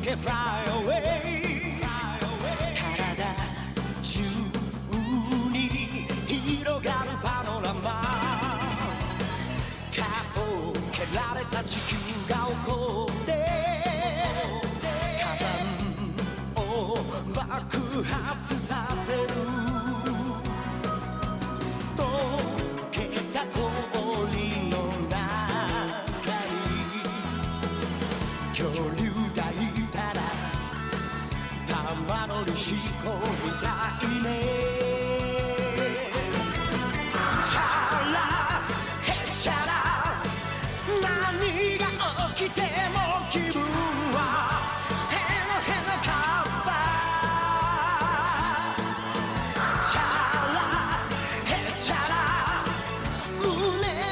け Fly away 体中に広がるパノラマ顔を蹴られた地球が起こって火山を爆発させる溶けた氷の中に恐竜がいたら玉乗りしこみたいねチャラヘチャラ何が起きても気分はヘノヘノカッパチャラヘチャラ胸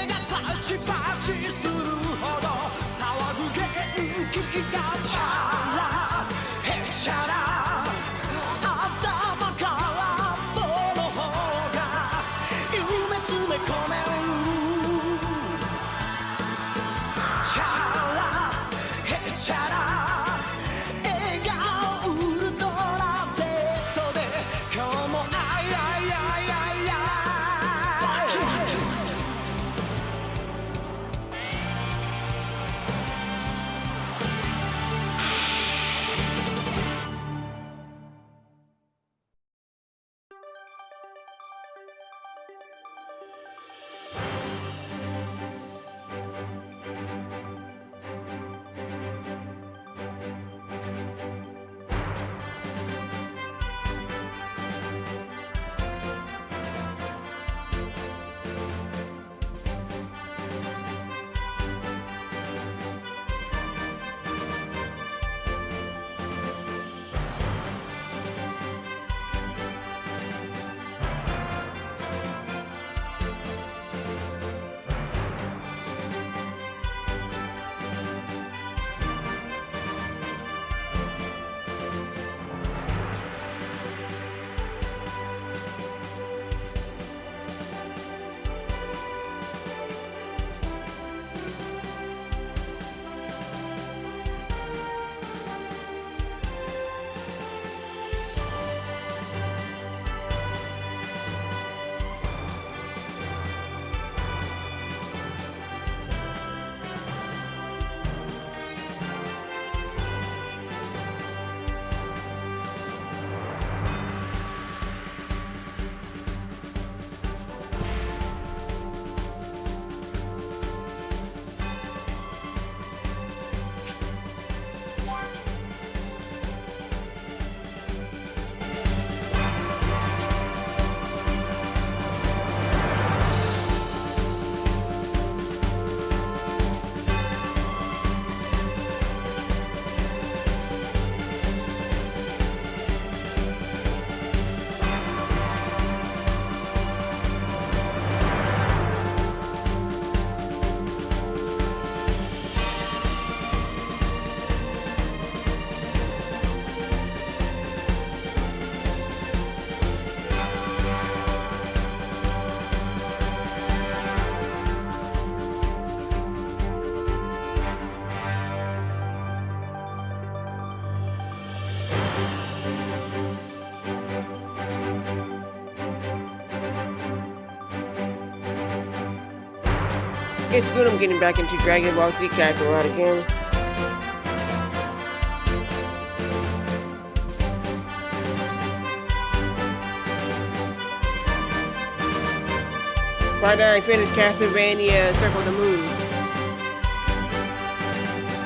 がパチパチするほど騒ぐ元気がチャラヘチャラ頭から棒の方が夢詰め込めるチャラヘチャラ笑顔ウルトラ Z で今日もアイアイアイアイアイIt's good I'm getting back into Dragon Ball Z Kakarot again. By now I finished Castlevania Circle of the Moon.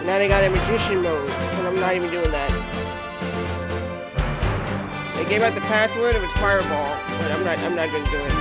Now they got a magician mode, and I'm not even doing that. They gave out the password of its fireball, but I'm not gonna do it.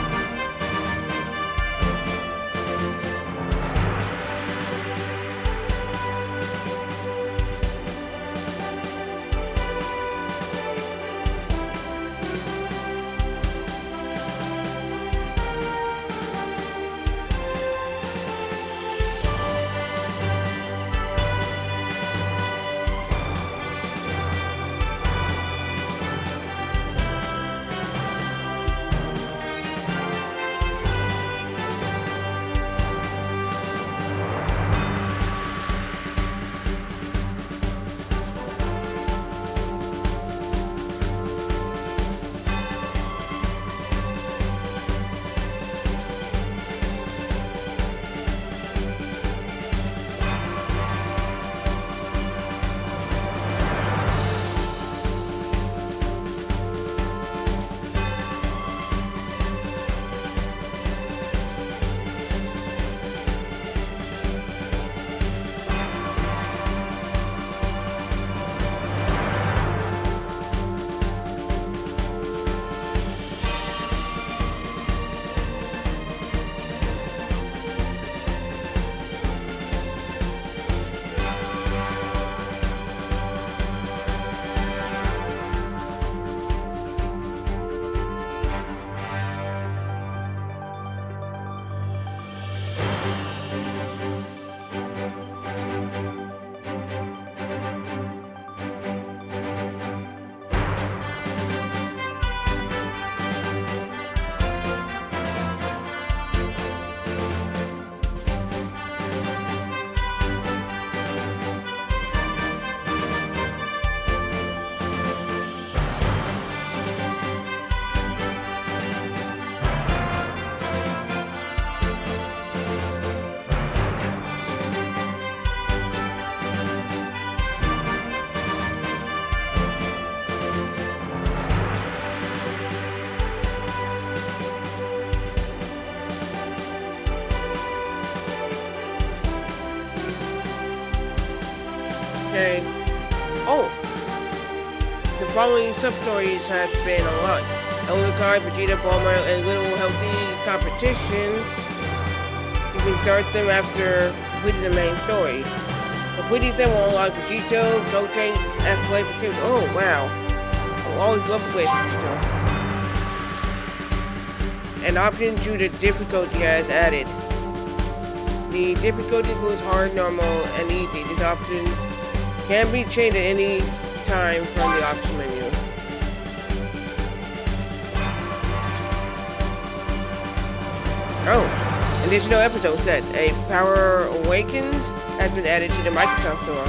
Okay. Oh! The following sub-stories have been unlocked. Elder Card, Vegeta, Bulma, and Little Healthy Competition. You can start them after completing the main story. Completing them will unlock Vegito, Goten, Athletic. Oh, wow. I'll always love to play Vegito. An option to the difficulty has added. The difficulty includes hard, normal, and easy. This option can be changed at any time from the option menu. Oh, additional episode set. A Power Awakens has been added to the Microsoft Store.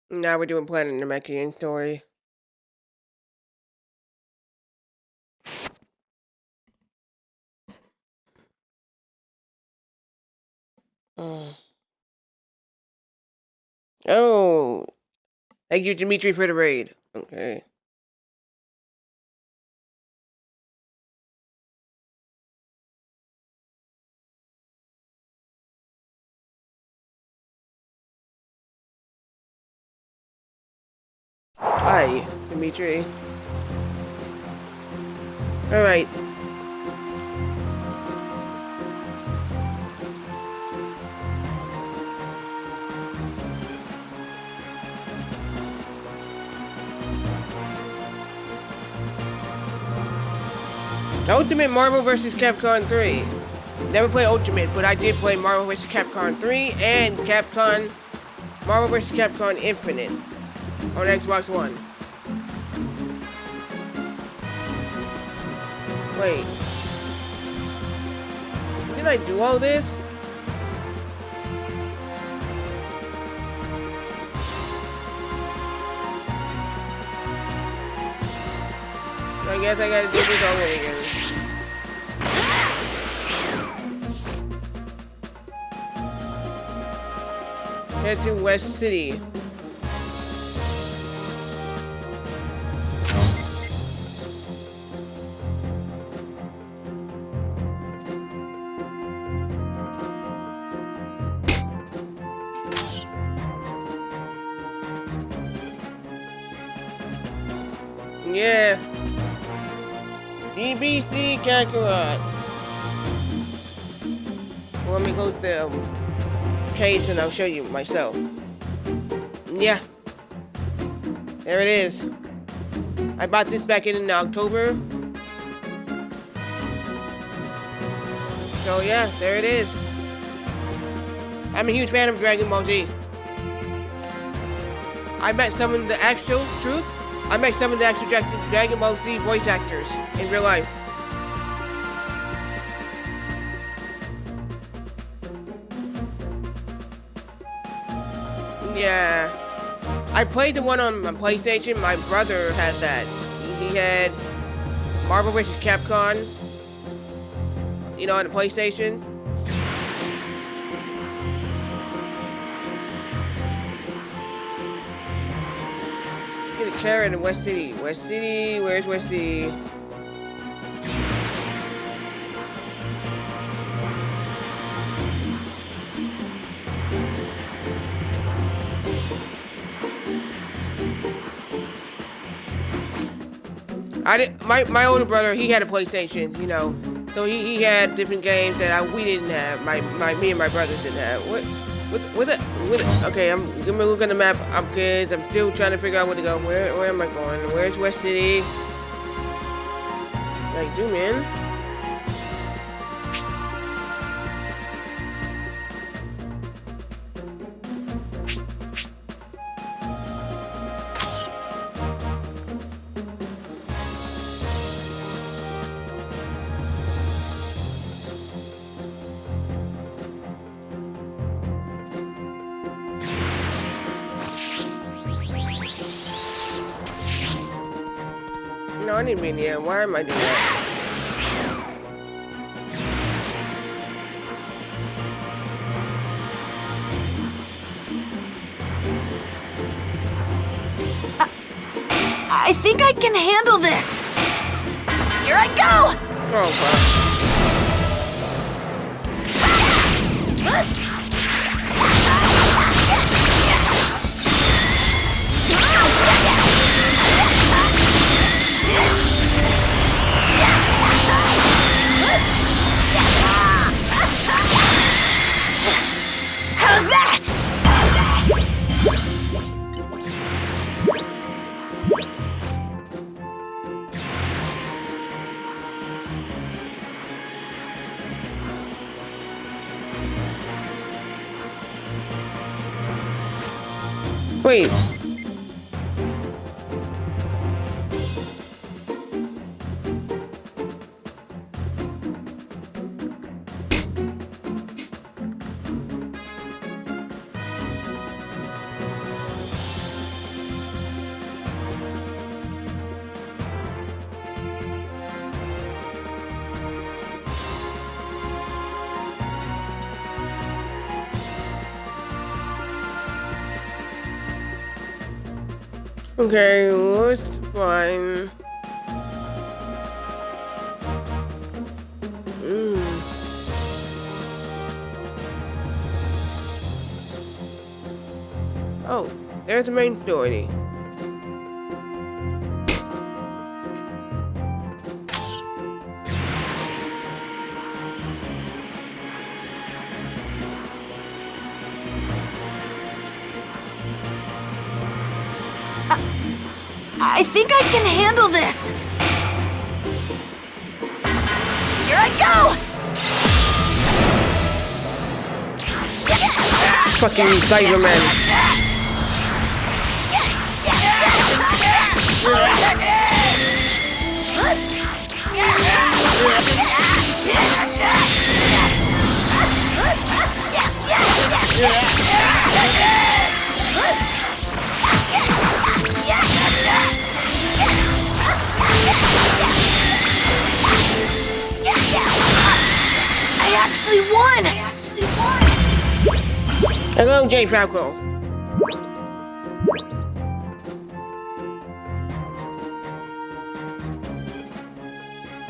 Now we're doing Planet Namekian story. Oh, thank you, Dimitri, for the raid. Okay. Hi, Dimitri. Alright. Ultimate Marvel vs. Capcom 3. Never played Ultimate, but I did play Marvel vs. Capcom 3 and Capcom Marvel vs. Capcom Infinite on Xbox One. Wait. Did I do all this? I guess I gotta do this all over again. Head to West City. Yeah. DBC Kakarot. Well, let me close the case and I'll show you myself. Yeah. There it is. I bought this back in October. So yeah, there it is. I'm a huge fan of Dragon Ball Z. I met some of the actual Dragon Ball Z voice actors in real life. Yeah. I played the one on my PlayStation. My brother had that. He had Marvel vs. Capcom, you know, on the PlayStation. Get a carrot in West City. West City, where's West City? My older brother, he had a PlayStation, you know, so he had different games that we didn't have. Me and my brothers didn't have. Okay, I'm gonna look at the map. I'm still trying to figure out where to go. Where am I going? Where's West City? Like zoom in. No, I didn't mean yeah. Why am I doing that? I think I can handle this. Here I go! Oh, fuck. How's that? Wait. Okay, what's fine? Oh, there's the main story. I think I can handle this. Here I go! Fucking Cyberman. I actually won! Hello, J. Falco.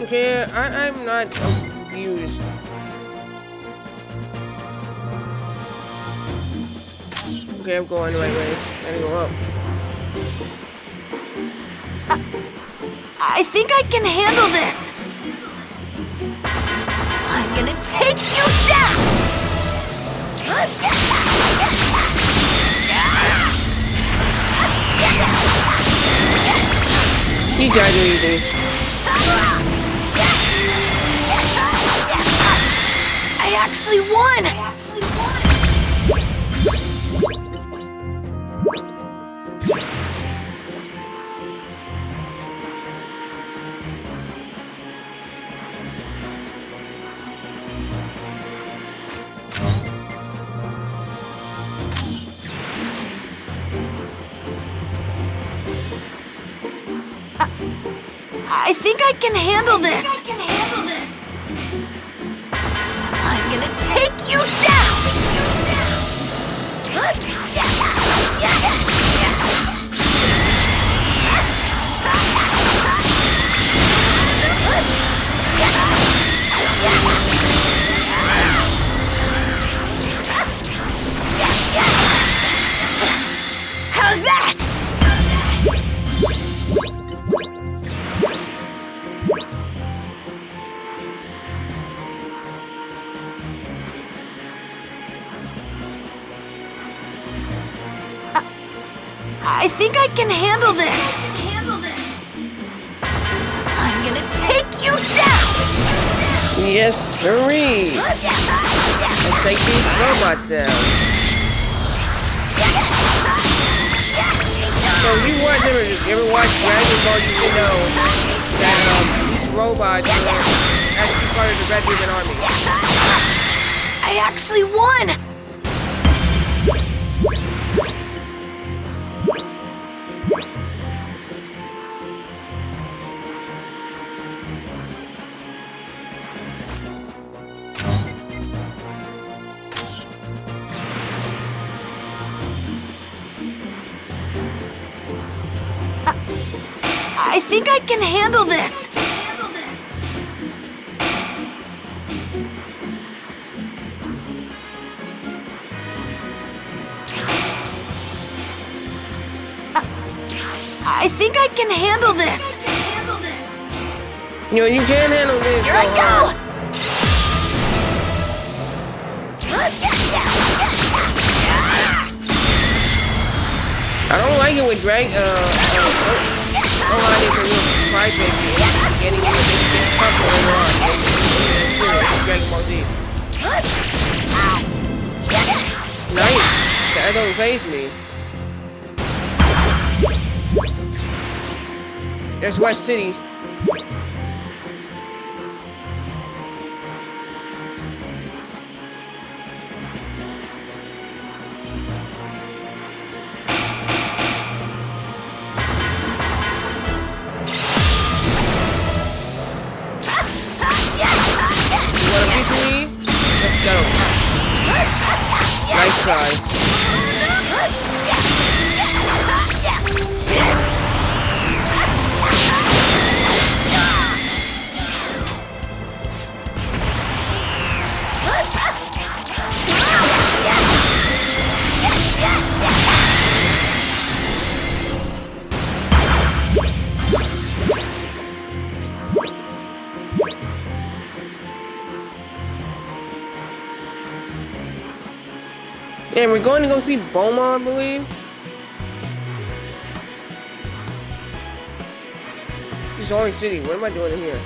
Okay, I'm not confused. Okay, I'm going the right way. Gotta go up. I think I can handle this. I'm gonna take you down! You died easy. I actually won! I think I can handle this. I'm gonna take you down. How's that? I think I can handle this. I'm gonna take you down. Yes, sirree. Let's take these robots down. So you ever watch Dragon Ball, you know that these robots are actually part of the Red Ribbon Army. I actually won. I think I can handle this. I think I can handle this. You know, you can handle this. Here I go! I don't like it with Drag. I don't like it with Cry Baby getting tougher later on. Dragon Ball Z. Nice. That don't faze me. There's West City. Let's go. Nice try. And we're going to go see Bulma, I believe. This is Orange City. What am I doing in here?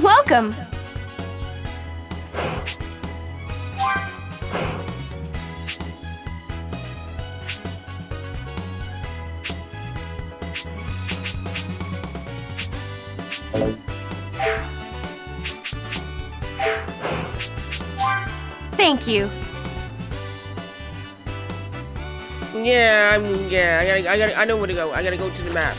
Welcome. Thank you. Yeah, I know where to go. I gotta go to the map.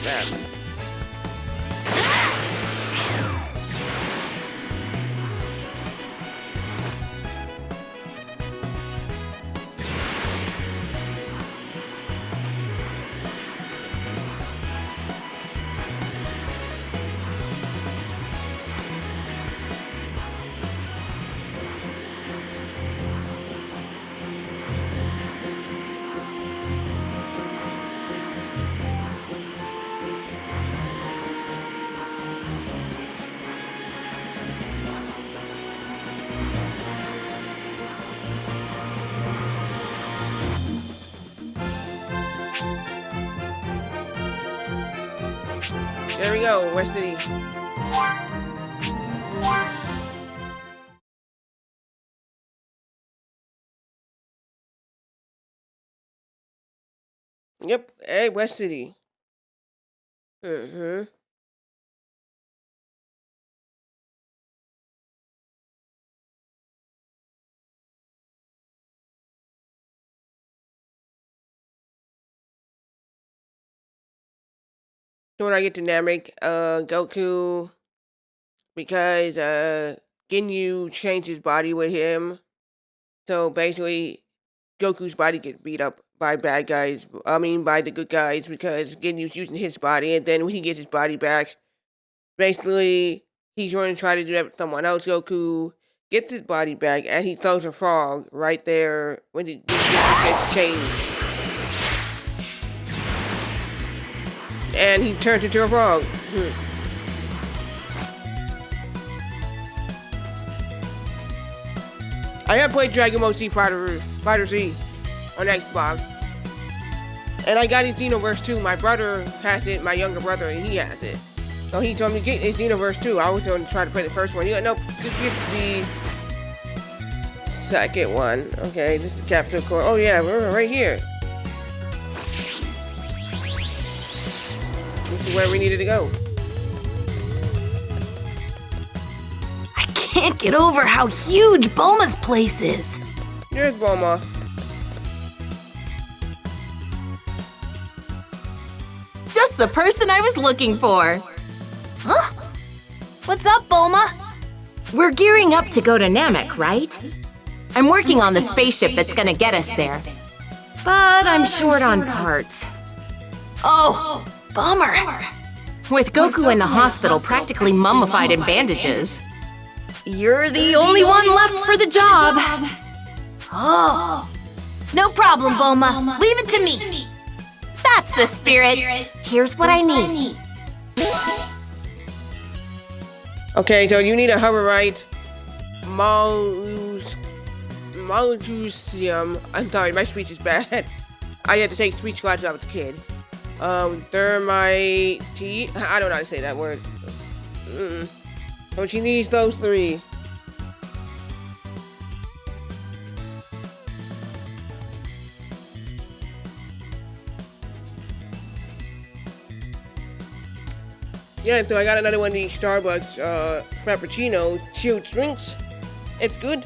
There we go, West City. Yep, hey, West City. Mm-hmm. So when I get to Namek, Goku, because Ginyu changed his body with him. So basically, Goku's body gets beat up by bad guys. I mean, by the good guys, because Ginyu's using his body, and then when he gets his body back, basically he's going to try to do that with someone else. Goku gets his body back, and he throws a frog right there when he gets changed, and he turns into a frog. I have played Dragon Ball Z Fighter Z on Xbox. And I got it Xenoverse 2. My brother has it, my younger brother, and he has it. So he told me to get it Xenoverse 2. I was going to try to play the first one. He went, nope, just get the second one. Okay, this is Captain Core. Oh yeah, we're right here. This is where we needed to go. I can't get over how huge Bulma's place is. Here's Bulma. Just the person I was looking for. Huh? What's up, Bulma? We're gearing up to go to Namek, right? I'm working on the spaceship that's gonna get us there. But I'm short on parts. Oh, bummer. With Goku in the hospital practically mummified in bandages, you're the only one left for the job. Oh. No problem, Bulma. Leave it to me. That's the spirit. Here's what I need. Okay, so you need a hover right. Malusium. I'm sorry, my speech is bad. I had to take speech classes when I was a kid. Thermite. I don't know how to say that word. So she needs those three. Yeah, so I got another one of these Starbucks Frappuccino chilled drinks. It's good.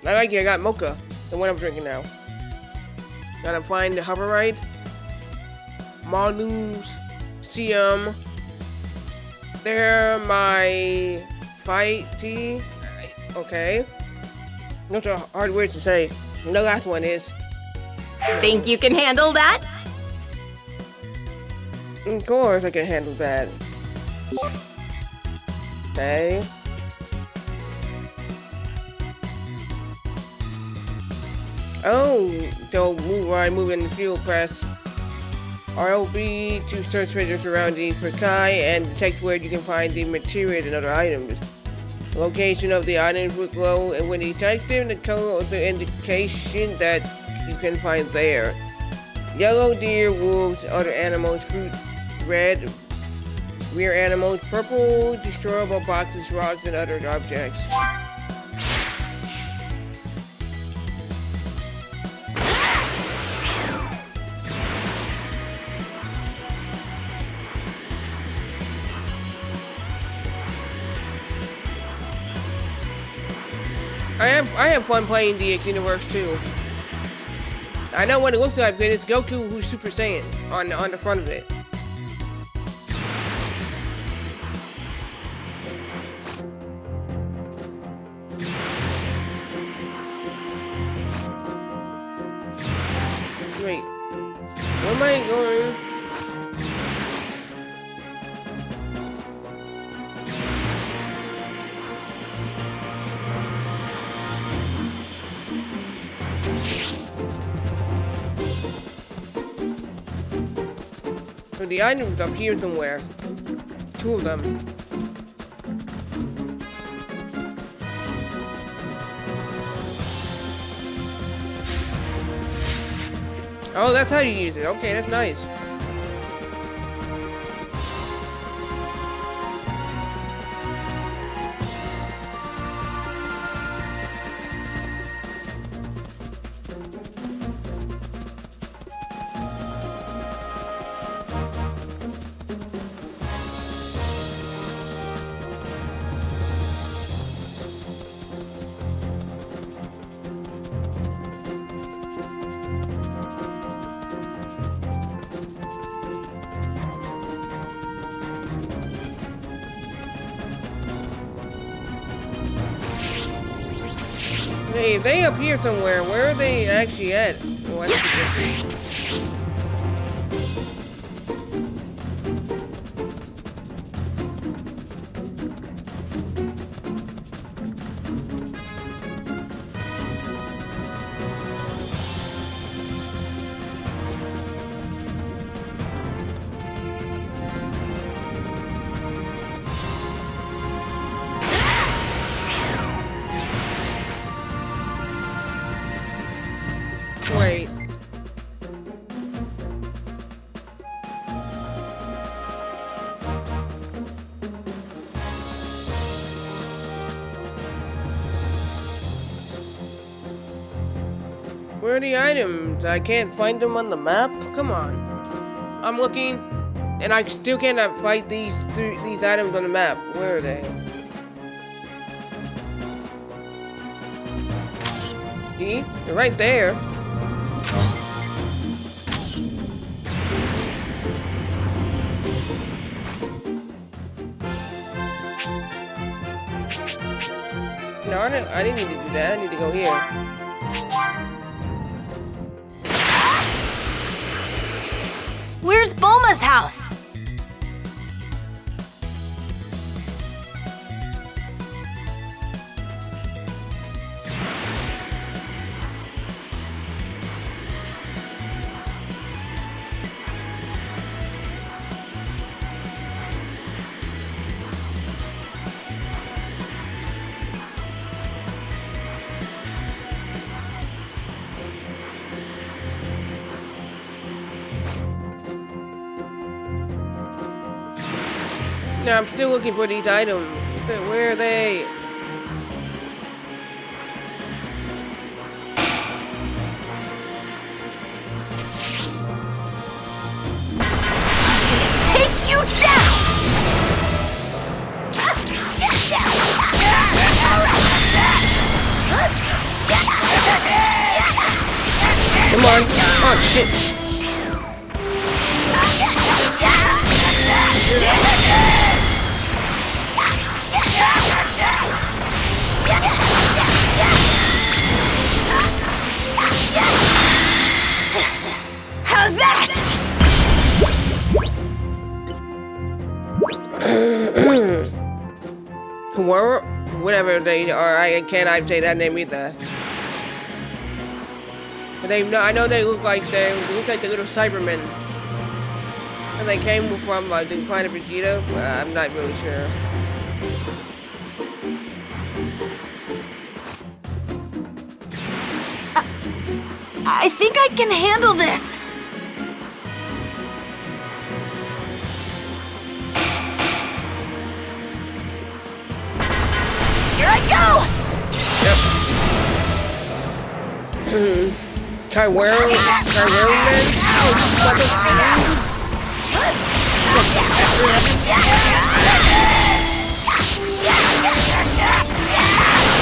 I like it. I got mocha, the one I'm drinking now. Gotta find the hover right. Malusium. They're my fighty. Okay. Those are hard words to say. The last one is. Think you can handle that? Of course I can handle that. Okay. Oh, don't move while I move in the field press. RLB to search for your surroundings for Kai and detect where you can find the material and other items. The location of the items will glow, and when detected, the color of the indication that you can find there. Yellow, deer, wolves, other animals, fruit, red, rear animals, purple, destroyable boxes, rocks, and other objects. I have fun playing DX Universe too. I know what it looks like, but it's Goku who's Super Saiyan on the front of it. Wait, where am I going? So the items up here somewhere. Two of them. Oh, that's how you use it. Okay, that's nice. if they up here somewhere, where are they actually at? Oh, I see. Wait. Where are the items? I can't find them on the map? Come on. I'm looking, and I still cannot find these items on the map. Where are they? See? They're right there. No, I didn't need to do that. I need to go here. Where's Bulma's house? No, I'm still looking for these items. Where are they? Take you down! Come on. Oh, shit. How's that? Whatever they are, I can't say that name either. But I know they look like the little Cybermen. And they came from the planet Vegeta, but I'm not really sure. I think I can handle this. Here I go! Yep. Kaiwero man?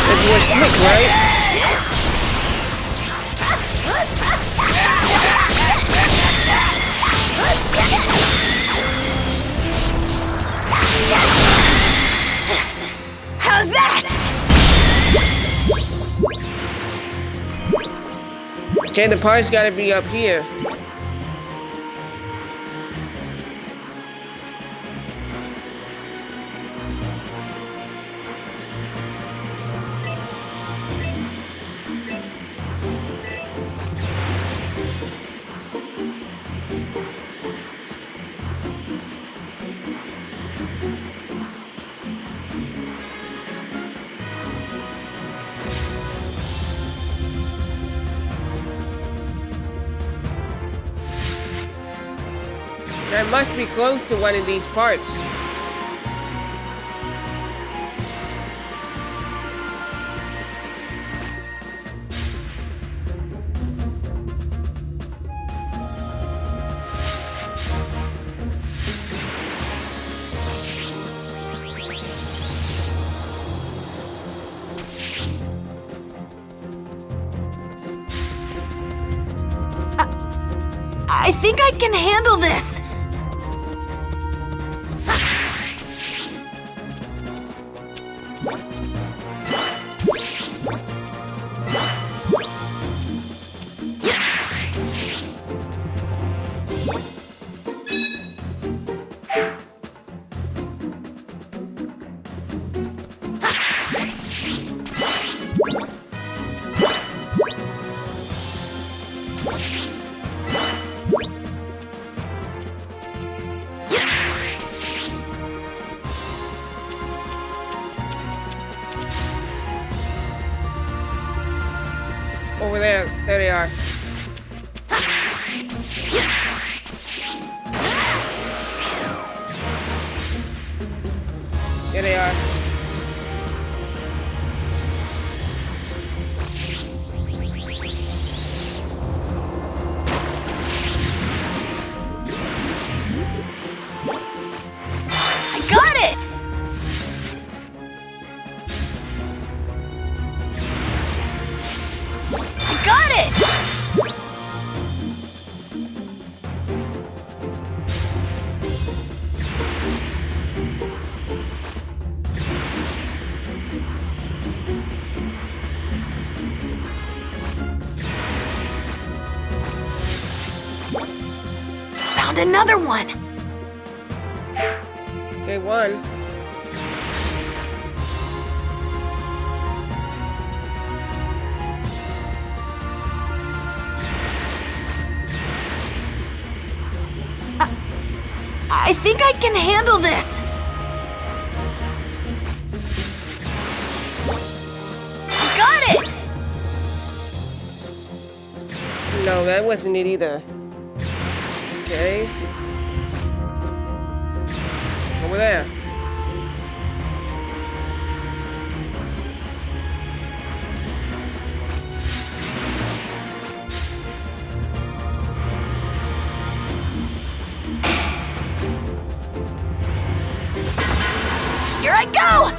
That's your snake, right? How's that? Okay, the parts gotta be up here. I must be close to one of these parts. I think I can handle this. Over there. There they are. There they are. I got it! I got it! Found another one! Okay, one. I think I can handle this! I got it! No, that wasn't it either. Okay. Over there. Here I go!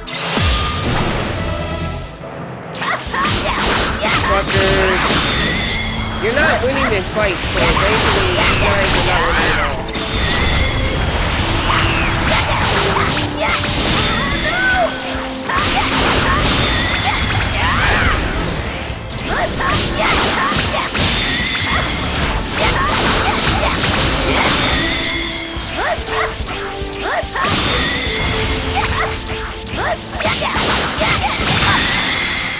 Fuckers. You're not winning this fight, so basically you guys are not winning at all.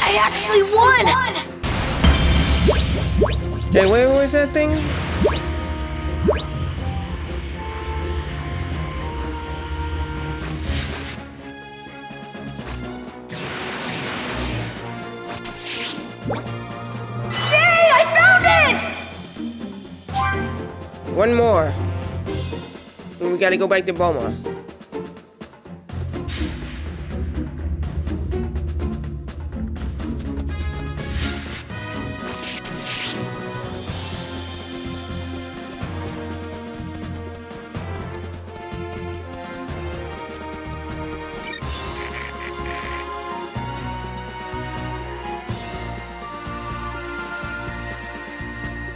I actually won! Hey, where was that thing? Yay! I found it! One more. And we gotta go back to Boma.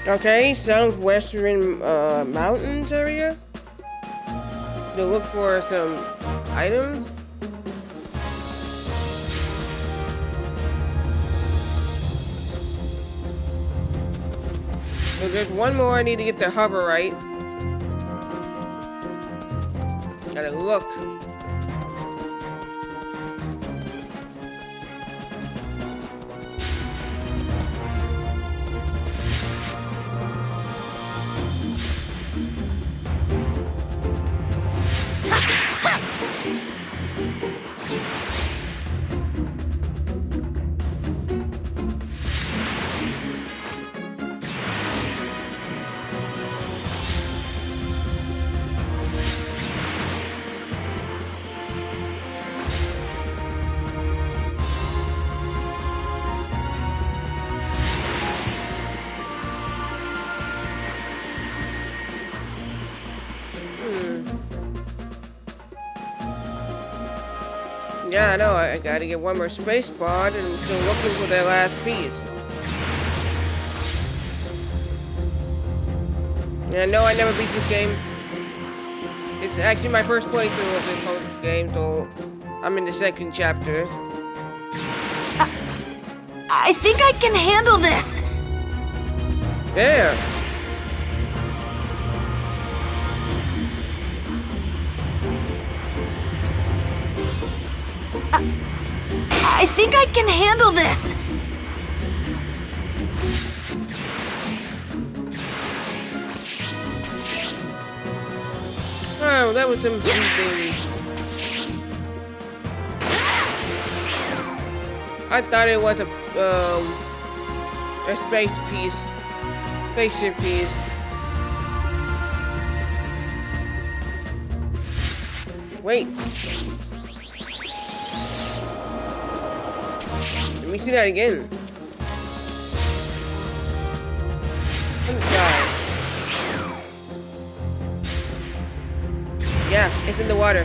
Okay, southwestern mountains area. To look for some item. So there's one more. I need to get the hover right. Gotta look. Yeah, I know. I gotta get one more space pod and still looking for that last piece. Yeah, no, I never beat this game. It's actually my first playthrough of this whole game, so I'm in the second chapter. I think I can handle this! There! I think I can handle this! Oh, that was some things. I thought it was a spaceship piece. Wait. Let me see that again. In the sky. Yeah, it's in the water.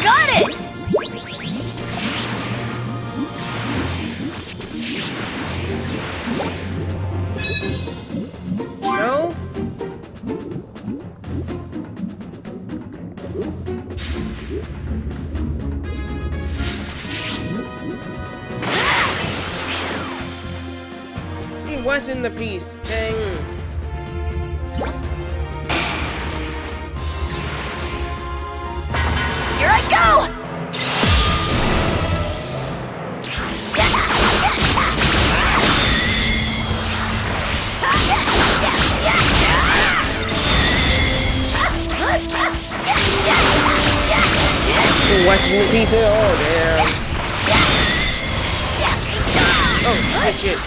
Got it! No? It was in the piece. Dang. Here I go! What's in the piece? Oh, damn. Oh, shit.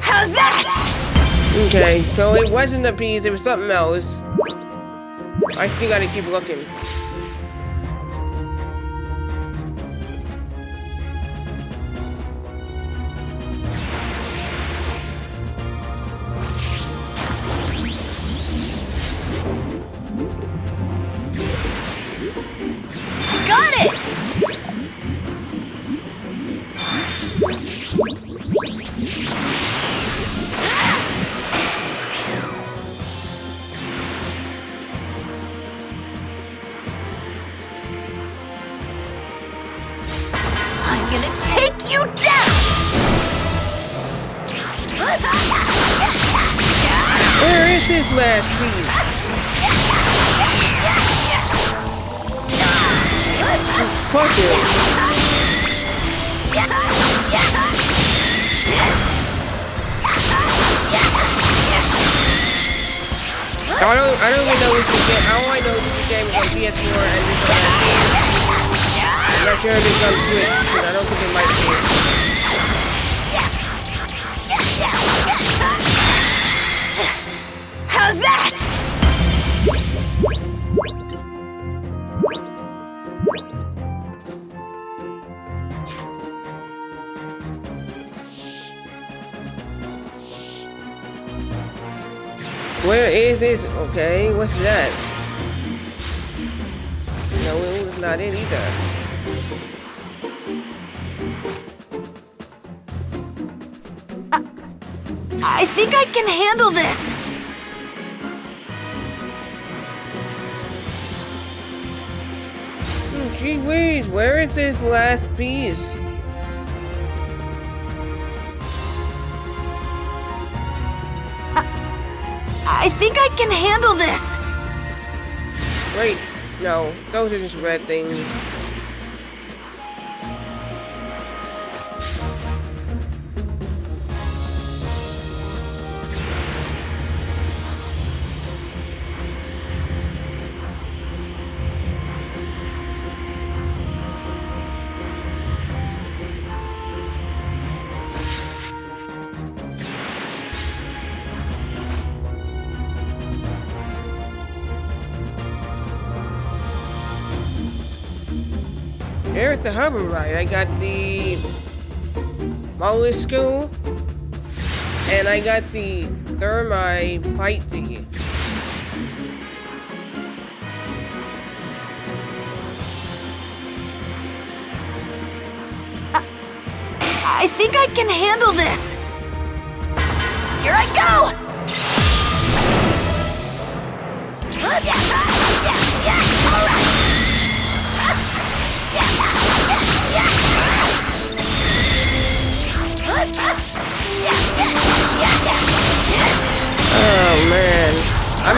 How's that? Okay, so it wasn't the piece, it was something else. I still gotta keep looking. Got it! I'm gonna take you down! Where is this last piece? Fuck it. I don't even know which game. All I know is this game is on PS4 and this on I'm not sure if it's on Switch because I don't think it might be. How's that? Where is this? Okay, what's that? No, it was not it either. I think I can handle this. Gee whiz, where is this last piece? I think I can handle this. Wait, no, those are just red things. Here at the hover ride, I got the mollusk and I got the thermite fight thingy. I think I can handle this. Here I go!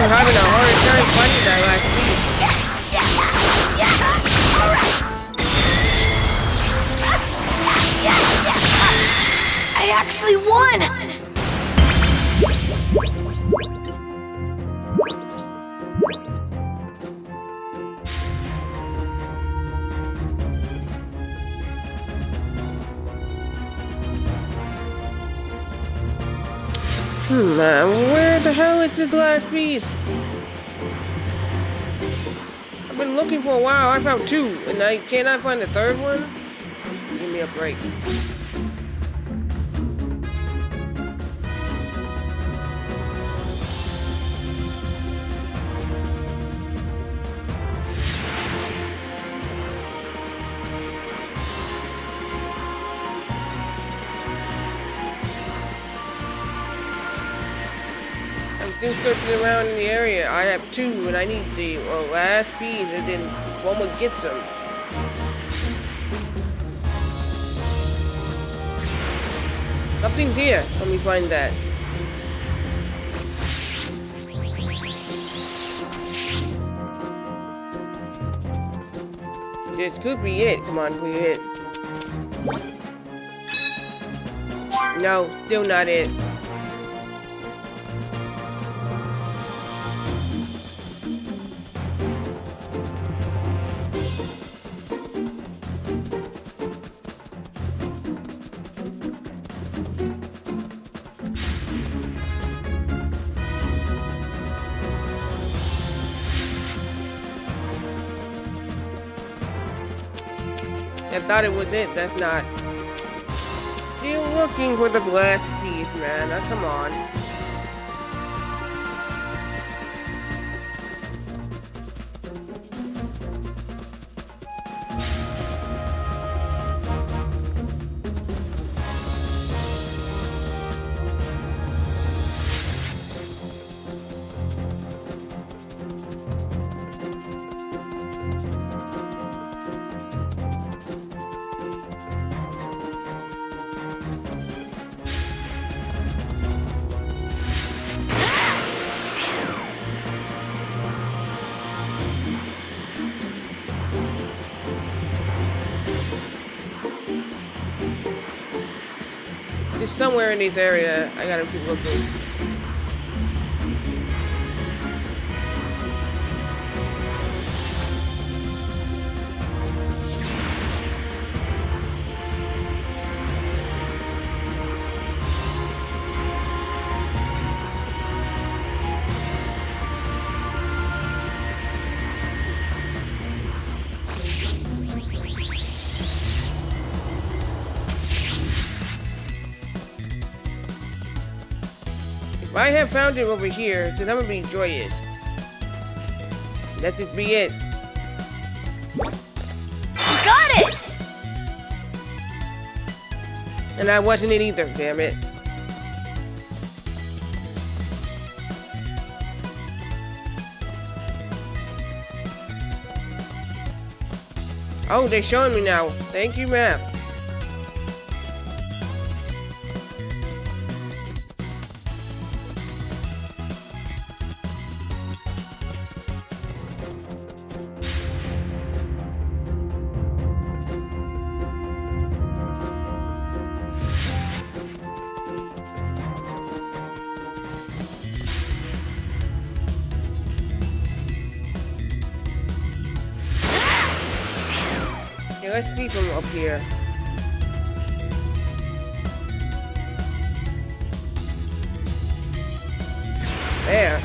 were having a hard time finding that last piece. I actually won! Where the hell is this last piece? I've been looking for a while. I found 2, and I cannot find the 3rd one? Give me a break. I'm still searching around in the area. I have 2, and I need the last piece, and then one would get some. Nothing's here. Let me find that. This could be it. Come on, be it. No, still not it. I thought it was it. That's not. Still looking for the last piece, man. Now, come on. It's somewhere in this area. I gotta keep looking. If I have found it over here, then I'm gonna be joyous. Let this be it. Got it! And I wasn't it either, damn it. Oh, they're showing me now. Thank you, map. Let's see from up here. There.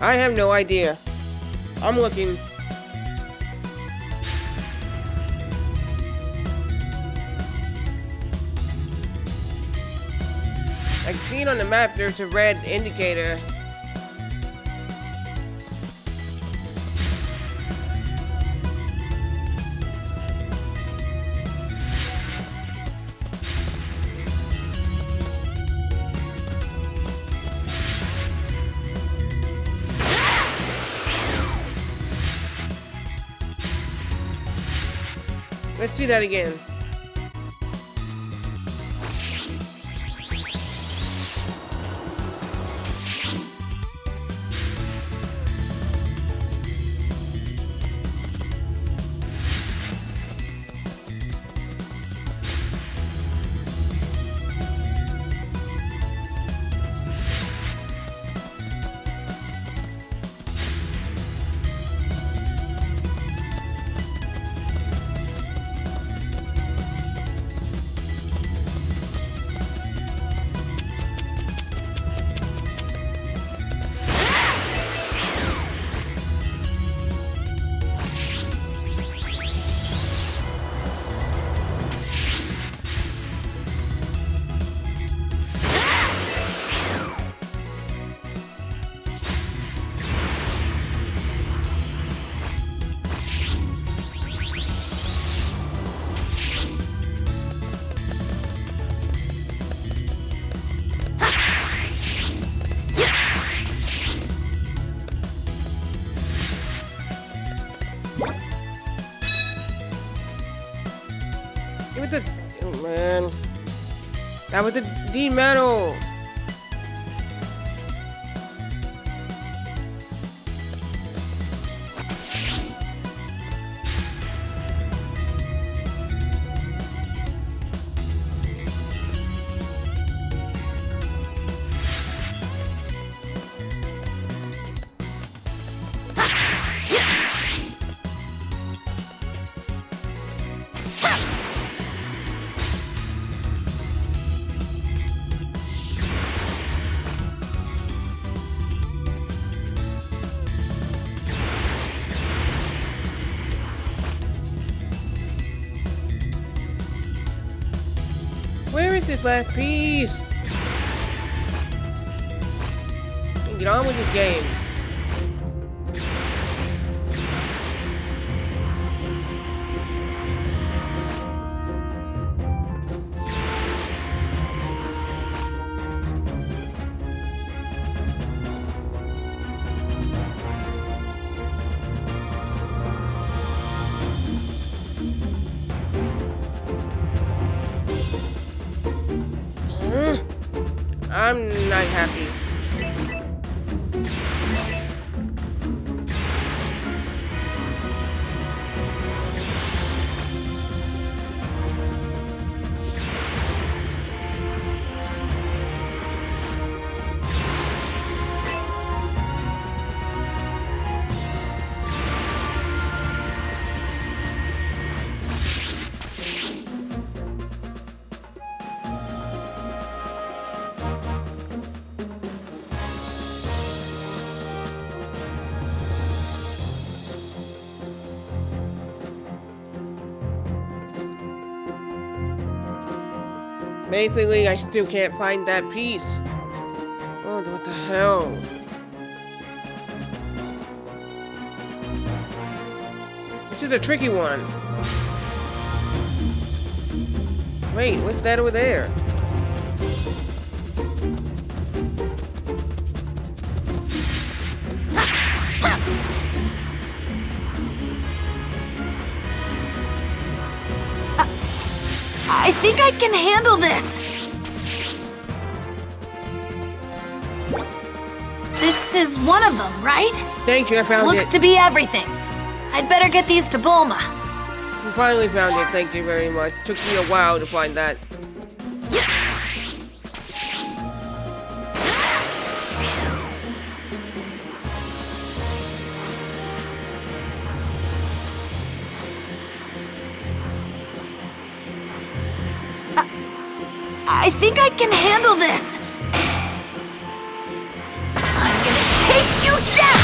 I have no idea. I'm looking. I can see on the map there's a red indicator. Let's do that again. Give it the... Oh, man. That was the D medal. Where is this last piece? Get on with this game. I'm not happy. Basically, I still can't find that piece. Oh, what the hell? This is a tricky one. Wait, what's that over there? I think I can handle this. This is one of them, right? Thank you, I found Looks it. to be everything. I'd better get these to Bulma. You finally found it, thank you very much. Took me a while to find that. I think I can handle this. I'm gonna take you down!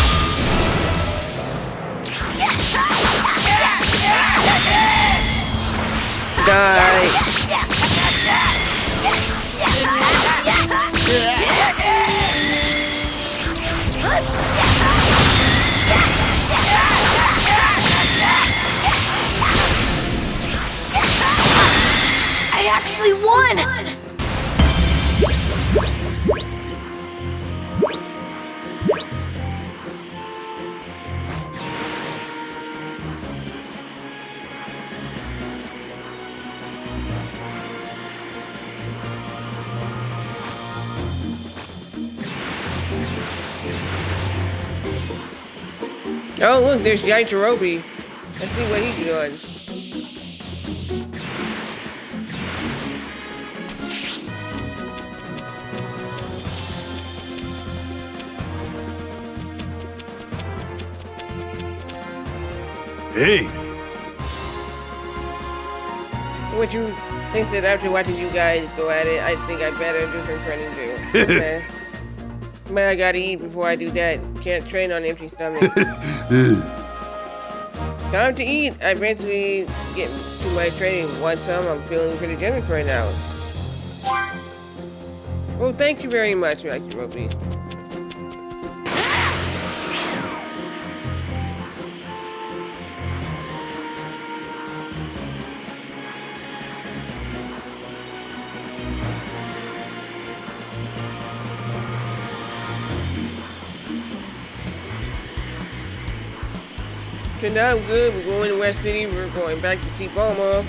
I actually won! Oh, look, there's Yajirobe. Let's see what he's doing. Hey, What you think that after watching you guys go at it, I think I better do some training too. Okay. But I gotta eat before I do that. Can't train on empty stomach. Time to eat. I eventually get to my training. Want some? I'm feeling pretty generous right now. Well, thank you very much, Yajirobe. Okay, now I'm good. We're going to West City. We're going back to see Bulma.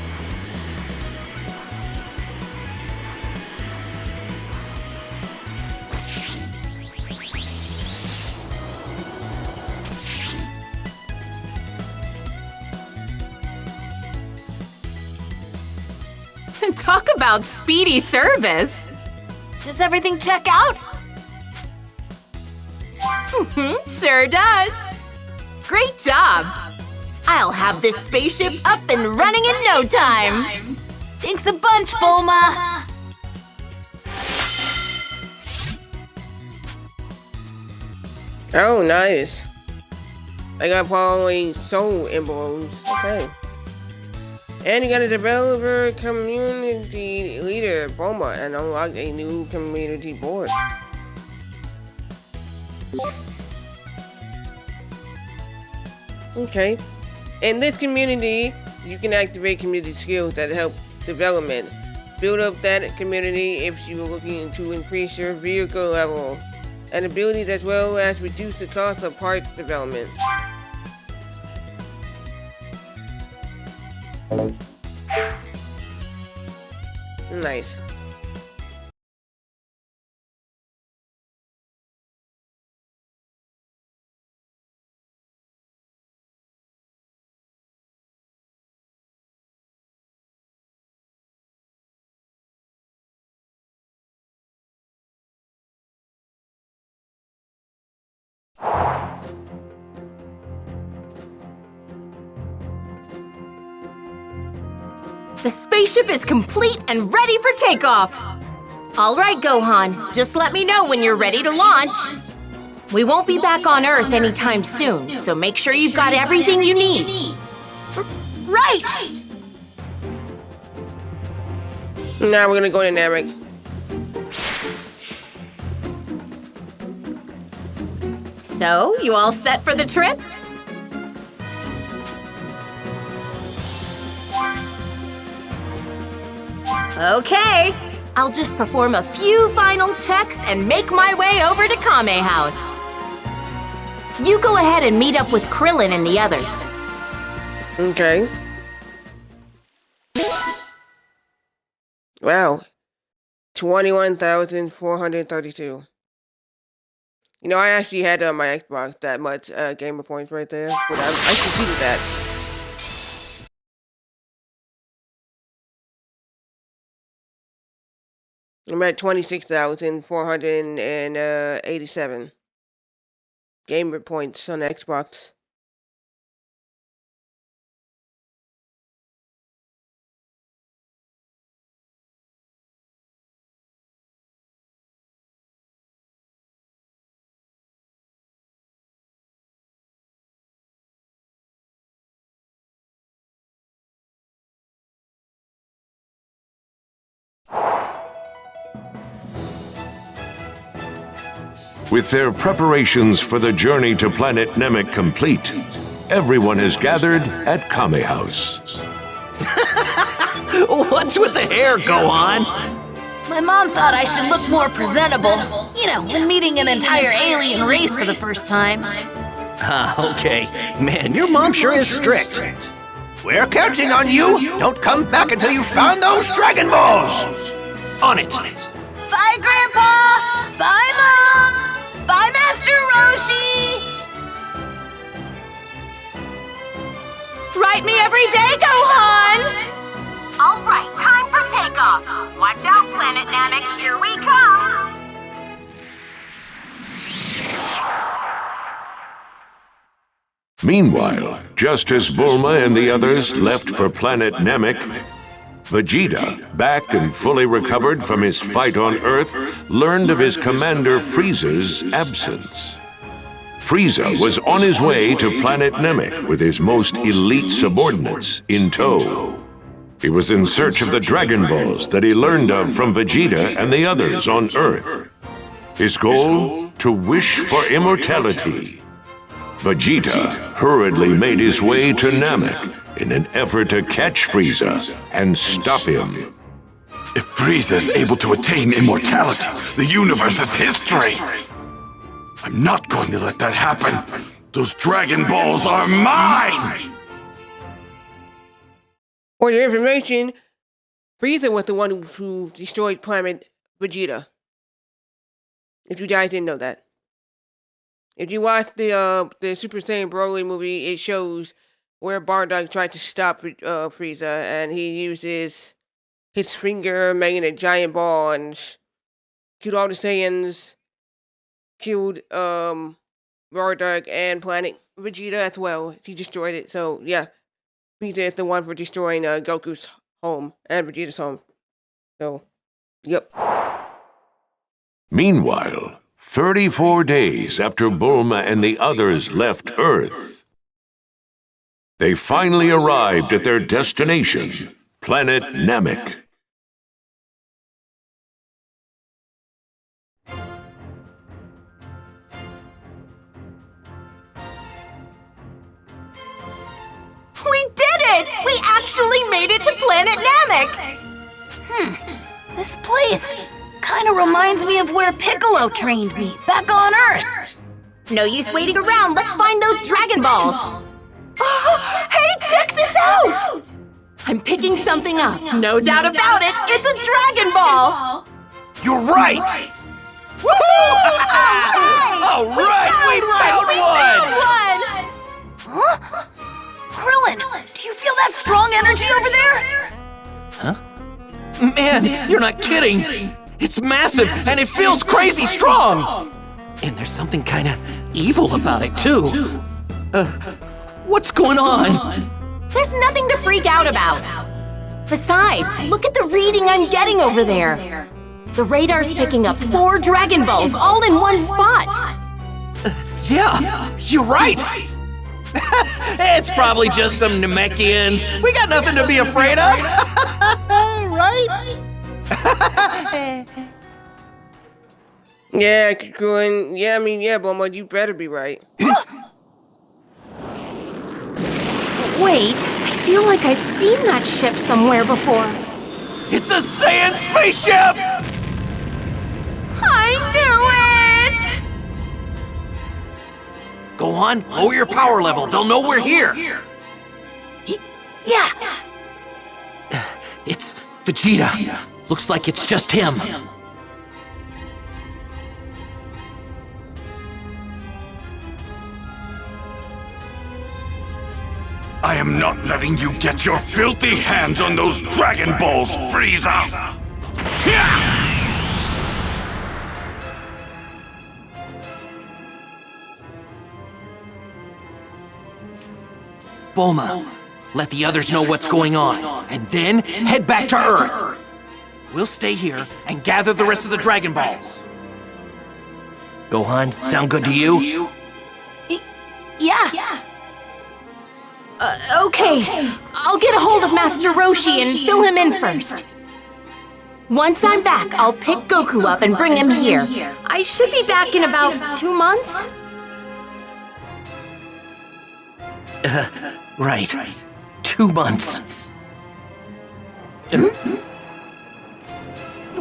Talk about speedy service. Does everything check out? Sure does. Great job. I'll have this spaceship up and running in no time. Thanks a bunch, Bulma. Oh, nice. I got following soul emblems. Okay. And you got a developer community leader, Bulma, and unlocked a new community board. Okay. In this community, you can activate community skills that help development. Build up that community if you are looking to increase your vehicle level and abilities, as well as reduce the cost of parts development. Nice. The spaceship is complete and ready for takeoff. All right, Gohan, just let me know when you're ready to launch. We won't be back on Earth anytime soon, so make sure you've got everything you need. Right! Now we're gonna go to Namek. So, you all set for the trip? Okay, I'll just perform a few final checks and make my way over to Kame House. You go ahead and meet up with Krillin and the others. Okay. Wow. 21,432. You know, I actually had on my Xbox that much gamer points right there, but I completed that. I'm at 26,487 gamer points on Xbox. With their preparations for the journey to planet Namek complete, everyone is gathered at Kame House. What's with the hair, Gohan? My mom thought I should look more presentable. You know, when meeting an entire alien race for the first time. Okay. Man, your mom sure is strict. We're counting on you. Don't come back until you've found those Dragon Balls. On it. Bye, Grandpa! Bye, Mom! Bye, Master Roshi! Write me every day, Gohan! All right, time for takeoff. Watch out, Planet Namek, here we come! Meanwhile, just as Bulma and the others left for planet Namek, Vegeta, back and fully recovered from his fight on Earth, learned of his commander Frieza's absence. Frieza was on his way to planet Namek with his most elite subordinates in tow. He was in search of the Dragon Balls that he learned of from Vegeta and the others on Earth. His goal? To wish for immortality. Vegeta hurriedly made his way to Namek in an effort to catch Frieza and stop him. If Frieza is able to attain immortality, the universe is history. I'm not going to let that happen. Those Dragon Balls are mine! For your information, Frieza was the one who destroyed planet Vegeta. If you guys didn't know that. If you watch the Super Saiyan Broly movie, it shows where Bardock tried to stop Frieza, and he uses his finger, making a giant ball, and killed all the Saiyans, killed Bardock and Planet Vegeta as well. He destroyed it. So yeah, Frieza is the one for destroying Goku's home and Vegeta's home. So, yep. Meanwhile, 34 days after Bulma and the others left Earth, they finally arrived at their destination, planet Namek. We did it! We actually made it to Planet Namek! This place kinda reminds me of where Piccolo trained me, back on Earth. No use waiting around, let's find those Dragon Balls! Oh, hey, check this out! I'm picking something up. No doubt about it, it's a Dragon Ball! You're right! All right, we found one! Huh? Krillin, do you feel that strong energy over there? Man, you're not kidding! It's massive, and it feels crazy strong! And there's something kinda evil about it, too. What's going on? There's nothing to freak out about. Besides, look at the reading I'm getting over there. The radar's picking up 4 Dragon Balls all in one spot. Yeah, you're right! It's probably just some Namekians. We got nothing to be afraid of! Right? Yeah, Krillin. Yeah, Bulma, you better be right. Wait, I feel like I've seen that ship somewhere before. It's a Saiyan spaceship! I knew it! Go on, lower your power level. They'll know we're here. Yeah. It's Vegeta. Looks like it's just him. I am not letting you get your filthy hands on those Dragon Balls, Frieza! Bulma, let the others know what's going on, and then head back to Earth. We'll stay here and gather the rest of the Dragon Balls. Gohan, sound good to you? Yeah. Okay. I'll get a hold of Master Roshi and fill him in first. Once I'm back, I'll pick Goku up and bring him here. I should be back in about 2 months. Right. 2 months.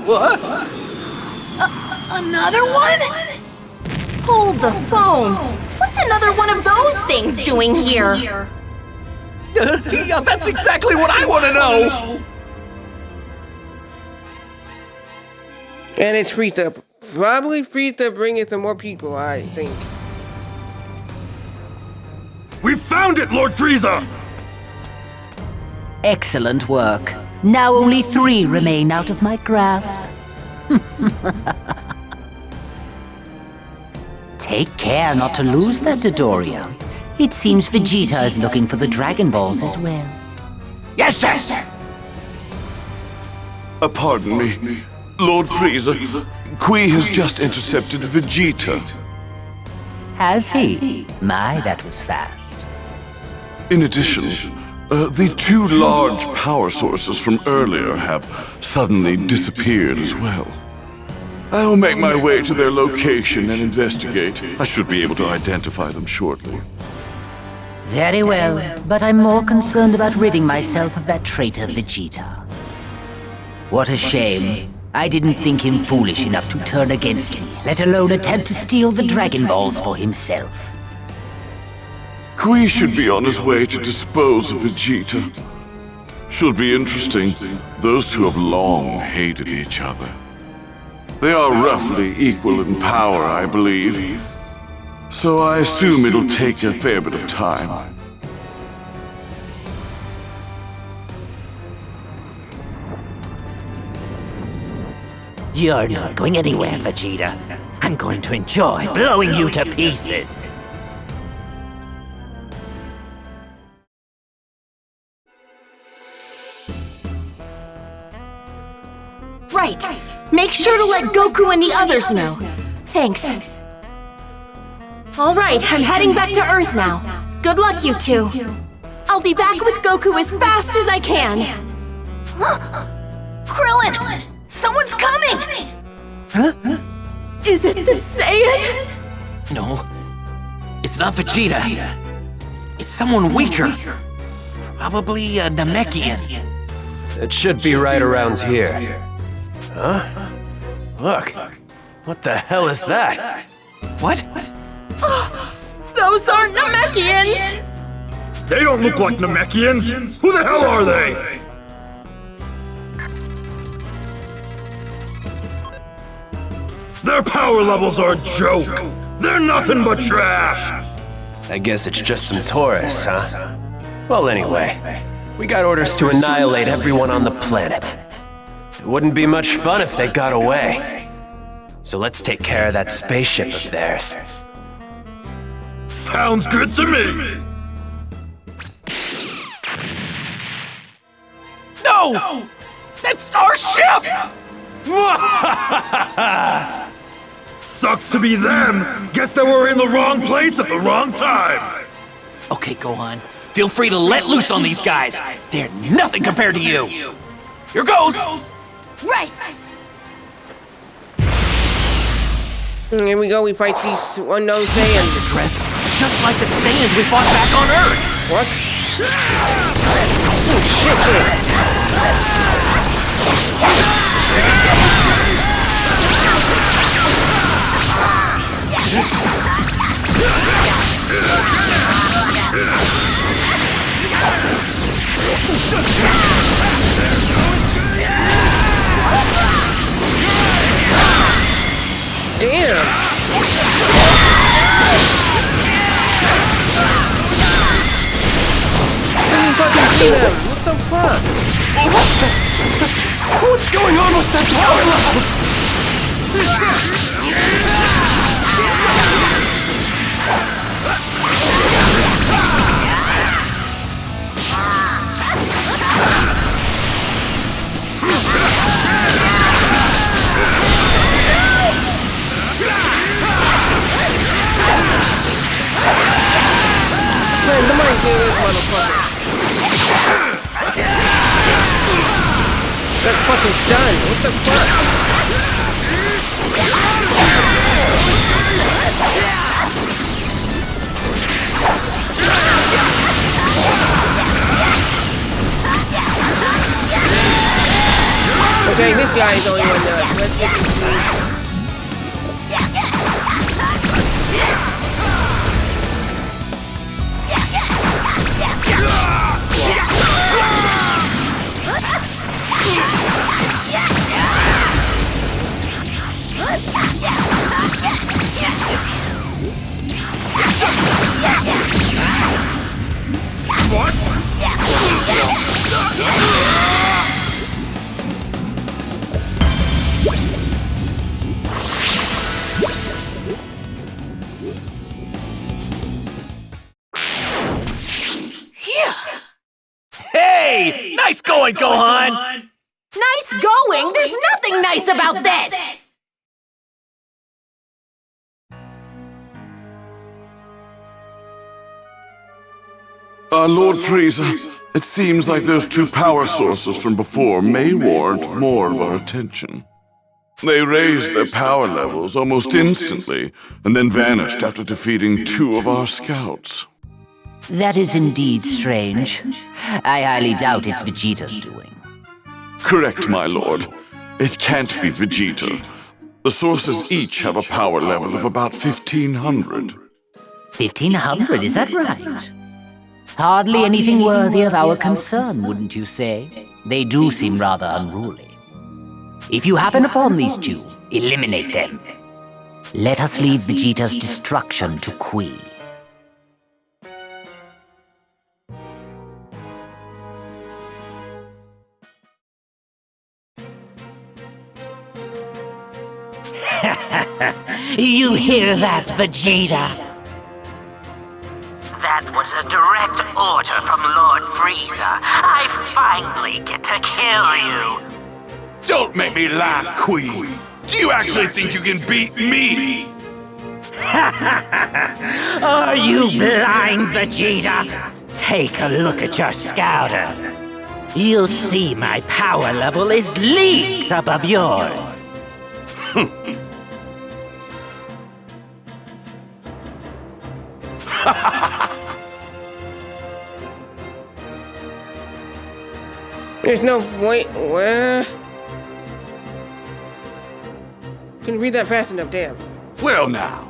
What? Another one? Hold the phone. What's another one of those things doing here? Yeah, that's exactly what I want to know! And it's Frieza. Probably Frieza bringing some more people, I think. We found it, Lord Frieza! Excellent work. Now only 3 remain out of my grasp. Take care not to lose that Dodoria. It seems Vegeta is looking for the Dragon Balls as well. Yes, sir! Pardon me, Lord Frieza. Qui has just intercepted Vegeta. Has he? My, that was fast. In addition, the 2 large power sources from earlier have suddenly disappeared as well. I will make my way to their location and investigate. I should be able to identify them shortly. Very well, but I'm more concerned about ridding myself of that traitor Vegeta. What a shame. I didn't think him foolish enough to turn against me, let alone attempt to steal the Dragon Balls for himself. Qui should be on his way to dispose of Vegeta. Should be interesting. Those 2 have long hated each other. They are roughly equal in power, I believe. So I assume it'll take a fair bit of time. You're not going anywhere, Vegeta. I'm going to enjoy blowing you to pieces. Right. Make sure to let Goku and the others know. Thanks. All right, I'm heading back to Earth now. Good luck, you 2. I'll be back with Goku as fast as I can. Krillin! Someone's coming! Huh? Is it the Saiyan? No. It's not Vegeta. It's someone weaker. Probably a Namekian. It should be right around here. Huh? Look. What the hell is that? What? Those aren't Namekians! They don't look like Namekians! Who the hell are they? Their power levels are a joke! They're nothing but trash! I guess it's just some tourists, huh? Well, anyway, we got orders to annihilate everyone on the planet. It wouldn't be much fun if they got away. So let's take care of that spaceship of theirs. Sounds good to me! No! That's our ship! Sucks to be them! Guess they were in the wrong place at the wrong time! Okay, Gohan. Feel free to let loose on these guys. They're nothing compared to you. Here goes! Right! Here we go, we fight these unknown Saiyans. Dress just like the Saiyans we fought back on Earth. What? Oh, Damn! I didn't fucking see them! What the fuck? What's going on with their power levels? Man, somebody get this motherfucker. That fucking stunned. What the fuck? Okay, this guy is only one nuts. Let's get this dude. What? going, Gohan! Nice going? There's nothing nice about this! Lord Frieza, it seems like those two power sources from before may warrant more of our attention. They raised their power levels almost instantly, and then vanished after defeating two of our scouts. That is indeed strange. I highly doubt it's Vegeta's doing. Correct, my lord. It can't be Vegeta. The sources each have a power level of about 1,500. 1,500, is that right? Hardly anything worthy of our concern, wouldn't you say? They do seem rather unruly. If you happen upon these two, eliminate them. Let us leave Vegeta's destruction to Kui. You hear that, Vegeta? That was a direct order from Lord Frieza. I finally get to kill you. Don't make me laugh, Kui. Do you actually think you can beat me? Are you blind, Vegeta? Take a look at your scouter. You'll see my power level is leagues above yours. There's no point. Where? Couldn't read that fast enough, damn. Well, now.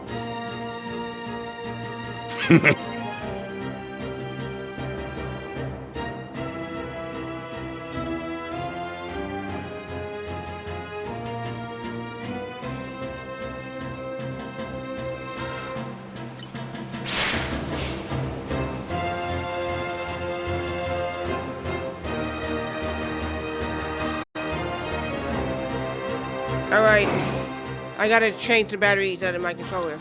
Alright, I gotta change the batteries out of my controller.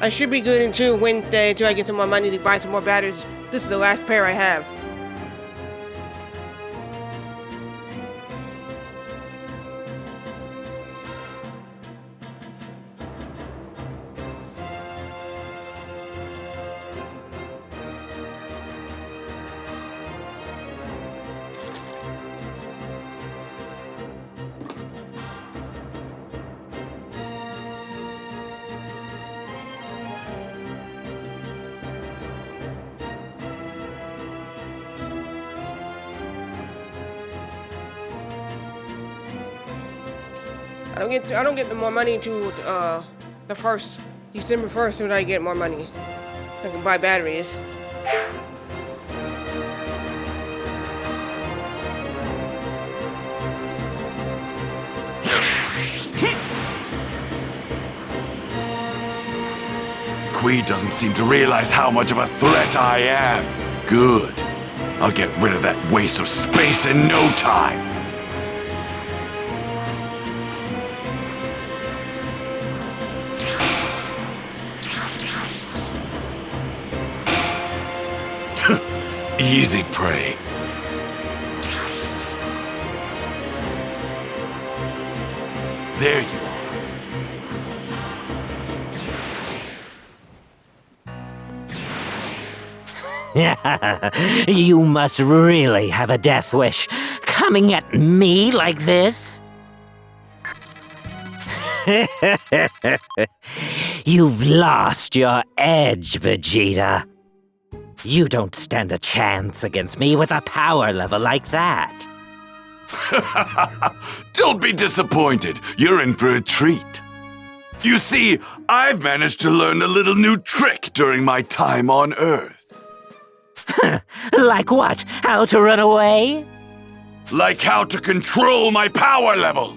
I should be good until Wednesday until I get some more money to buy some more batteries. This is the last pair I have. I don't get the more money to the first December 1st when I get more money. I can buy batteries. Kui doesn't seem to realize how much of a threat I am. Good. I'll get rid of that waste of space in no time. Easy prey. There you are. You must really have a death wish, coming at me like this? You've lost your edge, Vegeta. You don't stand a chance against me with a power level like that. Don't be disappointed. You're in for a treat. You see, I've managed to learn a little new trick during my time on Earth. Like what? How to run away? Like how to control my power level.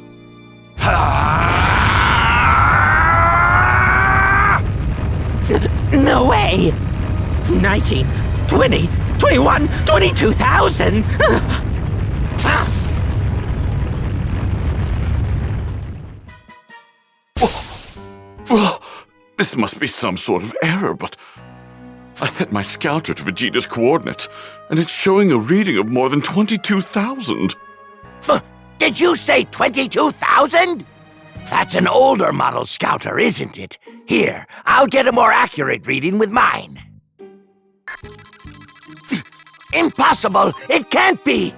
No way! 19, 20, 21, 22,000! Well, this must be some sort of error, but I set my scouter to Vegeta's coordinate, and it's showing a reading of more than 22,000. Did you say 22,000? That's an older model scouter, isn't it? Here, I'll get a more accurate reading with mine. Impossible! It can't be!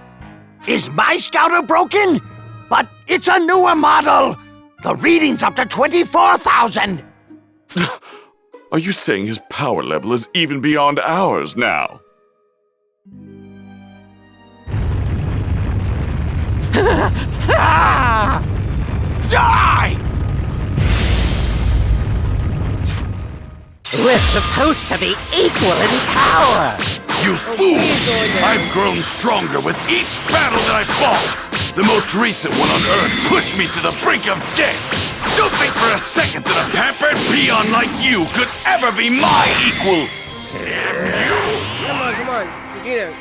Is my scouter broken? But it's a newer model! The reading's up to 24,000! Are you saying his power level is even beyond ours now? Die! We're supposed to be equal in power! You fool! I've grown stronger with each battle that I've fought! The most recent one on Earth pushed me to the brink of death! Don't think for a second that a pampered peon like you could ever be my equal! Come on, Vegeta.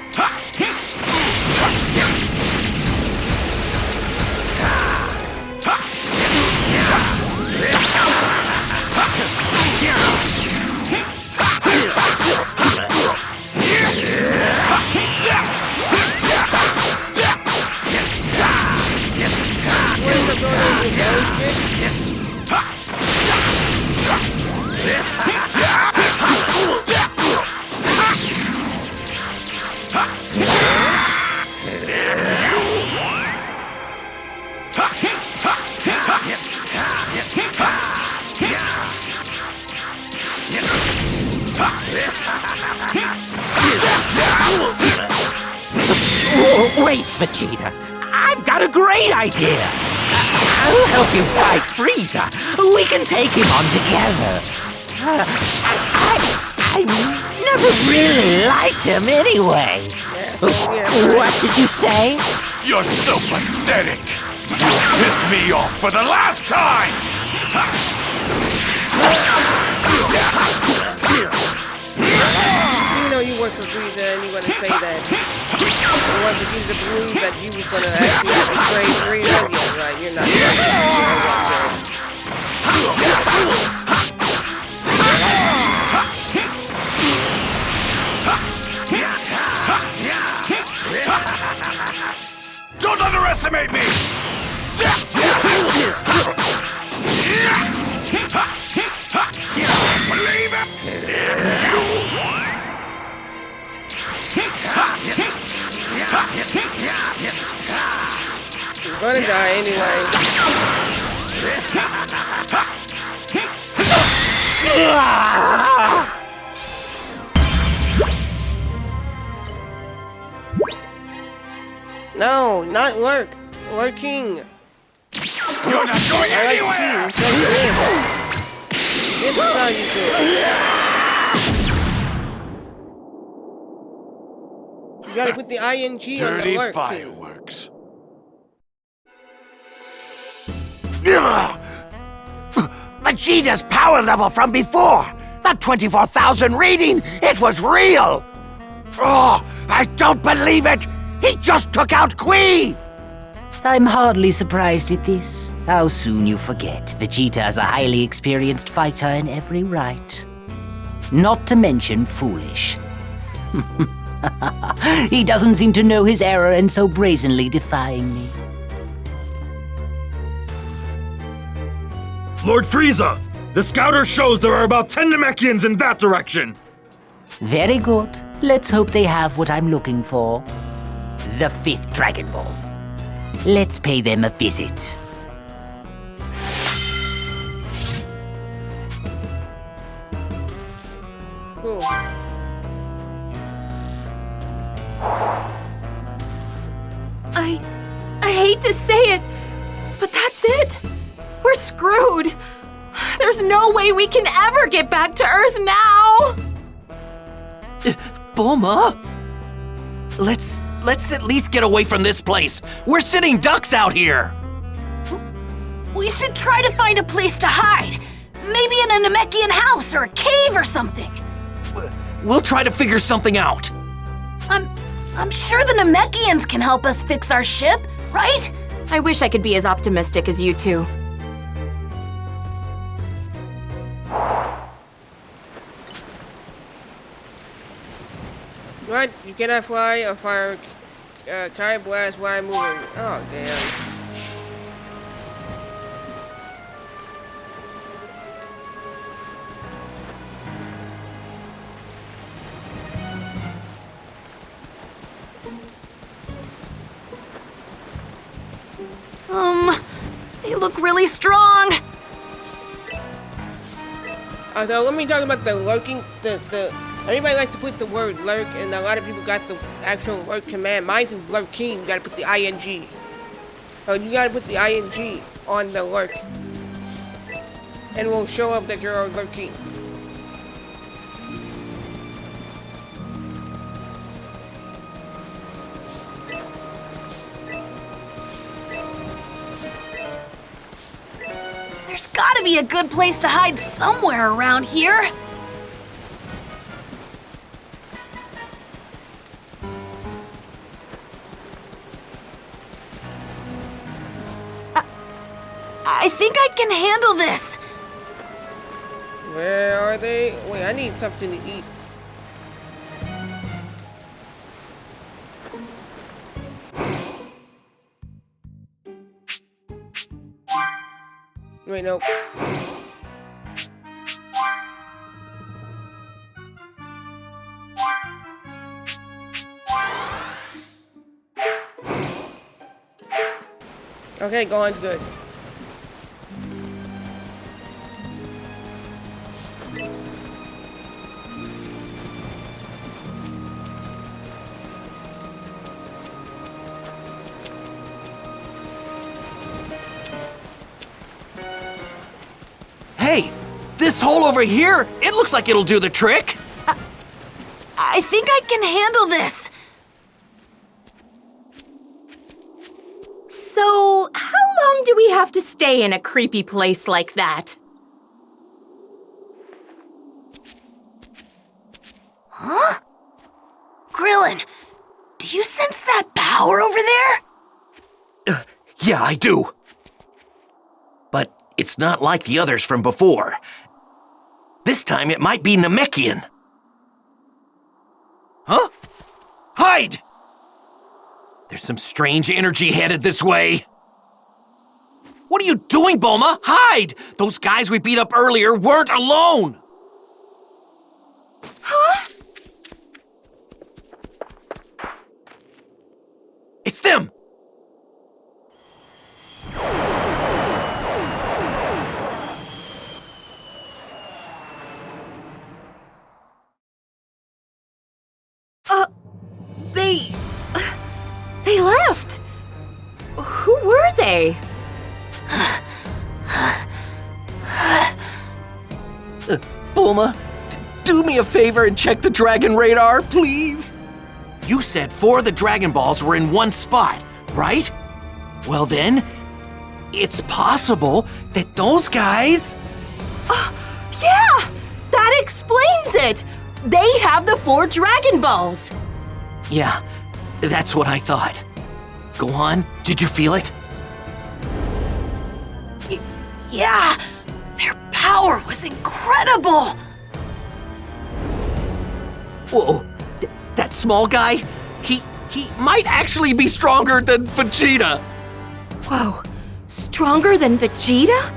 Wait, Vegeta. I've got a great idea. I'll help you fight Frieza. We can take him on together. I never really liked him anyway. What did you say? You're so pathetic! You pissed me off for the last time! You know you work for Frieza and you're gonna say that. You want Vegeta to believe that you was gonna actually betray Frieza? Yeah, right, you're not Don't underestimate me! Believe it! You're gonna die anyway. No, not Lurk. Lurking. You're not going anywhere! This is how you do it. You gotta put the ING on the Dirty Lurk. fireworks. Vegeta's power level from before! That 24,000 reading, it was real! Oh, I don't believe it! He just took out Qui! I'm hardly surprised at this. How soon you forget Vegeta is a highly experienced fighter in every right. Not to mention foolish. He doesn't seem to know his error and so brazenly defying me. Lord Frieza! The scouter shows there are about 10 Namekians in that direction! Very good. Let's hope they have what I'm looking for. The 5th Dragon Ball. Let's pay them a visit. Cool. I hate to say it, but that's it. We're screwed. There's no way we can ever get back to Earth now. Bulma? Let's at least get away from this place. We're sitting ducks out here. We should try to find a place to hide. Maybe in a Namekian house or a cave or something. We'll try to figure something out. I'm sure the Namekians can help us fix our ship, right? I wish I could be as optimistic as you two. What? You cannot fly or fire tire blast while moving. Oh, damn. They look really strong. So let me talk about the lurking. Everybody likes to put the word lurk, and a lot of people got the actual lurk command. Mine is lurking. You gotta put the ing. So you gotta put the ing on the lurk, and it will show up that you're lurking. There's gotta be a good place to hide somewhere around here. I think I can handle this. Where are they? Wait, I need something to eat. Wait, nope. Okay, Gohan's good. Hey, this hole over here, it looks like it'll do the trick. I think I can handle this. So, how long do we have to stay in a creepy place like that? Huh? Krillin, do you sense that power over there? Yeah, I do. But it's not like the others from before. This time it might be Namekian. Huh? Hide! There's some strange energy headed this way. What are you doing, Bulma? Hide! Those guys we beat up earlier weren't alone! Huh? It's them! They left. Who were they? Bulma, do me a favor and check the Dragon Radar, please. You said 4 of the Dragon Balls were in one spot, right? Well then, it's possible that those guys... Yeah! That explains it! They have the 4 Dragon Balls! Yeah, that's what I thought. Go on, did you feel it? Yeah, their power was incredible. Whoa, that small guy? He might actually be stronger than Vegeta. Whoa, stronger than Vegeta?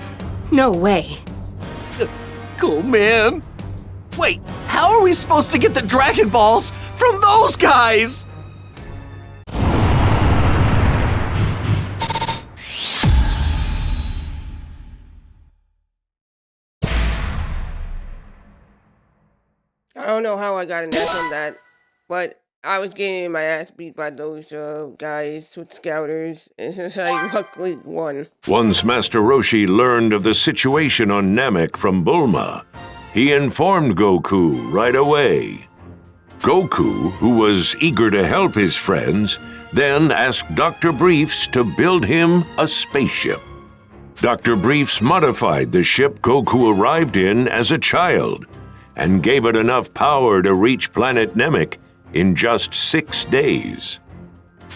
No way. Cool, man. Wait, how are we supposed to get the Dragon Balls from those guys? I don't know how I got an S on that, but I was getting my ass beat by those guys with scouters, and since I luckily won. Once Master Roshi learned of the situation on Namek from Bulma, he informed Goku right away. Goku, who was eager to help his friends, then asked Dr. Briefs to build him a spaceship. Dr. Briefs modified the ship Goku arrived in as a child and gave it enough power to reach planet Namek in just 6 days.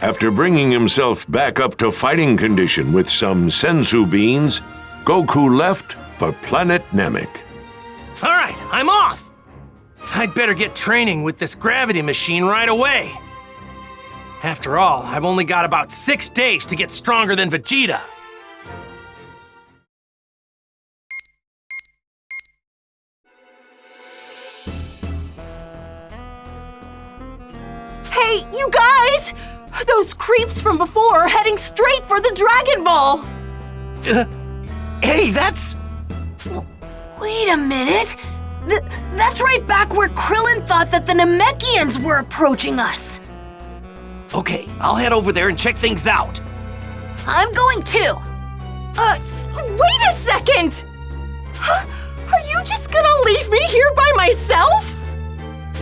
After bringing himself back up to fighting condition with some sensu beans, Goku left for planet Namek. All right, I'm off! I'd better get training with this gravity machine right away. After all, I've only got about 6 days to get stronger than Vegeta. Hey, you guys! Those creeps from before are heading straight for the Dragon Ball! Hey, that's... Wait a minute. That's right back where Krillin thought that the Namekians were approaching us. Okay, I'll head over there and check things out. I'm going too. Wait a second! Are you just gonna leave me here by myself?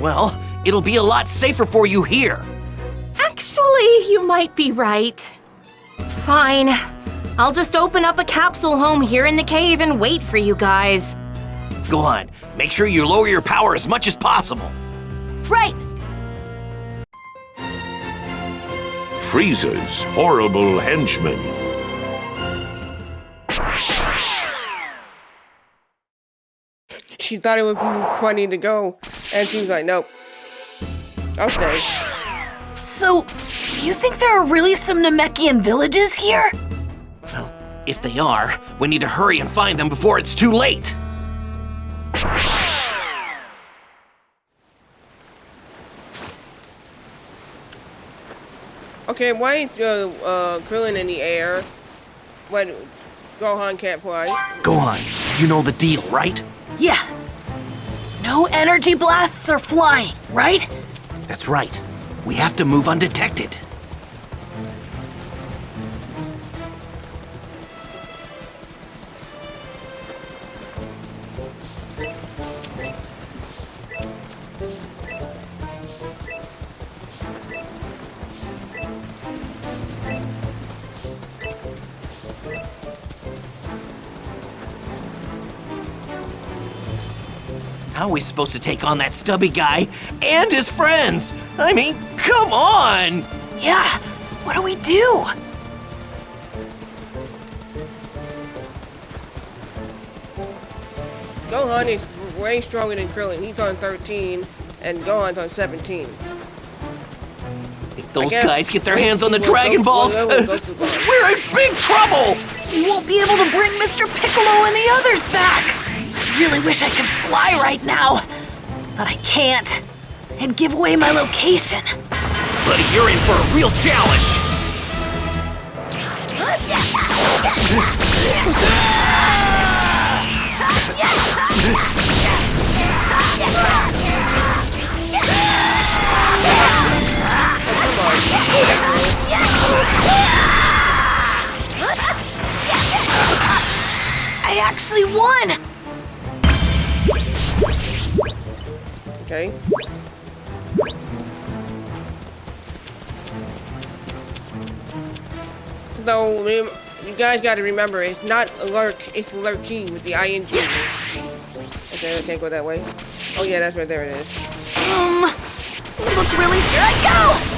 Well, it'll be a lot safer for you here. Actually, you might be right. Fine. I'll just open up a capsule home here in the cave and wait for you guys. Go on, make sure you lower your power as much as possible. Right. Frieza's horrible henchmen. She thought it would be funny to go, and she was like, nope. I'll stay. So, you think there are really some Namekian villages here? Well, if they are, we need to hurry and find them before it's too late. Okay, why is Krillin in the air when Gohan can't fly? Gohan, you know the deal, right? Yeah. No energy blasts or flying, right? That's right. We have to move undetected. How are we supposed to take on that stubby guy and his friends? I mean, come on! Yeah, what do we do? Gohan is way stronger than Krillin. He's on 13, and Gohan's on 17. If those guys get their hands on the Dragon Balls, we're in big trouble! We won't be able to bring Mr. Piccolo and the others back! I really wish I could fly right now, but I can't. I'd give away my location. Buddy, you're in for a real challenge! I actually won! Okay. So, you guys gotta remember, it's not lurk, it's lurking with the ing. Okay, I can't go that way. Oh yeah, that's right there it is. Look really, here I go!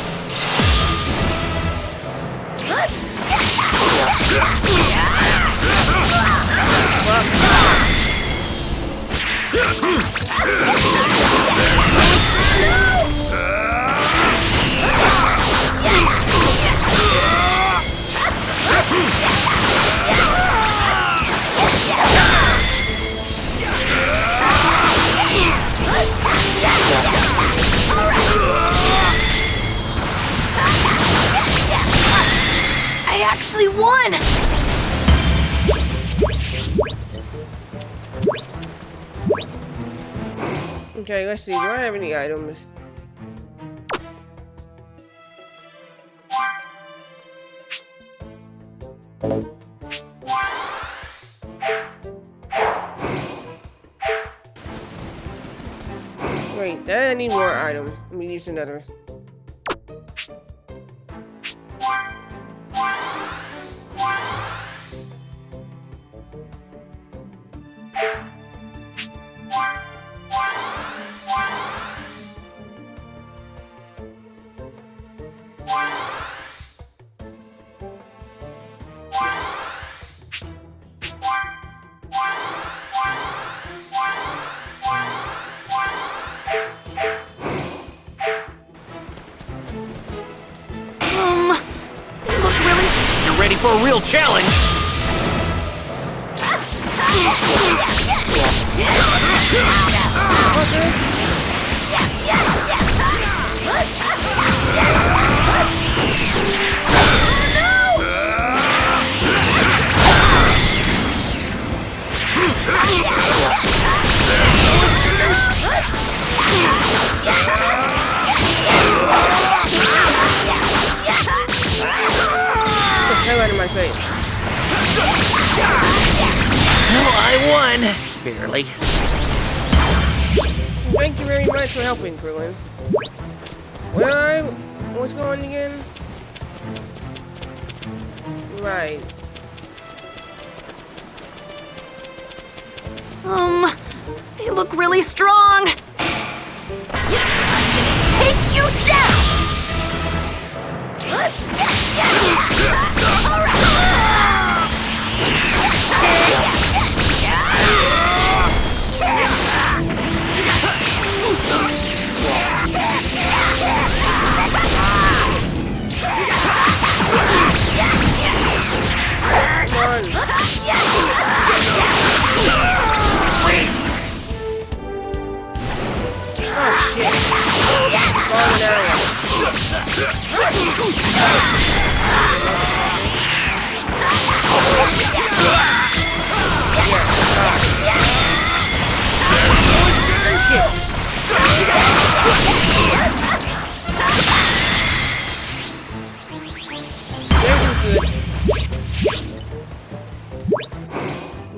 Okay, let's see. Do I have any items? Wait, I need more items. Let me use another. They look really... You're ready for a real challenge? Out of my face. Well, I won. Barely. Thank you very much for helping, Krillin. What's going on again? Right. They look really strong. I'm gonna take you down.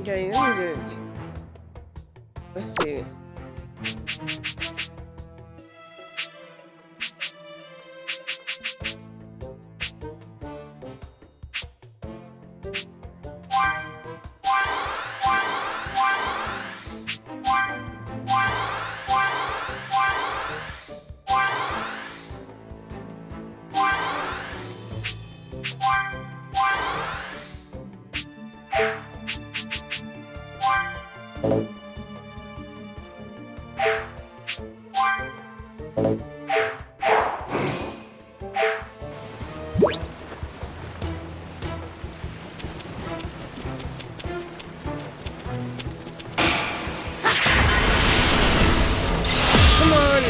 Okay, let's see.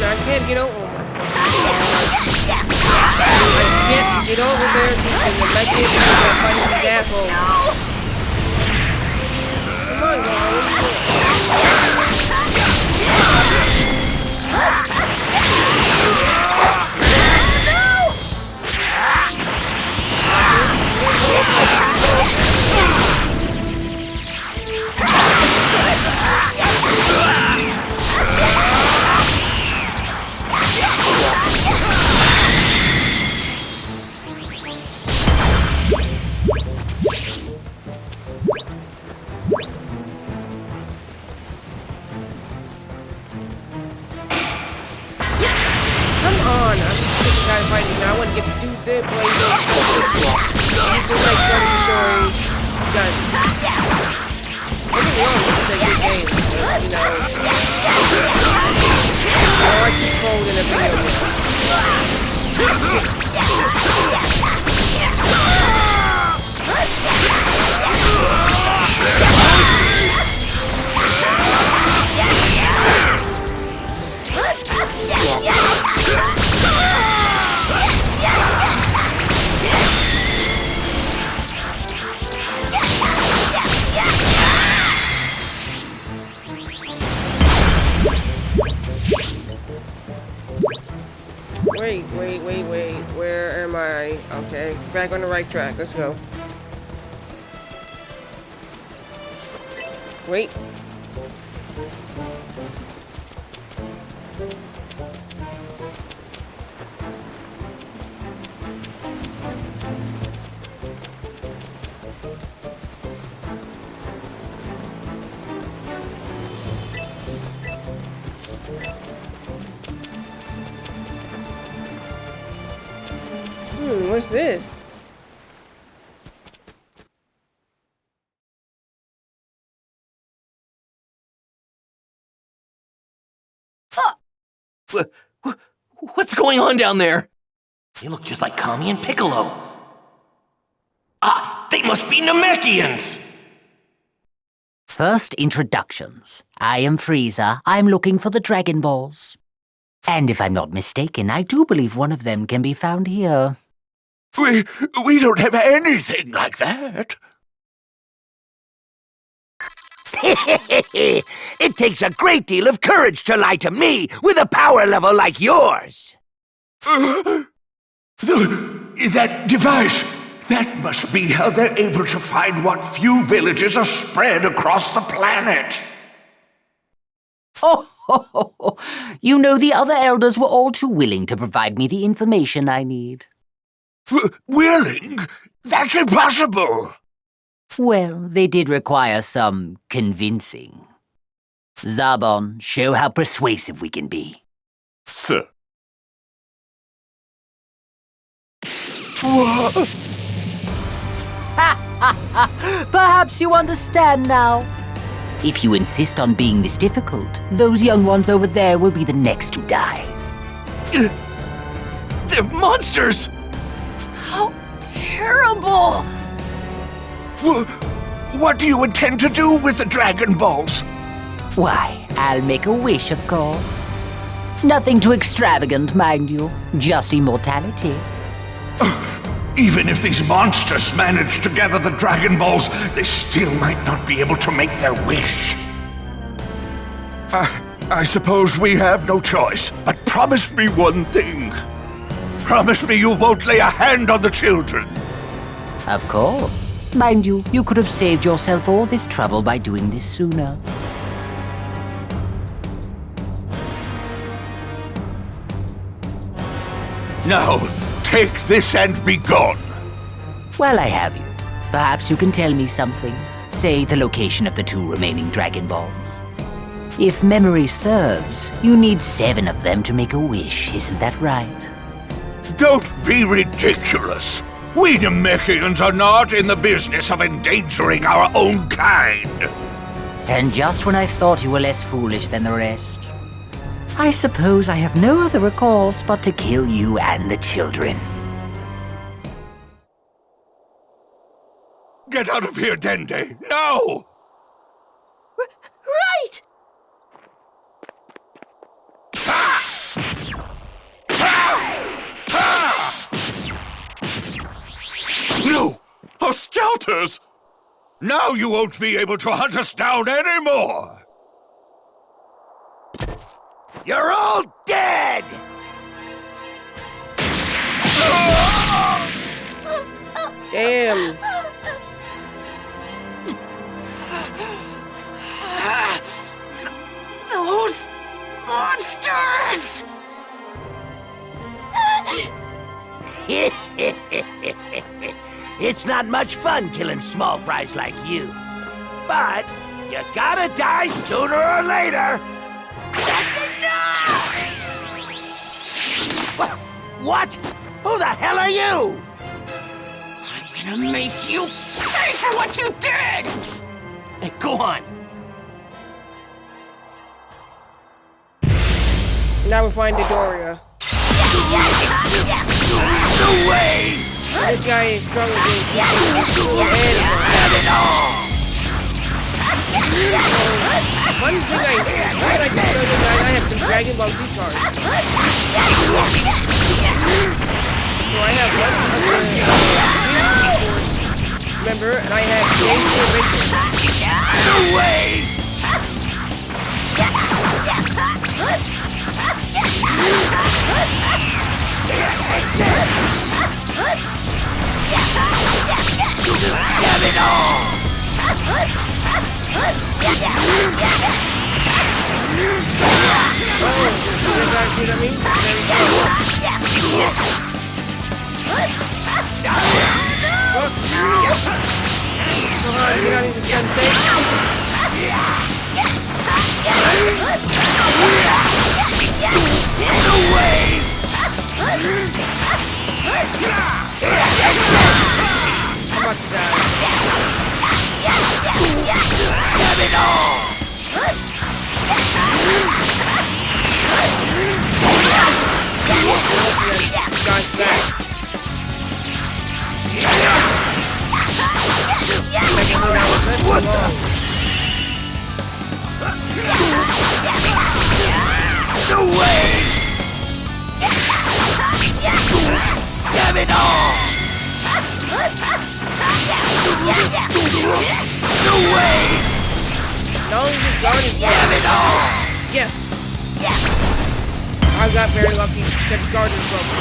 I can't get over. I can't get over there because the legend is fighting the apple. Come on, guys. I want to get the two dead blazes. You can like some story. Done. Don't get me wrong, this is a good game, but, you know, I like to troll in a video game. Wait. Where am I? Okay, back on the right track. Let's go. Wait. What's this? What's going on down there? They look just like Kami and Piccolo. Ah, they must be Namekians! First, introductions. I am Frieza. I'm looking for the Dragon Balls. And if I'm not mistaken, I do believe one of them can be found here. We don't have anything like that. It takes a great deal of courage to lie to me with a power level like yours. That device, that must be how they're able to find what few villages are spread across the planet. Oh, you know the other elders were all too willing to provide me the information I need. Willing? That's impossible. Well, they did require some convincing. Zarbon, show how persuasive we can be. Sir. What? Perhaps you understand now. If you insist on being this difficult, those young ones over there will be the next to die. They're monsters! How terrible! What do you intend to do with the Dragon Balls? Why, I'll make a wish, of course. Nothing too extravagant, mind you. Just immortality. Even if these monsters manage to gather the Dragon Balls, they still might not be able to make their wish. I suppose we have no choice, but promise me one thing. Promise me you won't lay a hand on the children. Of course. Mind you, you could have saved yourself all this trouble by doing this sooner. Now, take this and be gone. While I have you, perhaps you can tell me something. Say the location of the 2 remaining Dragon Balls. If memory serves, you need 7 of them to make a wish, isn't that right? Don't be ridiculous. We Namekians are not in the business of endangering our own kind. And just when I thought you were less foolish than the rest, I suppose I have no other recourse but to kill you and the children. Get out of here, Dende, now! Right! No! Our scouters! Now you won't be able to hunt us down anymore! You're all dead! Damn. Those monsters! It's not much fun killing small fries like you. But you gotta die sooner or later. That's enough! What? Who the hell are you? I'm gonna make you pay for what you did! Hey, go on. Now we find Dodoria. No way! This guy is stronger than people and one thing I like to show you guys, I have some Dragon Ball Z cards. So I have one member, and I have James No way! No way! Have it all! No way! No, he's gone. Have it all! Yes. I got very lucky. The guard is broken.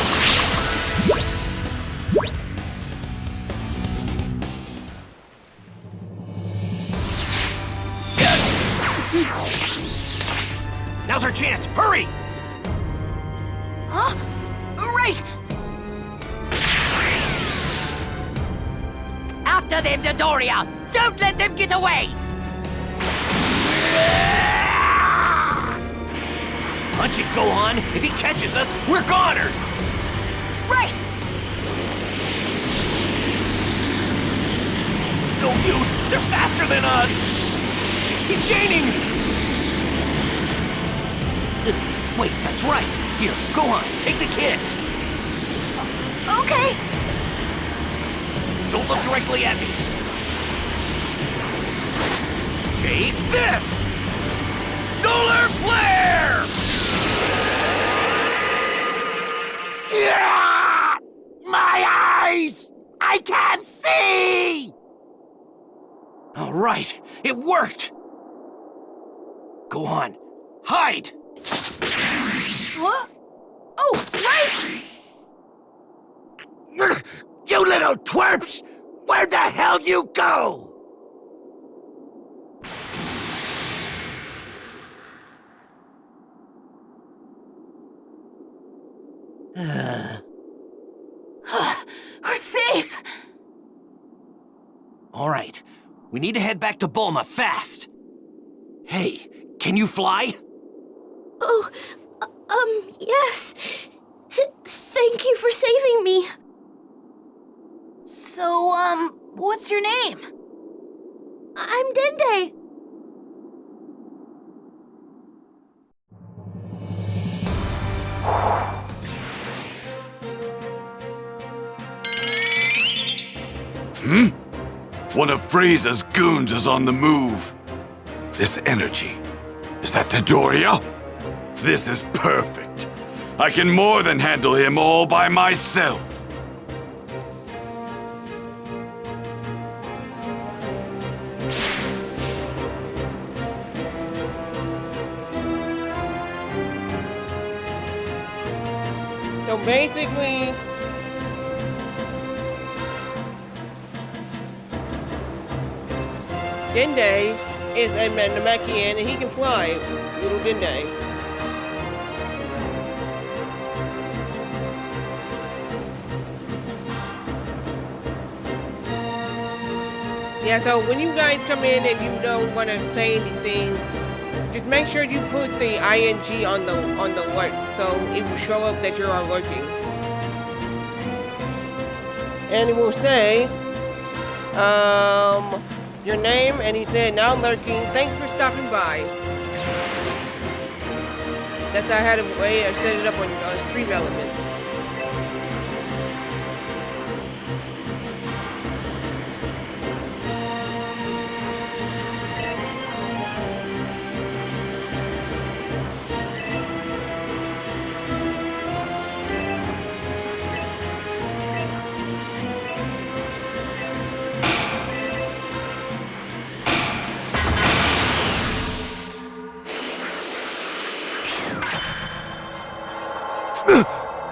Now's our chance! Hurry! Huh? Right! After them, Dodoria! Don't let them get away! Punch it, Gohan! If he catches us, we're goners! Right! No use! They're faster than us! He's gaining! Wait, that's right! Here, Gohan, take the kid! Okay! Don't look directly at me! Take this! Solar Flare! Yeah! My eyes! I can't see! All right, it worked! Gohan, hide! What? Oh, right! You little twerps! Where'd the hell you go? We're safe! All right, we need to head back to Bulma fast. Hey, can you fly? Oh, yes. Thank you for saving me. So, what's your name? I'm Dende. One of Frieza's goons is on the move. This energy, is that Dodoria? This is perfect. I can more than handle him all by myself. So basically, Dende is a Namekian and he can fly, little Dende. Yeah, so when you guys come in and you don't want to say anything, just make sure you put the ing on the alert, so it will show up that you are lurking. And it will say, your name, and he said, now lurking, thanks for stopping by. That's how I had a way of set it up on Stream Elements.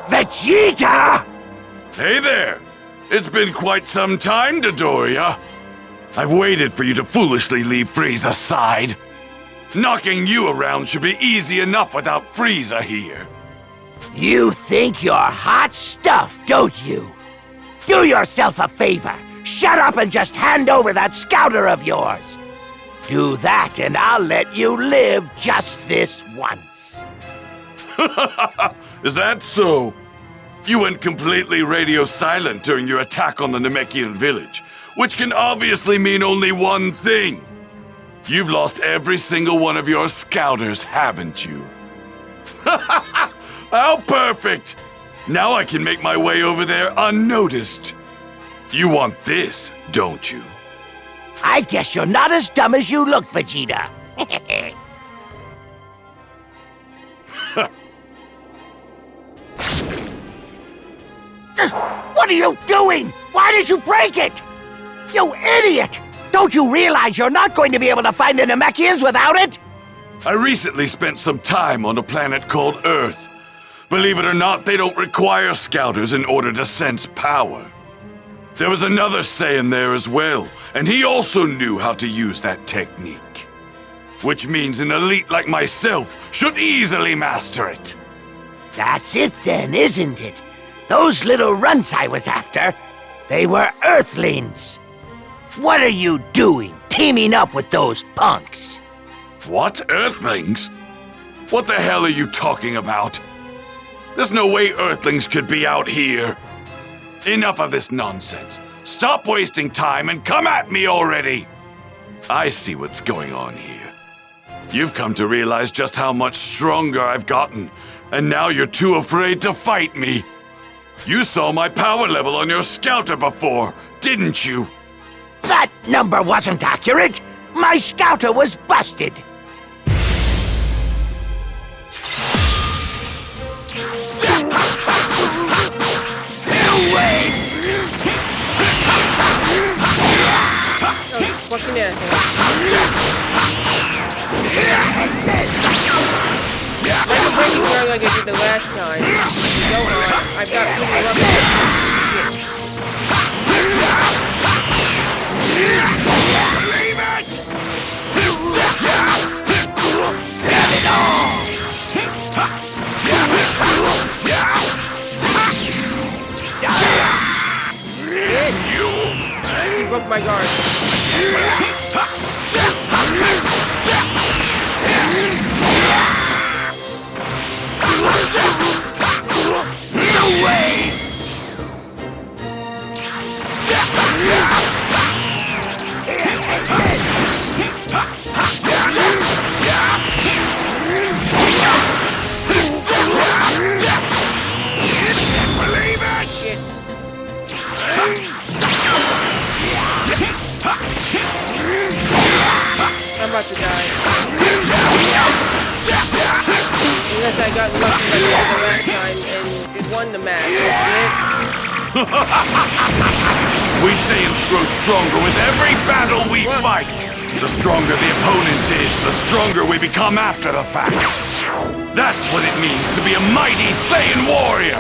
Vegeta! Hey there! It's been quite some time, Dodoria. I've waited for you to foolishly leave Frieza aside. Knocking you around should be easy enough without Frieza here. You think you're hot stuff, don't you? Do yourself a favor. Shut up and just hand over that scouter of yours. Do that and I'll let you live just this once. Is that so? You went completely radio silent during your attack on the Namekian village, which can obviously mean only one thing. You've lost every single one of your scouters, haven't you? How perfect! Now I can make my way over there unnoticed. You want this, don't you? I guess you're not as dumb as you look, Vegeta. What are you doing? Why did you break it? You idiot! Don't you realize you're not going to be able to find the Namekians without it? I recently spent some time on a planet called Earth. Believe it or not, they don't require scouters in order to sense power. There was another Saiyan there as well, and he also knew how to use that technique. Which means an elite like myself should easily master it. That's it then, isn't it? Those little runts I was after, they were Earthlings. What are you doing, teaming up with those punks? What? Earthlings? What the hell are you talking about? There's no way Earthlings could be out here. Enough of this nonsense. Stop wasting time and come at me already! I see what's going on here. You've come to realize just how much stronger I've gotten, and now you're too afraid to fight me. You saw my power level on your scouter before, didn't you? That number wasn't accurate! My scouter was busted! Away! Fucking asshole. I can break you down like I did the last time. Go on, I've got people up there. Believe it! Get it all! You broke my guard. No way! Believe it! I'm about to die. Unless I got lucky like I did the last time and it won the match. We Saiyans grow stronger with every battle we fight. The stronger the opponent is, the stronger we become after the fact. That's what it means to be a mighty Saiyan warrior.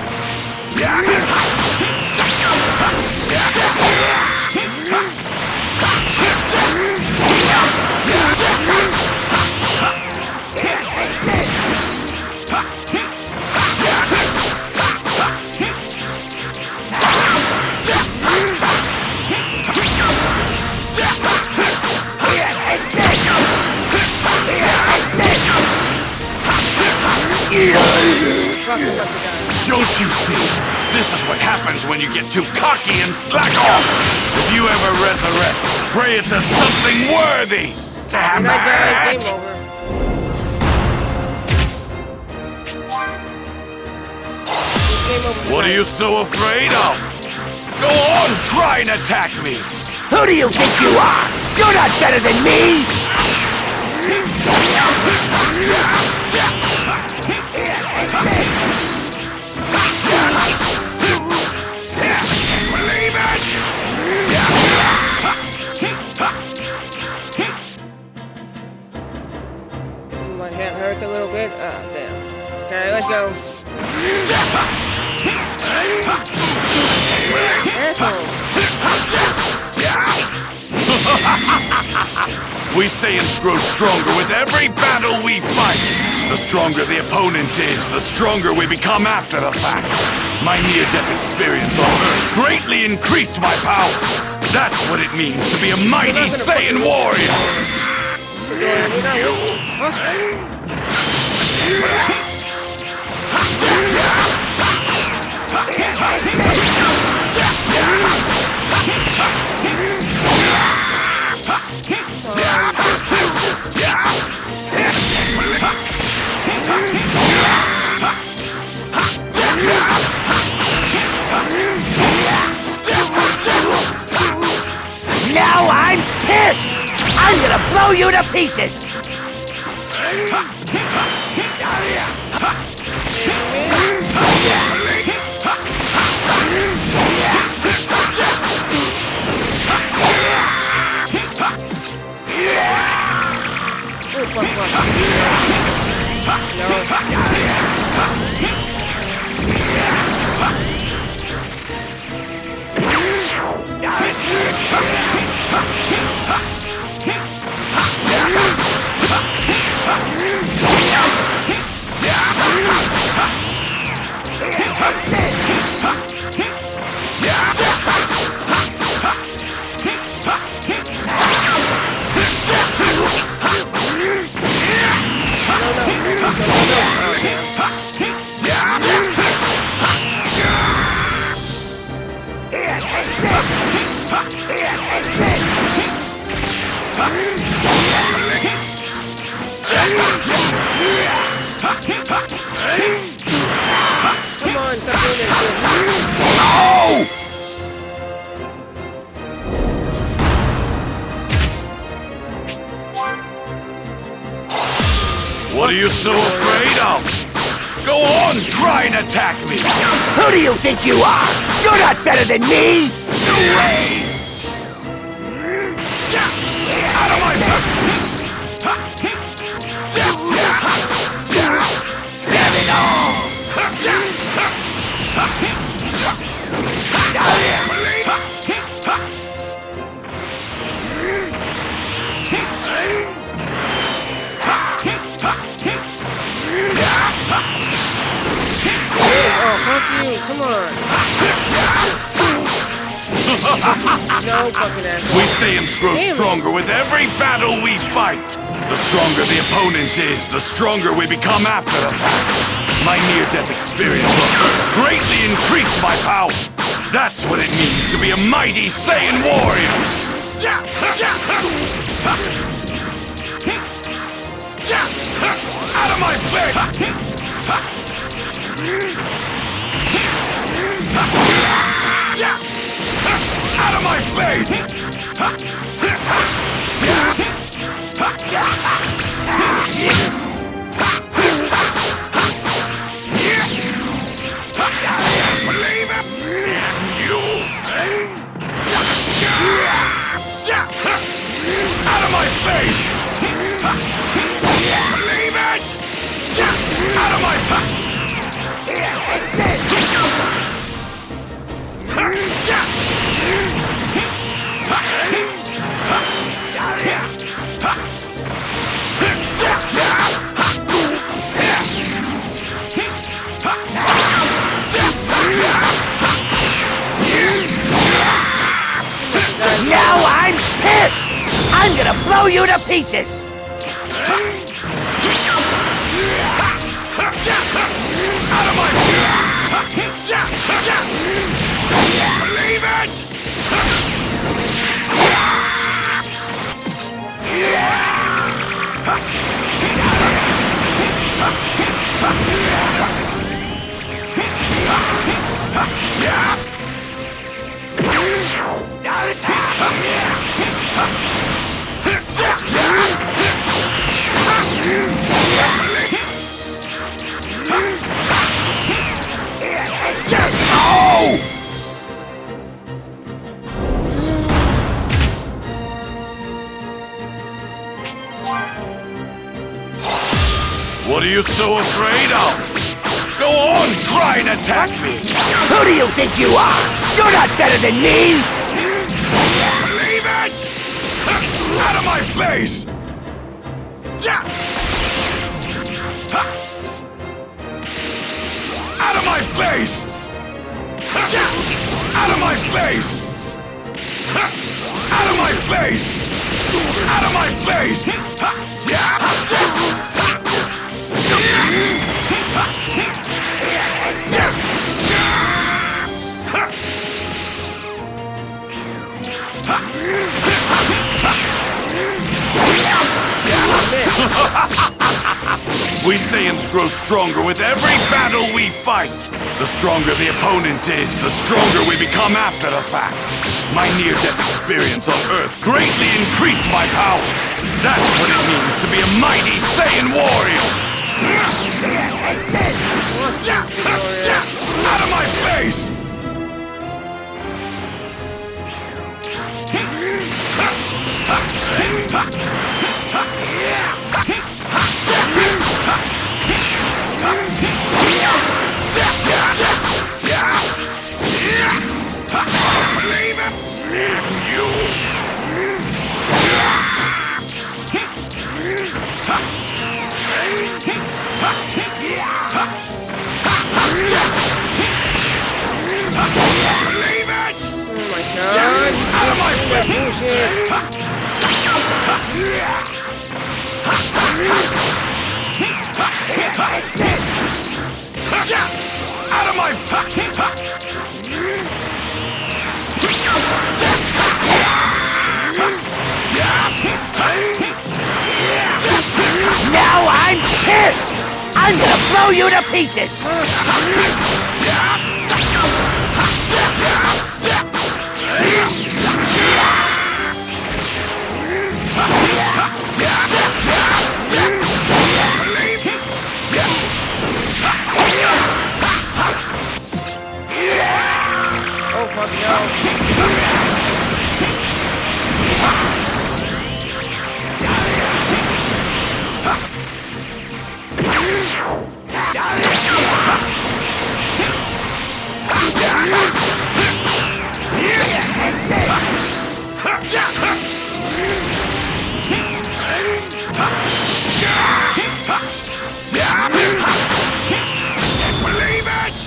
Don't you see? This is what happens when you get too cocky and slack off. If you ever resurrect, pray it's a something worthy. Damn it! Game over. What are you so afraid of? Go on, try and attack me. Who do you think you are? You're not better than me! Believe it! My hand hurt a little bit. Ah, damn. Okay, let's go. Asshole. We Saiyans grow stronger with every battle we fight. The stronger the opponent is, the stronger we become after the fact. My near-death experience on Earth greatly increased my power. That's what it means to be a mighty Saiyan warrior. Now I'm pissed! I'm gonna blow you to pieces! Come on, stop doing that shit. Oh! What are you so afraid of? Go on, try and attack me! Who do you think you are? You're not better than me! No way! Out of my face! Have it all! Oh, fuck you, come on. No fucking asshole. We Saiyans grow stronger with every battle we fight. The stronger the opponent is, the stronger we become after the fact. My near-death experience on Earth greatly increased my power. That's what it means to be a mighty Saiyan warrior. Out of my face! Out of my face! Believe it! Damn you! Out of my face! Believe it! Out of my face! Now I'm pissed! I'm gonna blow you to pieces! Out of my believe it! What are you so afraid of? Go on, try and attack me! Who do you think you are? You're not better than me! Believe it! Out of my face! Out of my face! Out of my face! Out of my face! Out of my face! We Saiyans grow stronger with every battle we fight. The stronger the opponent is, the stronger we become after the fact. My near-death experience on Earth greatly increased my power. That's what it means to be a mighty Saiyan warrior. Out of my face! Believe it! You! Believe it! Oh my god! Out of my face! Out of my Now I'm pissed! I'm gonna blow you to pieces! Oh fuck no! Believe it!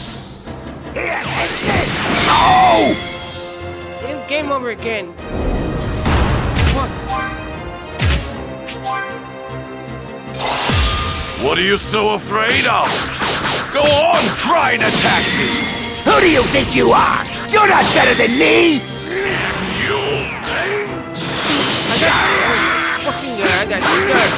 It's game over again. What are you so afraid of? Go on, try and attack me! Who do you think you are? You're not better than me! You! I got you good.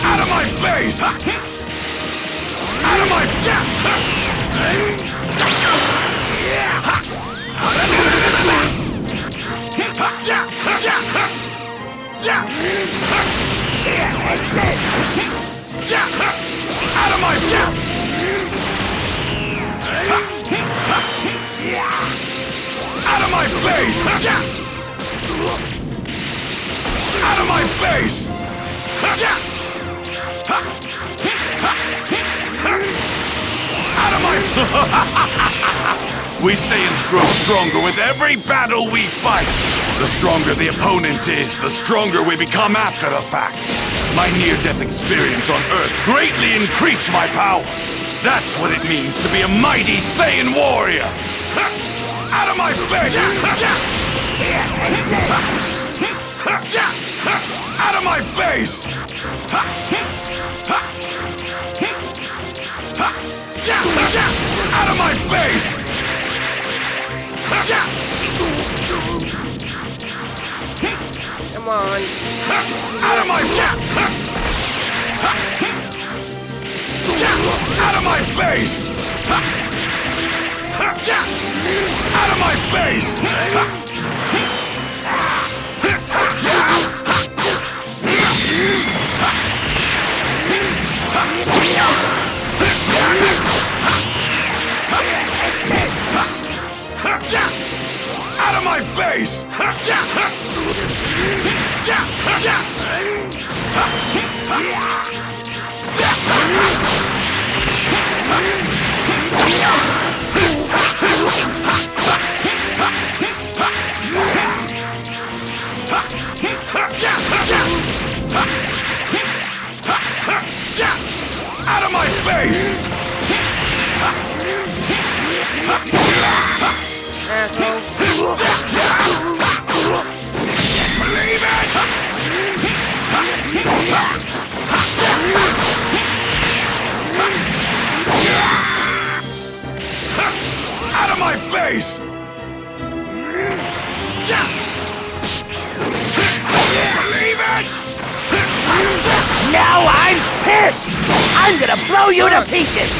Out of my face! Out of my Out of my Out of my face! Out of my face! Out of my We Saiyans grow stronger with every battle we fight. The stronger the opponent is, the stronger we become after the fact. My near-death experience on Earth greatly increased my power. That's what it means to be a mighty Saiyan warrior. Out of my face! Out of my face! Out of my face! Come on. Out of my Out of my face! Out of my face! Out of my face! Out of my face! Asshole. Believe it! Out of my face! Believe it! Now I'm pissed! I'm gonna blow you to pieces!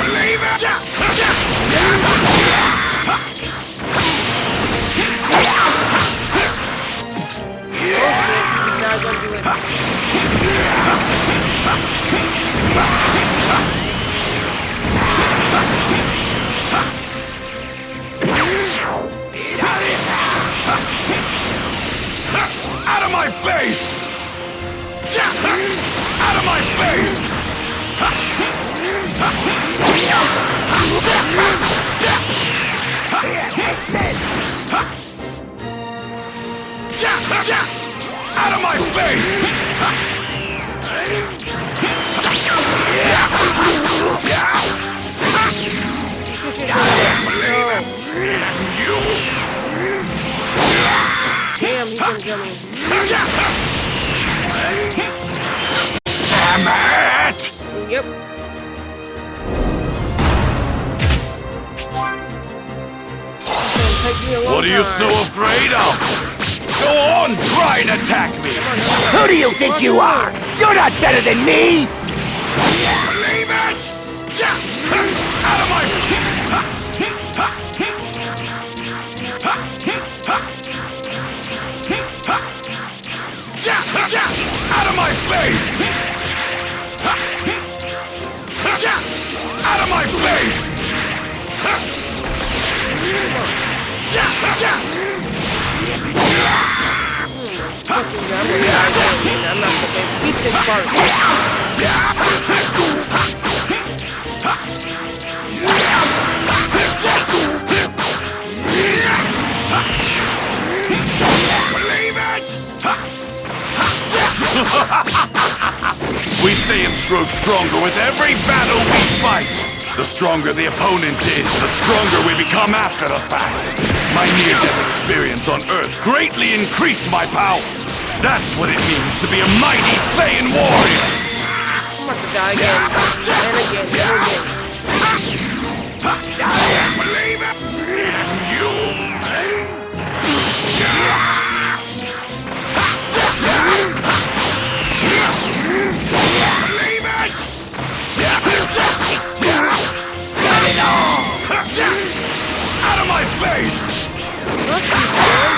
Believe it! Not gonna do it. Out of my face! Out of my face! Out of my face! Damn, he's gonna kill me. Damn it! Yep. What are you so afraid of? Go on, try and attack me! Who do you think you are? You're not better than me! Believe it! Out of my... Out of my face! Out of my face! I'm not gonna beat this part. Believe it! We Saiyans grow stronger with every battle we fight. The stronger the opponent is, the stronger we become after the fact. My near-death experience on Earth greatly increased my power. That's what it means to be a mighty Saiyan warrior. I'm about to die again. And again. Believe it! You... Believe it! Got it all! Out of my face! What the hell?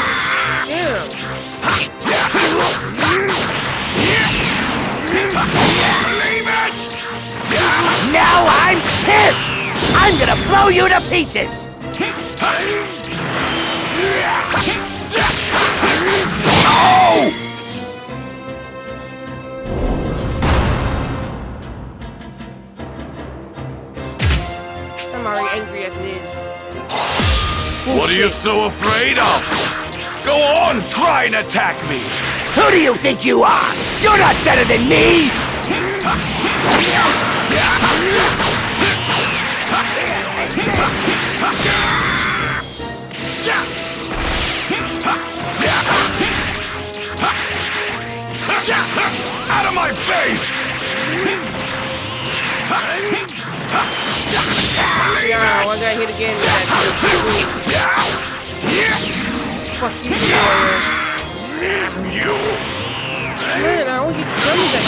Believe it! Now I'm pissed! I'm gonna blow you to pieces! Oh! I'm already angry as it is. What are you so afraid of? Go on, try and attack me! Who do you think you are? You're not better than me! Out of my face! Yeah, I got hit again with that shit. Fuck you, warrior. You! Man, I only get to tell me that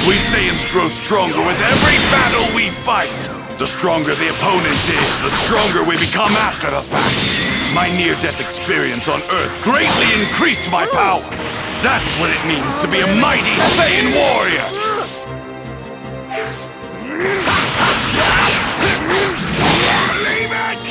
We Saiyans grow stronger with every battle we fight. The stronger the opponent is, the stronger we become after the fact. My near-death experience on Earth greatly increased my power. That's what it means to be a mighty Saiyan warrior. Believe it!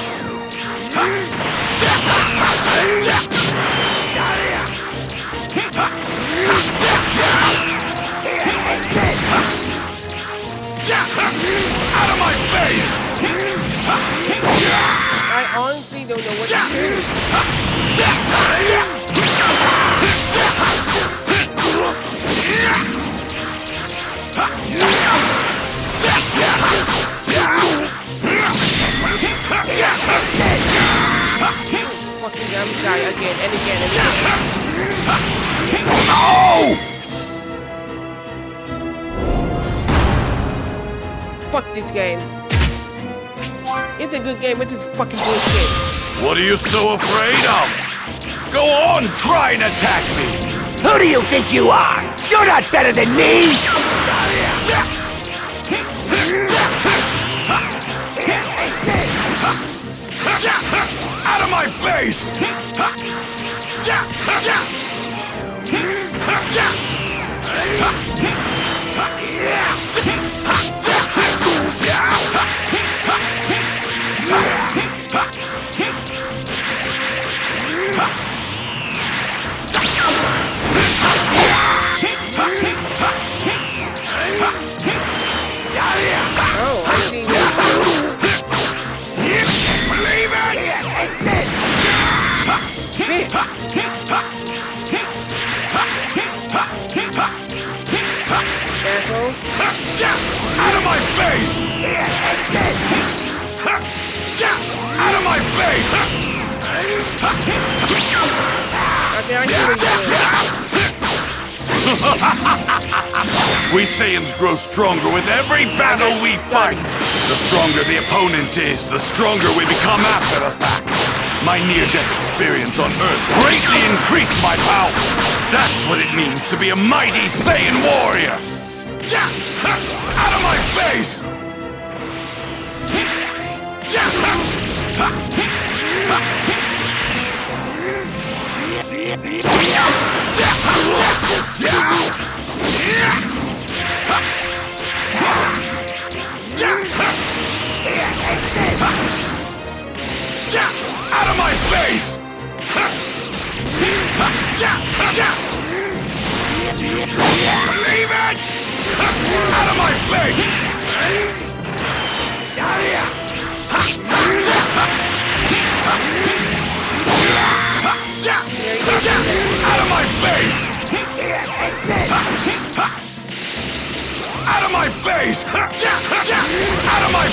Out of my face! I honestly don't know what to do. Fucking I'm die again and again and again. No! Fuck this game. It's a good game, but it's fucking bullshit. What are you so afraid of? Go on, try and attack me! Who do you think you are? You're not better than me! Out of my face! Oh, I see. Believe Asshole. Out of my face! Out of my face! Okay, I see We Saiyans grow stronger with every battle we fight. The stronger the opponent is, the stronger we become after the fact. My near-death experience on Earth greatly increased my power. That's what it means to be a mighty Saiyan warrior. Out of my face! Out of my face! Believe it! Out of my face! Out of my face! Out of my face! Out of my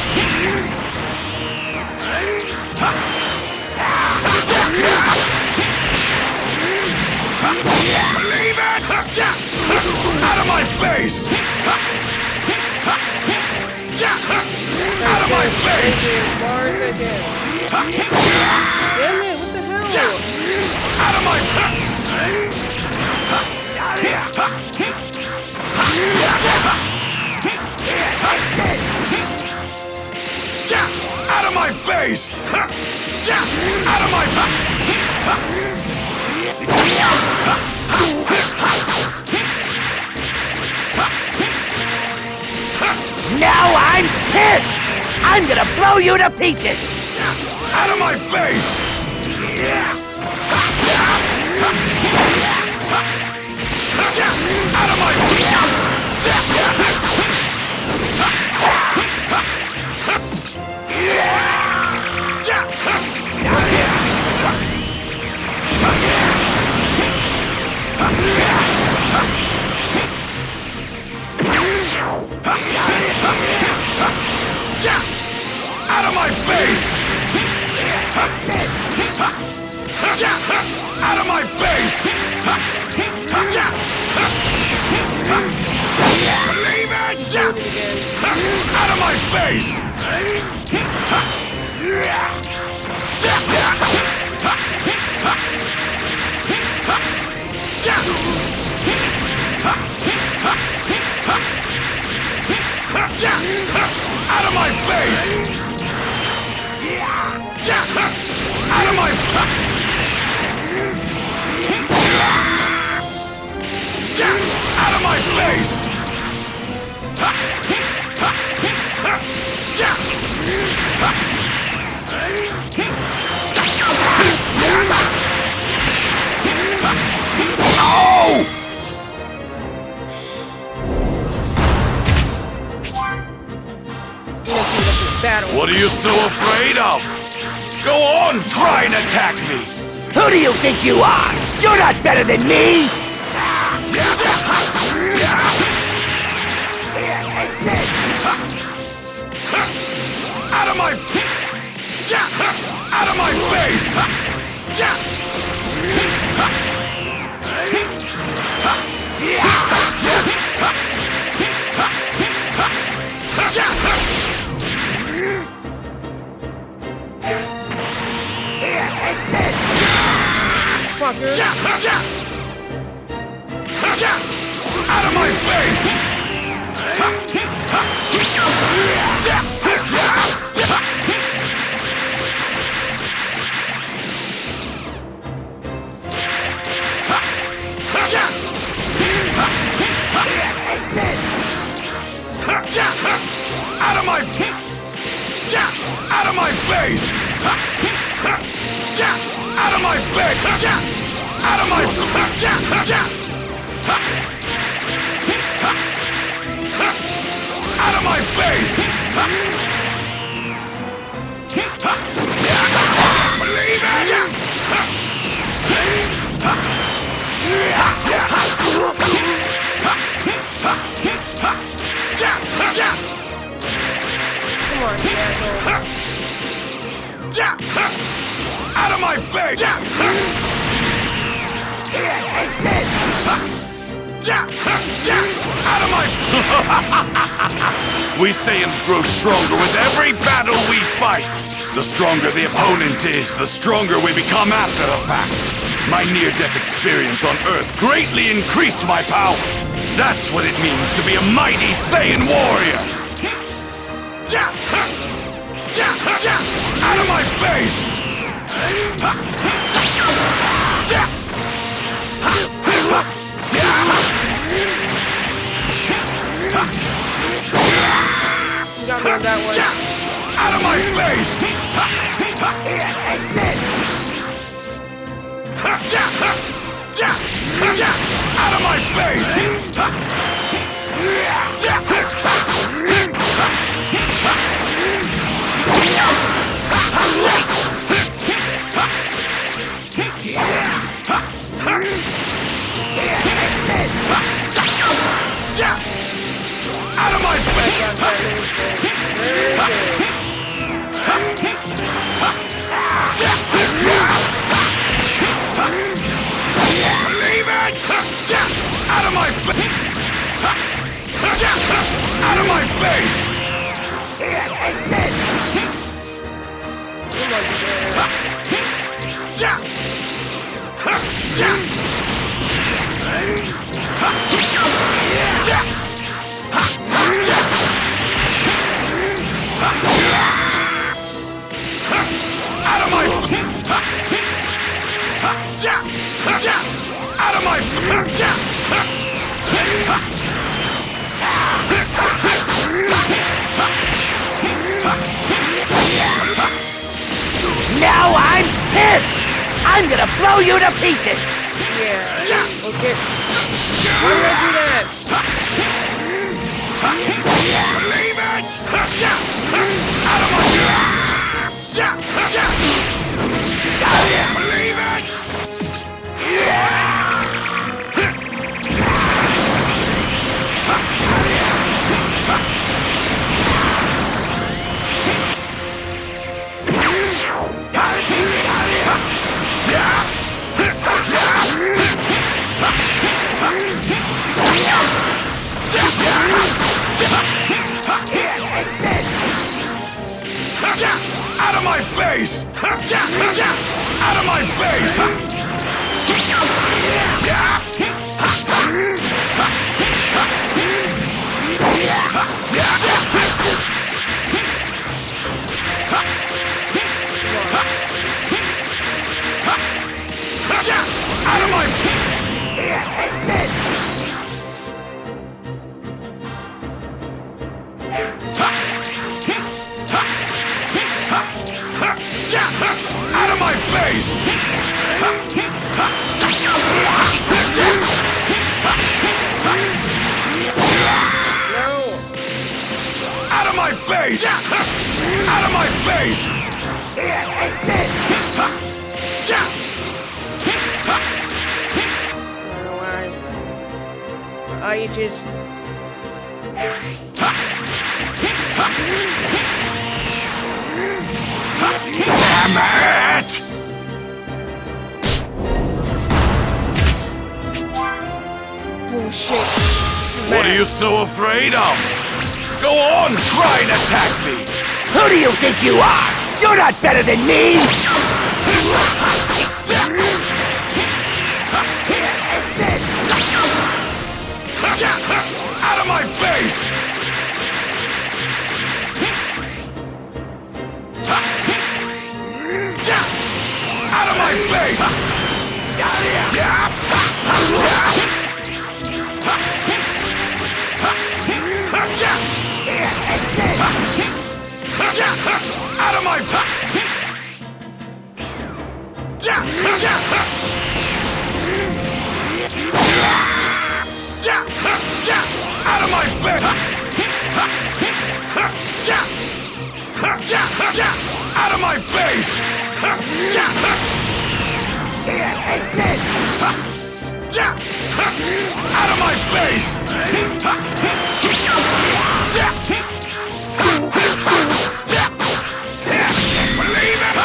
Believe it! Out of my face! Out of my face! Damn it, what the hell? Out of my Out of my face! Out of my Now I'm pissed! I'm gonna blow you to pieces! Out of my face! Out of Out of my face! Out of my face! Believe it! Out of my face! Out of my face! Out of my face! Out of my face! Oh! What are you so afraid of? Go on, try and attack me! Who do you think you are? You're not better than me! Out of my out of my face! Fucker. Out of my face! Out of my out of my face! Out of my face! Out of my out of my face! Believe it! Come on, you asshole. Out of my face! Out of my We Saiyans grow stronger with every battle we fight. The stronger the opponent is, the stronger we become after the fact. My near-death experience on Earth greatly increased my power. That's what it means to be a mighty Saiyan warrior. Out of my face! You got me on that one. Out of my face! Out of my face! Out of my face! Believe it! Out of my face! Out of my face! Out of my out of my Now I'm pissed! I'm gonna blow you to pieces! Yeah. Okay. Why did I do that? Believe it! Out of my believe it! Out of my face! Out of my face! Out of my face! No! Out of my face! Out of my face! Here, take this! I don't know why. My eye itches. Damn it! Bullshit. What are you so afraid of? Go on, try and attack me! Who do you think you are? You're not better than me! Out of my face! Out of my face! Out of my Out of my face! Out of my face! Here, take this! Out of my face! Believe it!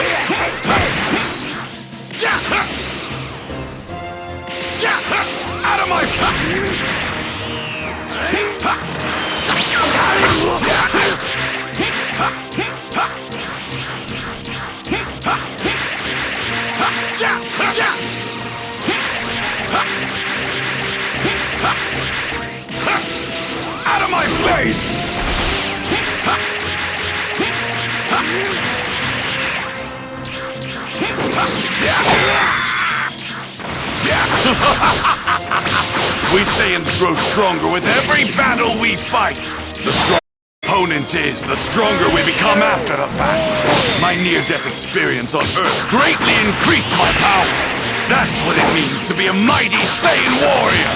Out of my Out of my face! We Saiyans grow stronger with every battle we fight. The stronger the opponent is, the stronger we become after the fact. My near-death experience on Earth greatly increased my power. That's what it means to be a mighty Saiyan warrior.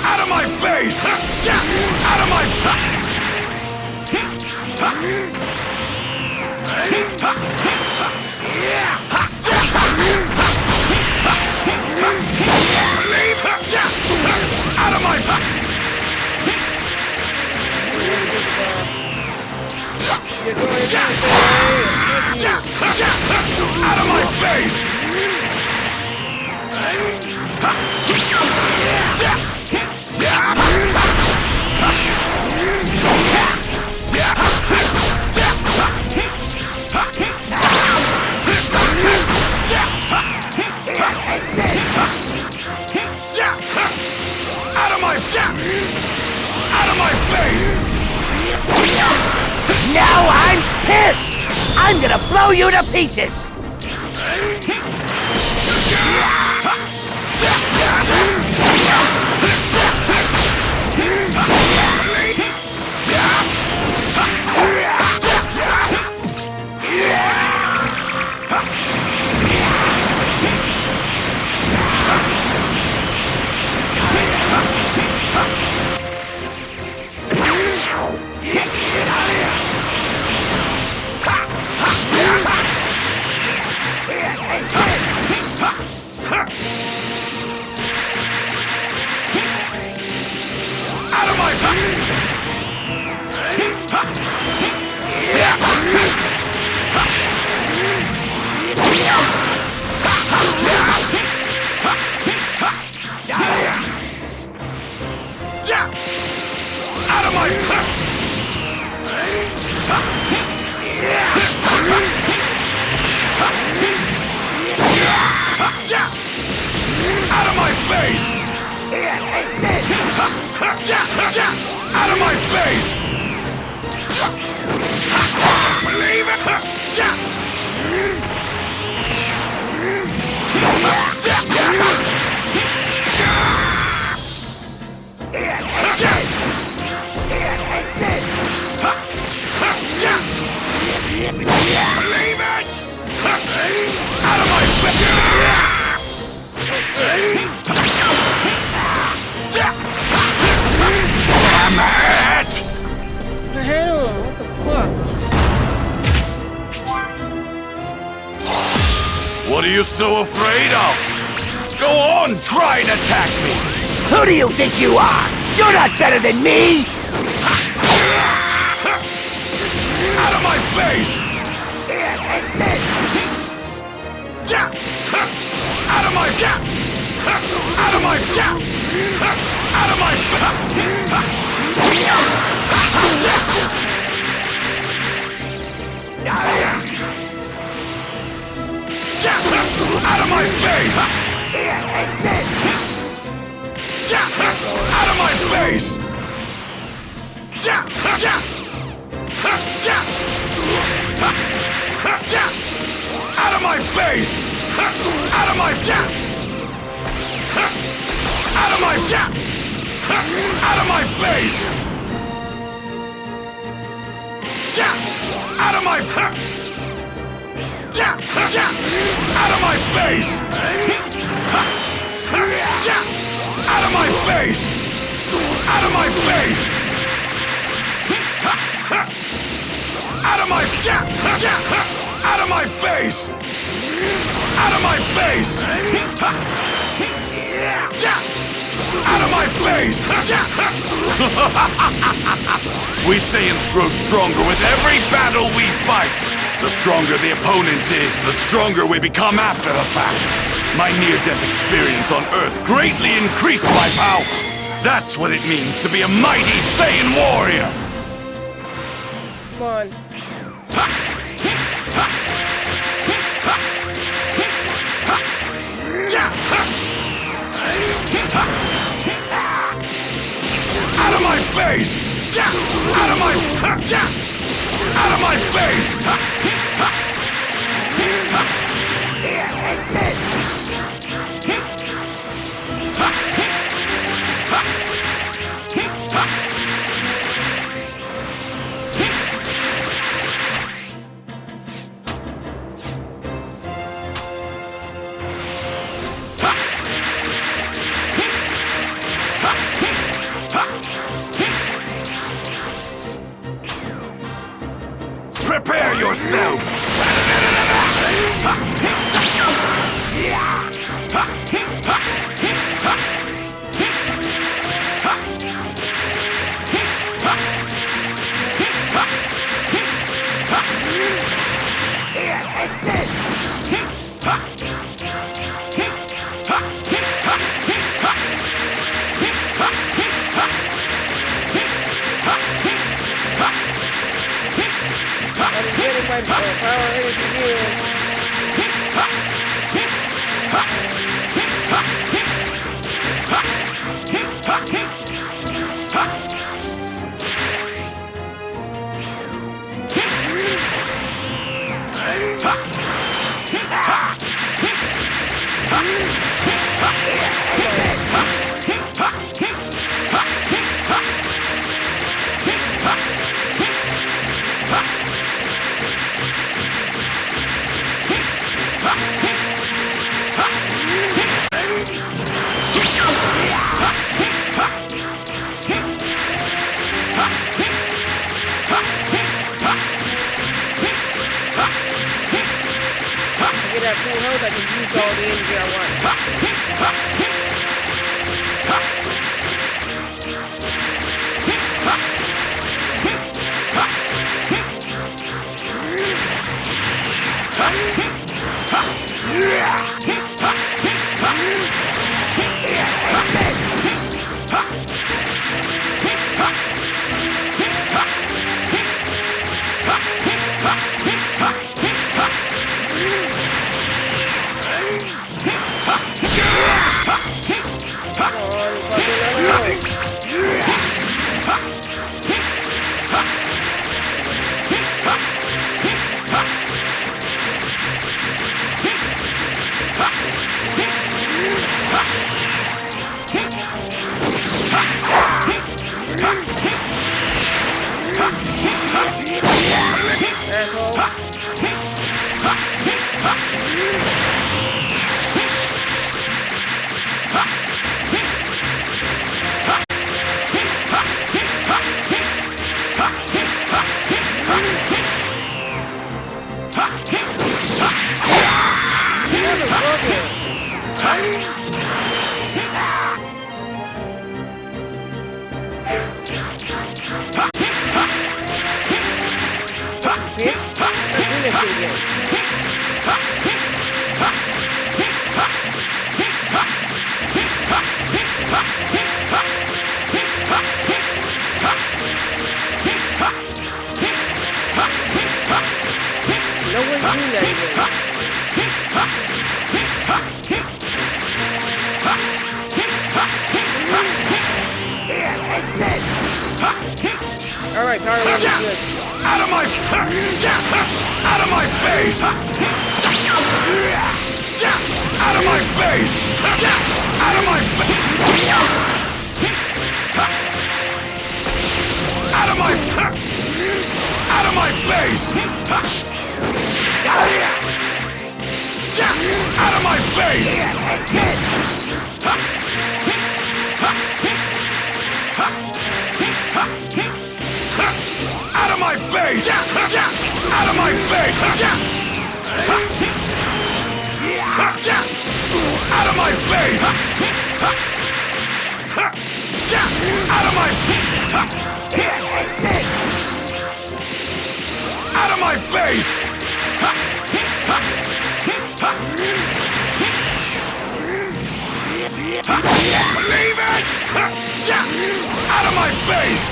Out of my face! Out of my Out of my Out of my face! Out of my face! Now I'm pissed! I'm gonna blow you to pieces! Out of my face! Out of my face! Believe it! you so afraid of? Go on, try and attack me! Who do you think you are? You're not better than me! Out of my face! Here, take this! Out of my... Out of my... Out of my... Out of my face! Here, take this! Out of my face! Out of my... Out of my face! Out of my... Out of my... Out of my face! Out of my... Out of my face! Out of my face! Out of my face! Out of my... Out of my face! Out of my face! Out of my face! We Saiyans grow stronger with every battle we fight! The stronger the opponent is, the stronger we become after the fact. My near-death experience on Earth greatly increased my power. That's what it means to be a mighty Saiyan warrior. Come on. Out of my face! Out of my... Out of my face! Here, take this! Prepare yourself! Here, take this! I'm getting my power energy here. Get that full health, I can use all the energy I want. No one's doing that again. Alright, power level good. Out of my out of my face! Out of my face! Out of my face! Out of my out of my face! Out of my face! Out of my face! Out of my face! Out of my face! Out of my out of my face! Leave it! Out of my face!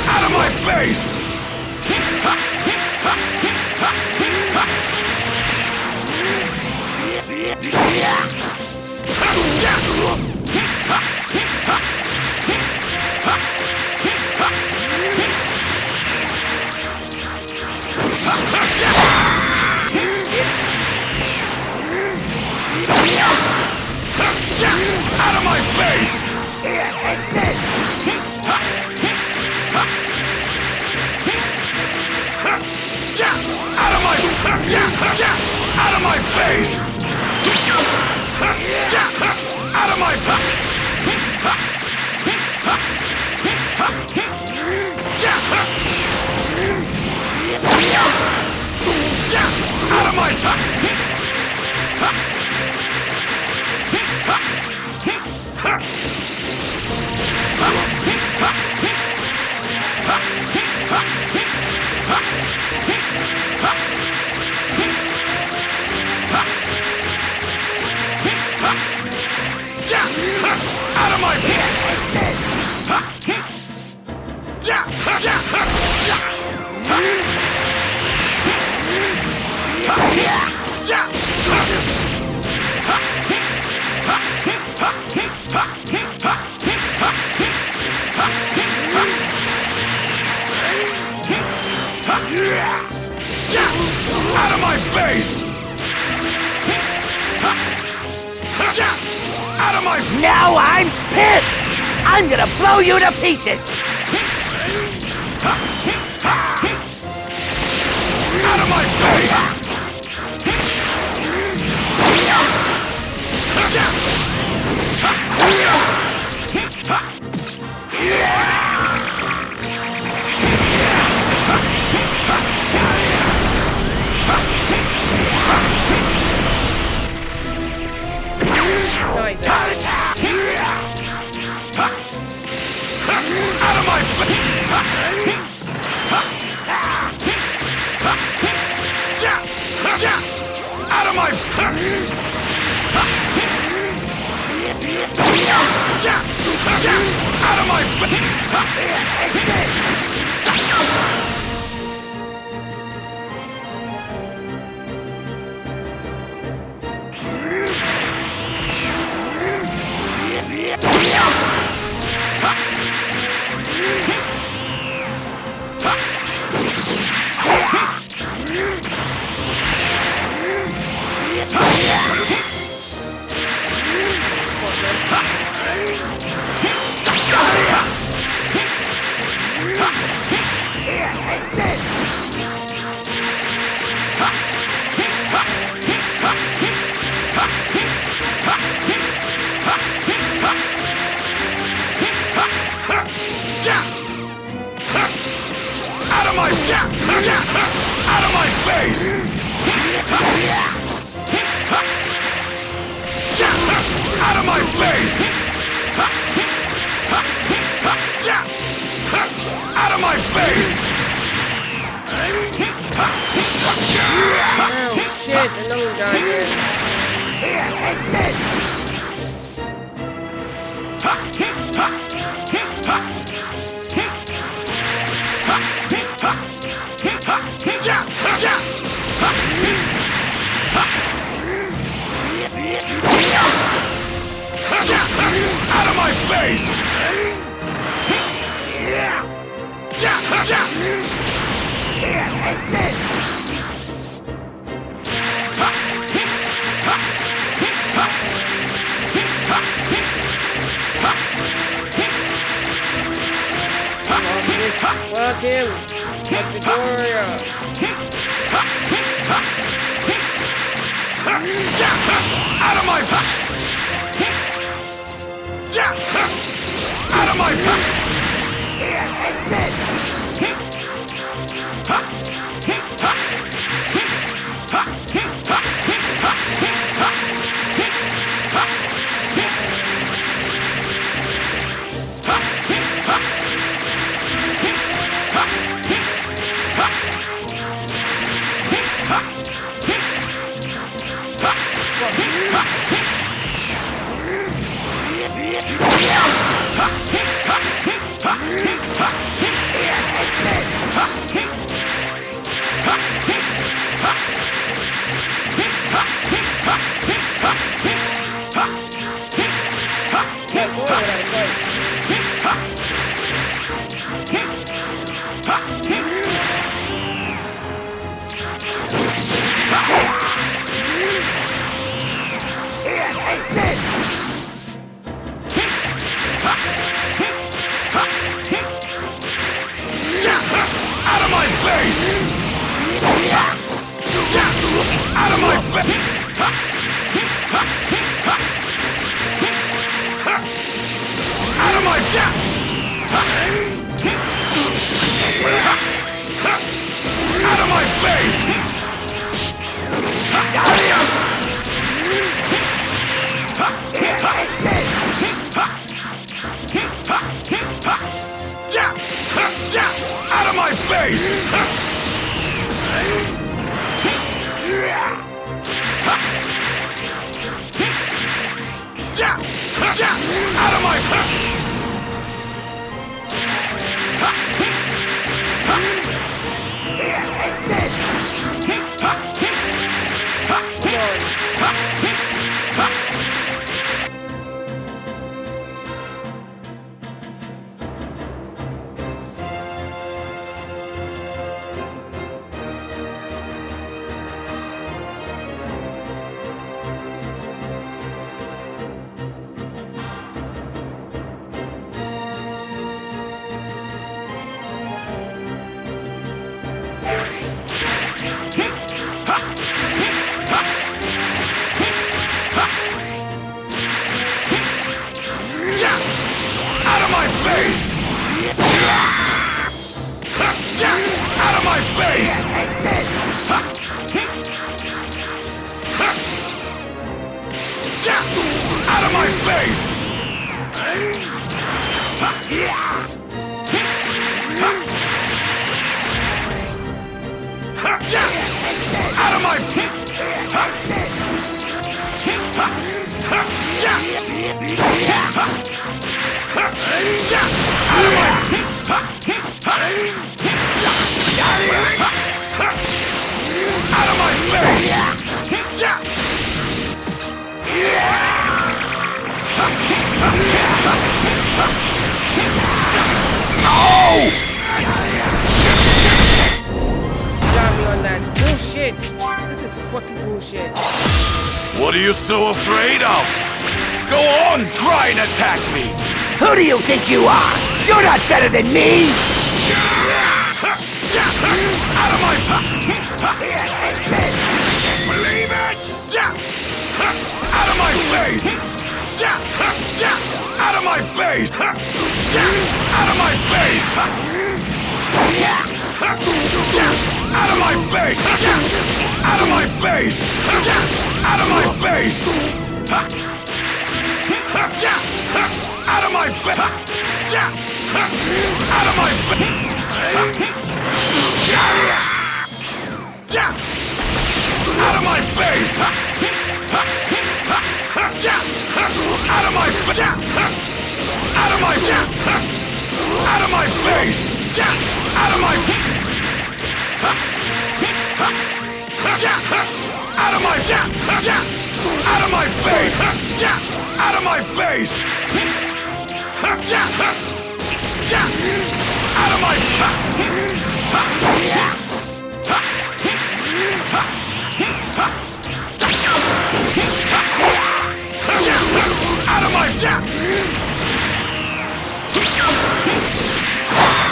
Out of my face! Out of my face! Take this! Out of my out of my face! Out of my out of my out of my out of my face! Out of my... Now I'm pissed! I'm gonna blow you to pieces! Out of my face! Out of my face! Out of my out of my out of my face! Out of my face! shit, another guy here. Here, take this! Out of my face! Here, take this! Fuck him! Fuck Victoria! Out of my... Out of my... Here, take this! Out of my face! Out of my face! Out of my face! Out of my face! Out of my face! Out of my... Here, take this! Out of my face! Out of my face! Out of my face! Out of my Out of my face! No! Got me on that bullshit! This is fucking bullshit. What are you so afraid of? Go on, try and attack me! Who do you think you are? You're not better than me! Out of my... Believe it! Out of my face! Out of my face! Out of my face! Out of my face! Out of my face! Out of my face! Out of my face! Out of my face! Out of my face! Out of my face! Out of my out of my face! Out of my out of my out of my face! Out of my face! Out of my out of my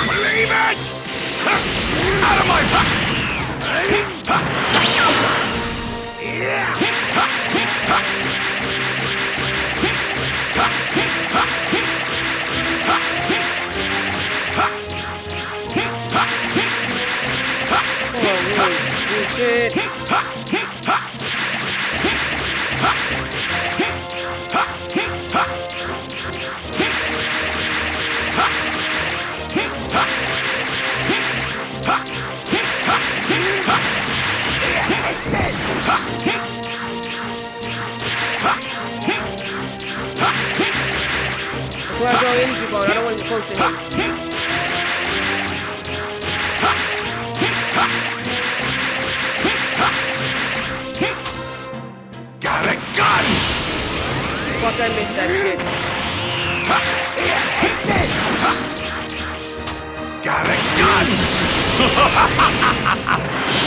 believe it! Out of my Shit. That's why I go energy ball. I don't want to be close to him. got a gun! Fuck, I missed that shit. Got a gun!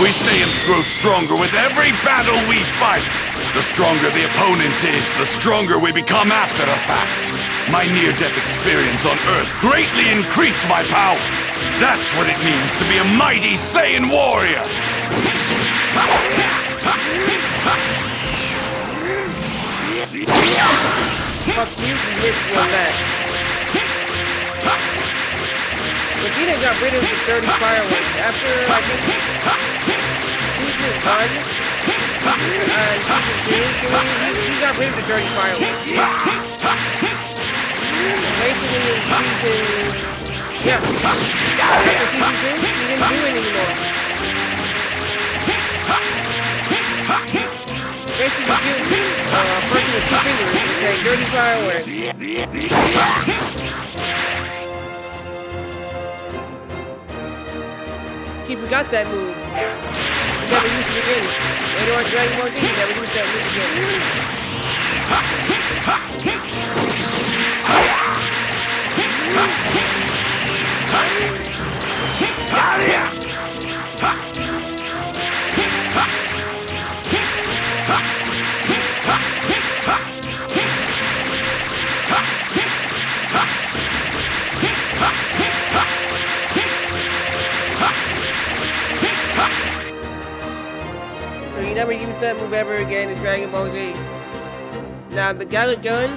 We Saiyans grow stronger with every battle we fight. The stronger the opponent is, the stronger we become after the fact. My near-death experience on Earth greatly increased my power. That's what it means to be a mighty Saiyan warrior. Fuck you, you missed me on that. Vegeta got rid of the 30 fireworks after, I think, season 1 and season 2, he got rid of the 30 fireworks. Basically in season, yeah, after season 2, he didn't do it anymore. Basically killed a person with 2 fingers with that dirty fireworks. He forgot that move. He never used it again. Later on Dragon Ball Z, he never used that move So he never used that move ever again in Dragon Ball Z. Now the Gallic gun,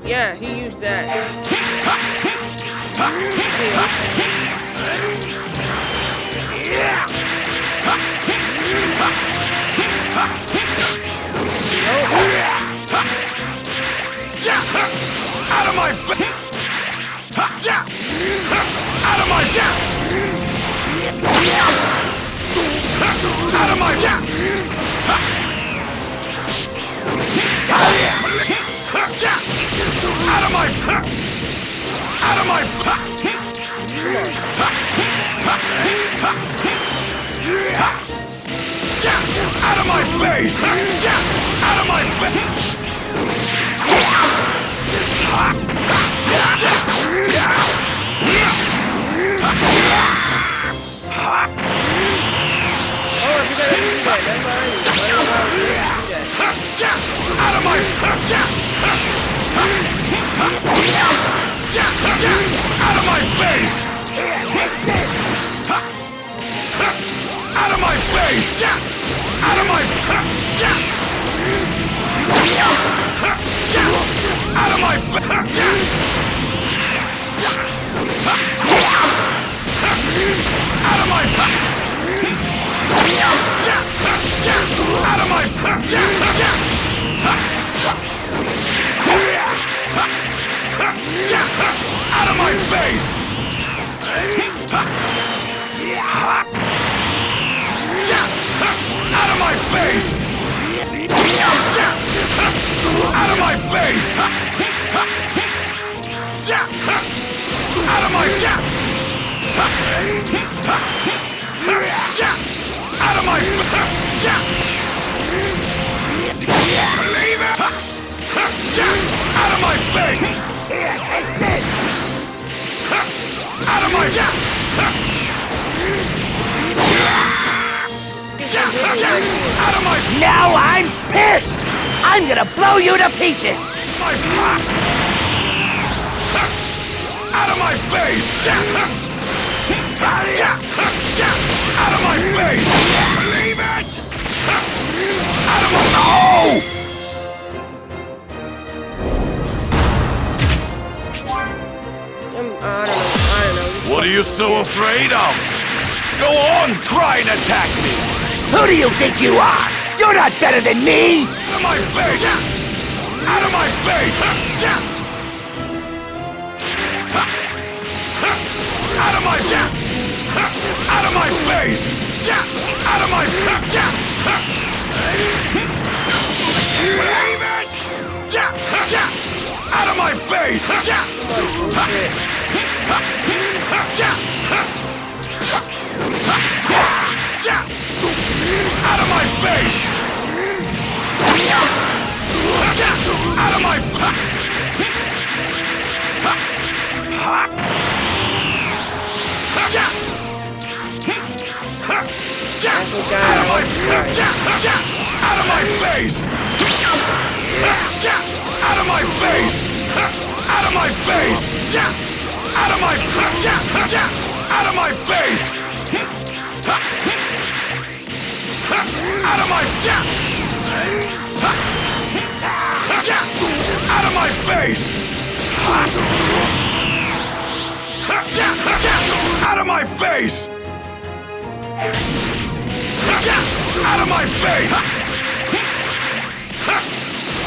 yeah, he used that. Out of my face! Out of my out of my out of my out of my out of my face! Out of my face! Out of my out of my face! Out of my face! Out of my out of my out of my out of my out of my face! Out of my face! Out of my... Out of my... Now I'm pissed! I'm gonna blow you to pieces! Out of my face! Out of my face! Believe it! Out of my... No! I don't know. What are you so afraid of? Go on, try and attack me! Who do you think you are? You're not better than me! Out of my face! Out of my face! Out of my... Out of my face! Out of my... Believe it! Out of my face! Out of my face! Out of my... Out of my face! Out of my face! Out of my face! Out of my... Out of my face! Out of my... Out of my face! Out of my face! Out of my face!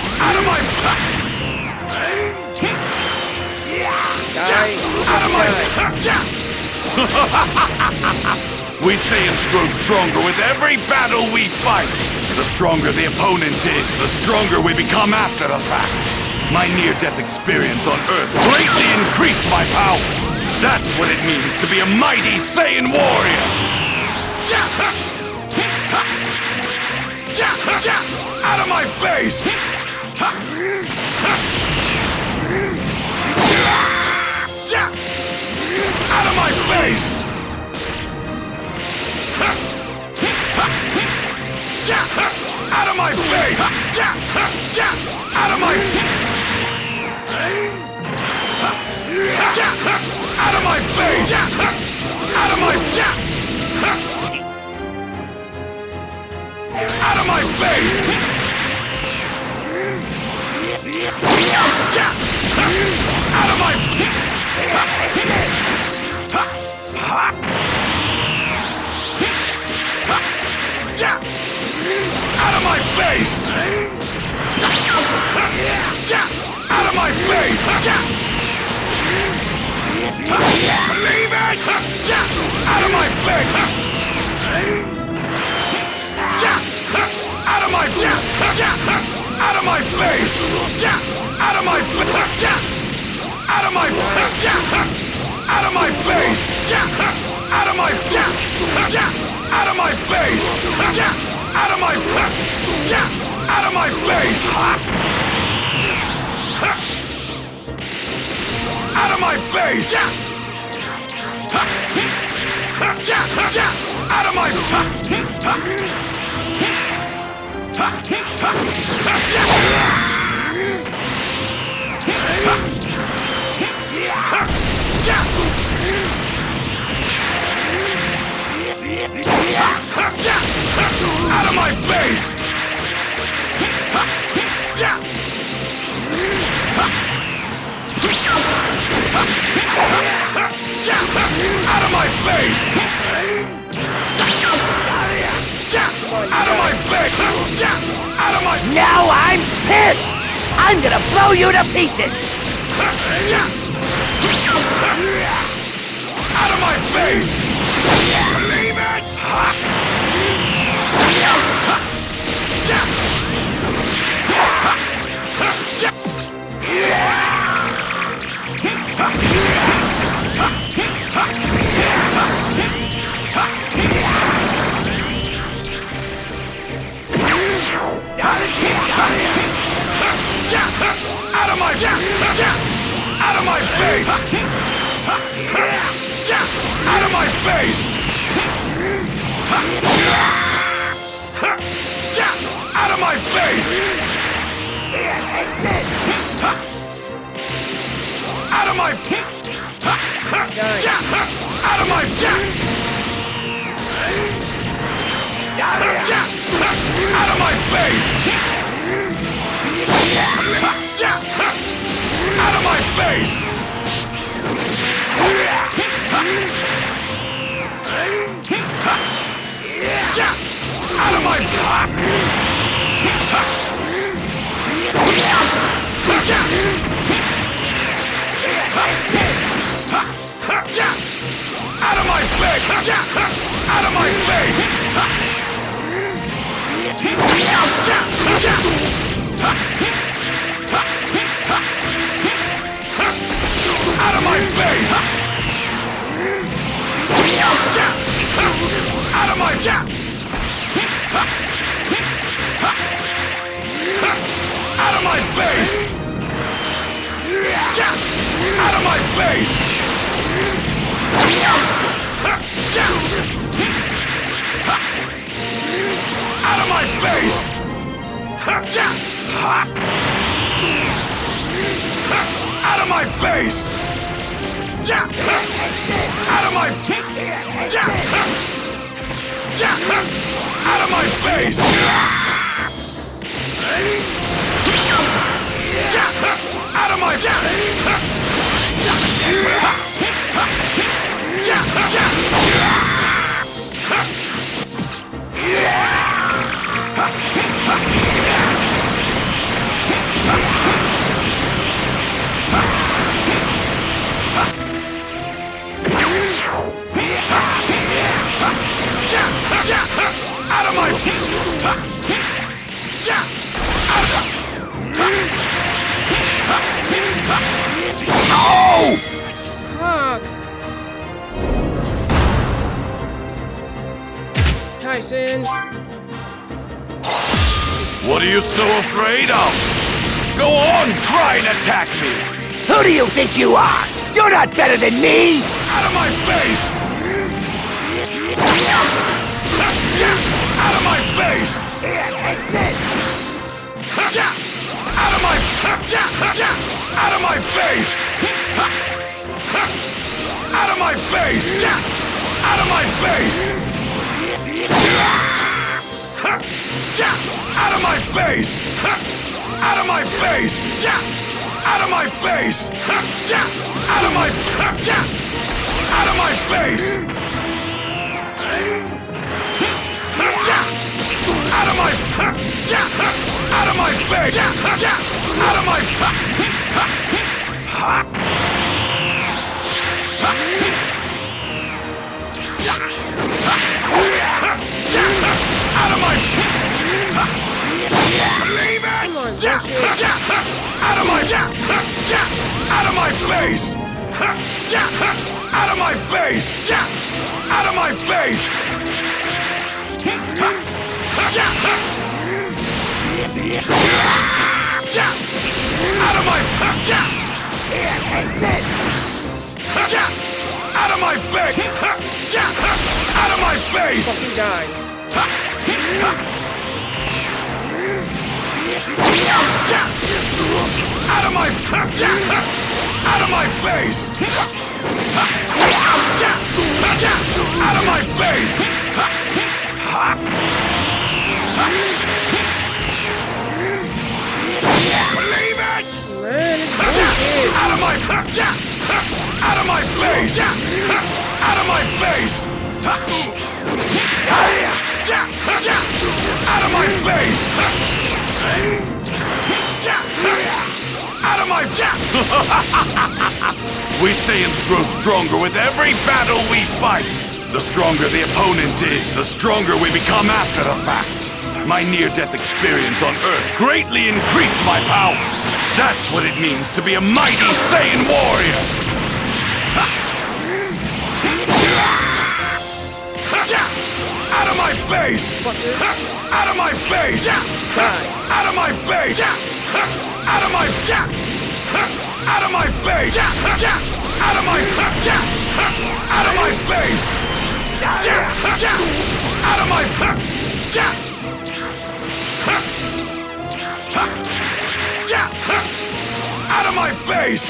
Out of my... Out of my... We Saiyans grow stronger with every battle we fight. The stronger the opponent is, the stronger we become after the fact. My near-death experience on Earth greatly increased my power. That's what it means to be a mighty Saiyan warrior. Out of my face! Out of my face! Out of my face! Out of my... Out of my face! Out of my... Out of my face! Out of my... Out of my face! Out of my face! Believe it! Out of my face! Out of my... Out of my face! Out of my... Out of my... Out of my face! Out of my... Out of my face! Out of my... Out of my face! Out of my face! Out of my... Out of my face! Out of my face! Out of my face! Out of my... Now I'm pissed! I'm gonna blow you to pieces! Out of my face! Believe it! Out of my face! Out of my face! Out of my face! Out of my out of my out of my face! Out of my face! Out of my out of my face! Out of my face! Out of my face! Out of my out of my face! Out of my face! Out of my face! Out of my face! Out of my out of my face! Out of my out of my oh! Fuck. Tyson. What are you so afraid of? Go on, try and attack me! Who do you think you are? You're not better than me! Out of my face! Out of my face! Out of my out of my face! Out of my face! Out of my face! Out of my face! Out of my face! Out of my face! Out of my out of my face! Out of my out of my face! Out of my out of my leave it! Out of my out of my face! Out of my face! Out of my face! Out of my out of my face! Out of my face! Fucking die. Out of my out of my face! Out of my face! Believe it! Man, it's bullshit. Out of my out of my face! Out of my face! Out of my face! Out of my we Saiyans grow stronger with every battle we fight. The stronger the opponent is, the stronger we become after the fact. My near-death experience on Earth greatly increased my power. That's what it means to be a mighty Saiyan warrior. Out of my face! Out of my face! Out of my face! Out of my out of my face! Out of my out of my face! Out of my out of my face!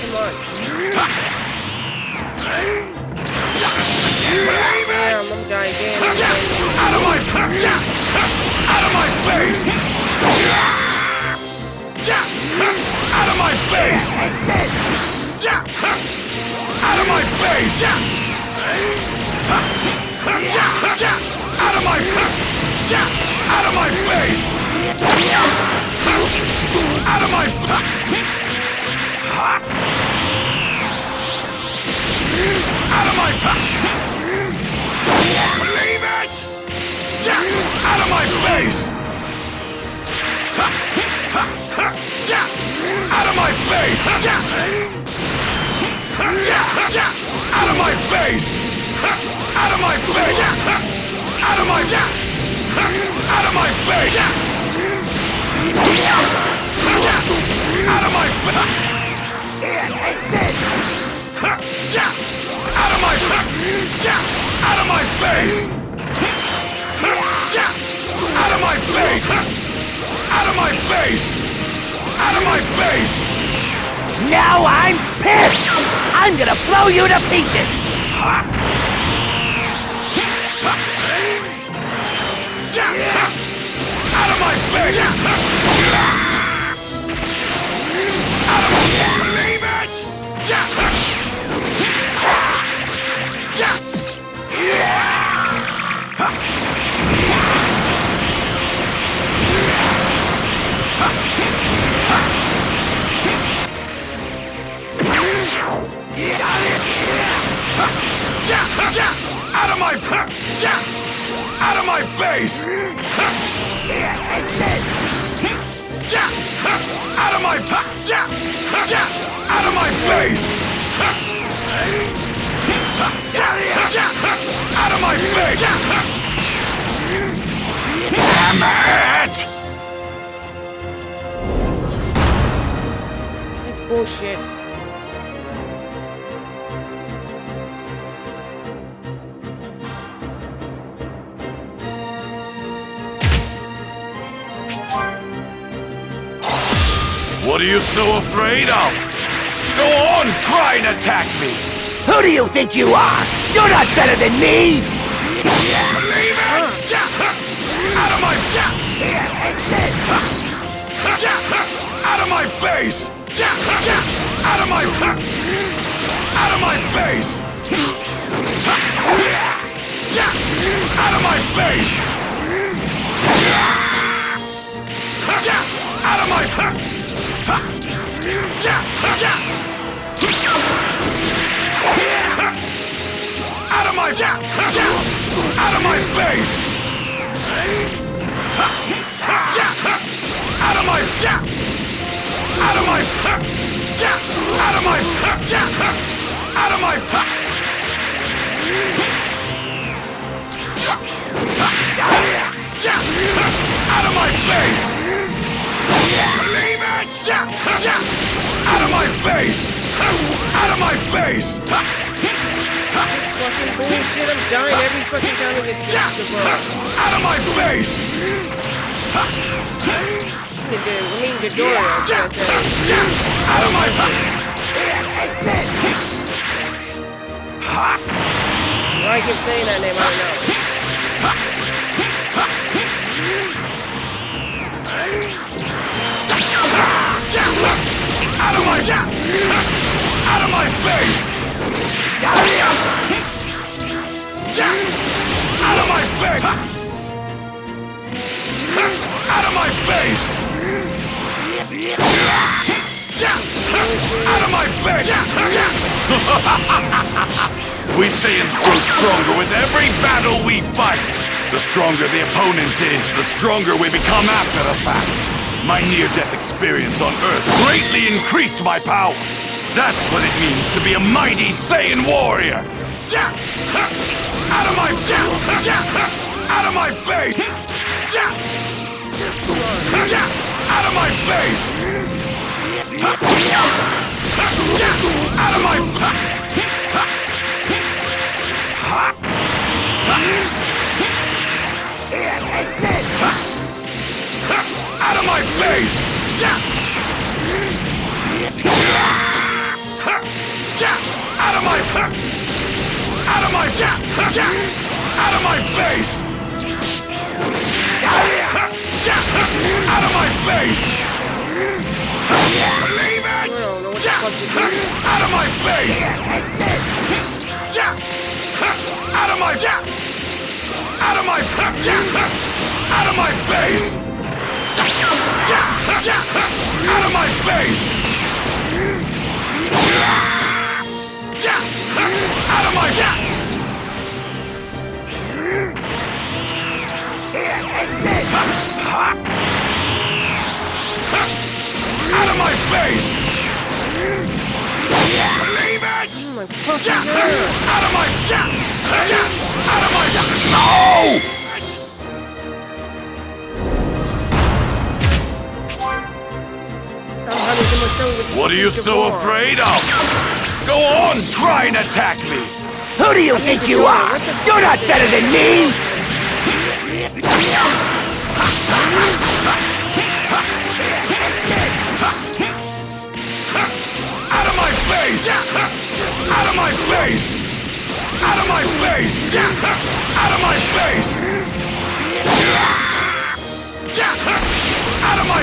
Come on. Damn, I'm dying again. Out of my face! Out of my face! Out of my face! Out of my out of my face! Out of my out of my believe it! Out of my face! Out of my face! Out of my face! Out of my face! Out of my out of my face! Out of my face! Here, take this! Out of my out of my face! Out of my face! Out of my face! Out of my face! Now I'm pissed! I'm gonna blow you to pieces! Out of my face! Out of my believe it! Out of my out of my face! Out of my out of my face! Out of my face! Damn it! That's bullshit. What are you so afraid of? Go on, try and attack me! Who do you think you are? You're not better than me! Believe it! Out of my here, take this! Out of my face! Out of my out of my face! Out of my face! Out of my out of my out of my face! Out of my out of my out of my out of my out of my face! Believe it! Out of my face! Out of my face! Fucking bullshit, I'm dying every fucking time I get the ball. Out of my face! I mean, Ghidorah, I was gonna say. Out of my Why I keep saying that name, I don't know. Out of my out of my face! Out of my face! Out of my face! Out of my face! We Saiyans grow stronger with every battle we fight. The stronger the opponent is, the stronger we become after the fact. My near-death experience on Earth greatly increased my power. That's what it means to be a mighty Saiyan warrior. Out of my out of my face! Out of my face! Out of my face! Out of my face! Believe it! Out of my face! Out of my... Out of my... Out of my face! Out of my face! Out of my... Out of my face! Believe it! Out of my... Out of my... No! What are you so afraid of? Go on, try and attack me! Who do you think you are? You're not better than me! Out of my face! Out of my face! Out of my face! Out of my face! Out of my...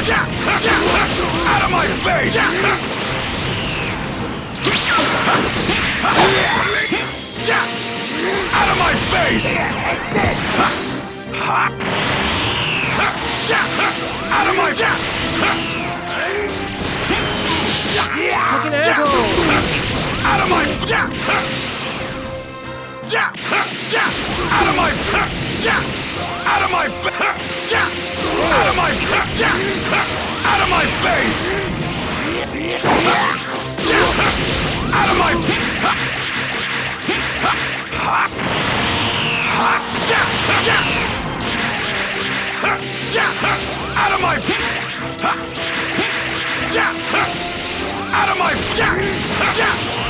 Out of my face! Out of my face! Out of my... Fucking asshole! Out of my... Out of my... Out of my... Out of my... Out of my face! Out of my... Out of my... Out of my...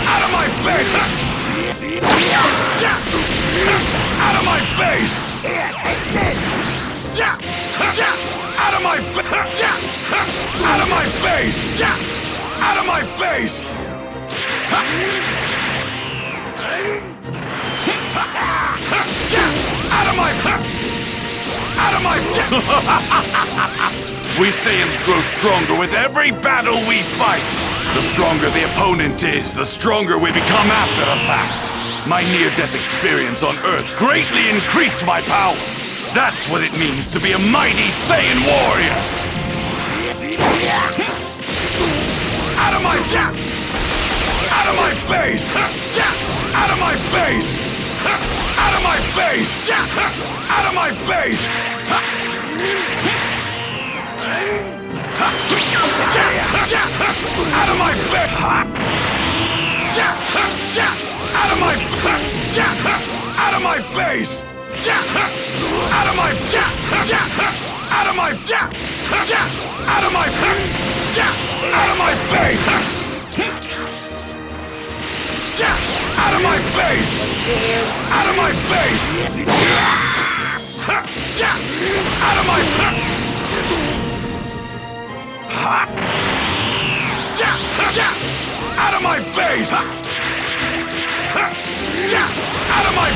Out of my face! Out of my face! Out of my... Out of my face! Out of my face! Out of my... Out of my... We Saiyans grow stronger with every battle we fight. The stronger the opponent is, the stronger we become after the fact. My near-death experience on Earth greatly increased my power. That's what it means to be a mighty Saiyan warrior. Out of my... Out of my face! Out of my face! Out of my face! Out of my face! Out of my face! Out of my... Out of my face! Out of my... Out of my... Out of my... Out of my face! Out of my face! Out of my face! Out of my... Out of my face! Out of my...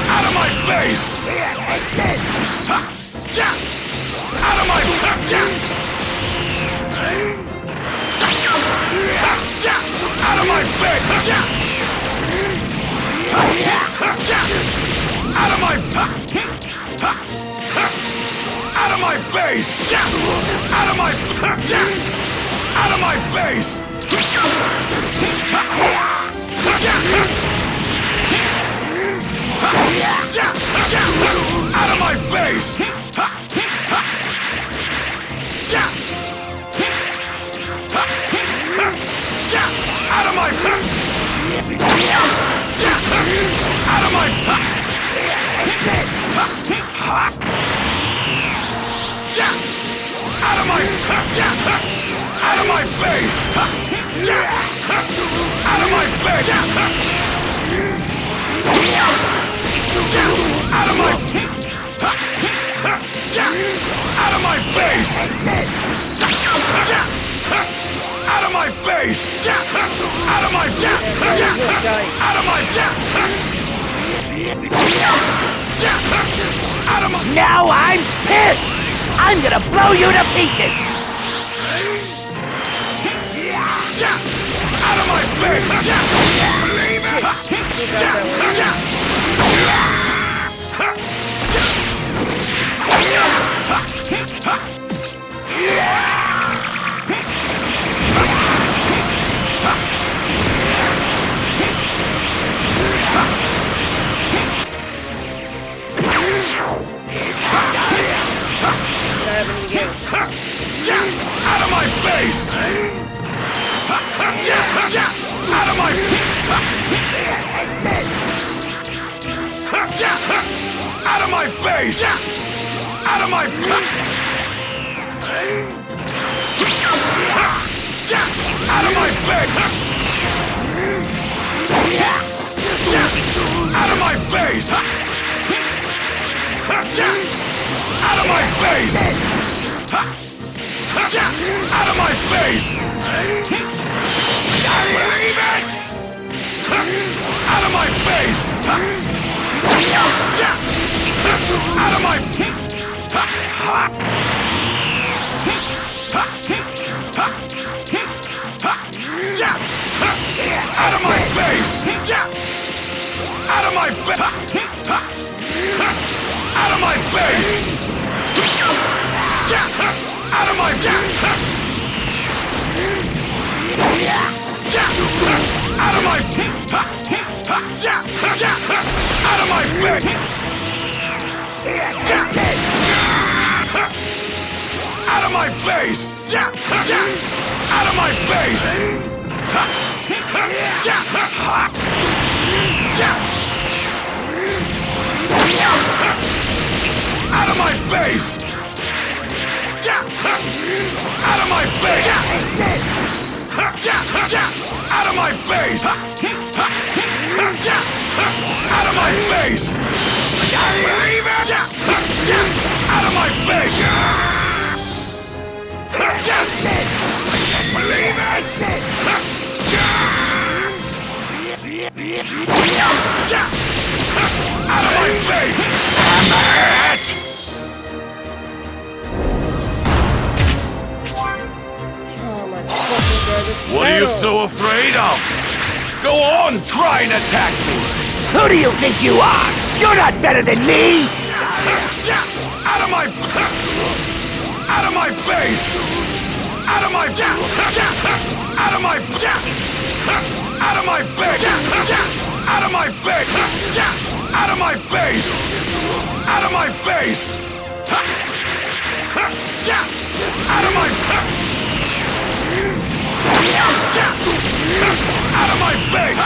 Out of my face! Out of my... Out of my face! Out of my... Out of my face! Out of my... Out of my face! Out of my face! Out of my... Out of my... Out of my... Out of my face! Out of my face! Out of my... Out of my face! Out of my face! Out of my... dying. Out of my Now I'm pissed! I'm gonna blow you to pieces! Out of my face! Believe it! Out of my face! Out of my Out of my face! Out of my Out of my face! Out of my face! Out of my face! Out of my face! I believe it! Out of my face! Out of my Out of my face! Out of my Out of my face! Out of my Out of my Out of my face! Out of my face! Out of my face! Out of my face! Out of my face! Out of my face! Out of my face! Believe it! Out of my face! I can't believe it! Out of my face! Damn it! What are you so afraid of? Go on, try and attack me! Who do you think you are? You're not better than me! Out of my Out of my face! Out of my Out of my Out of my face! Out of my face! Out of my face! Out of my face! Out of my Out of my face!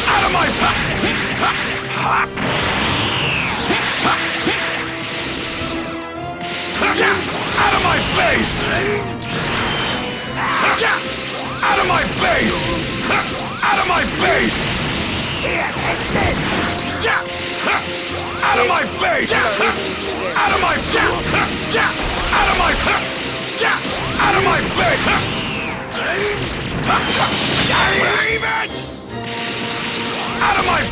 Out of my Out of my face! Out of my face! Out of my face! Out of my face! Out of my Out of my Out of my face! I believe it! Out of my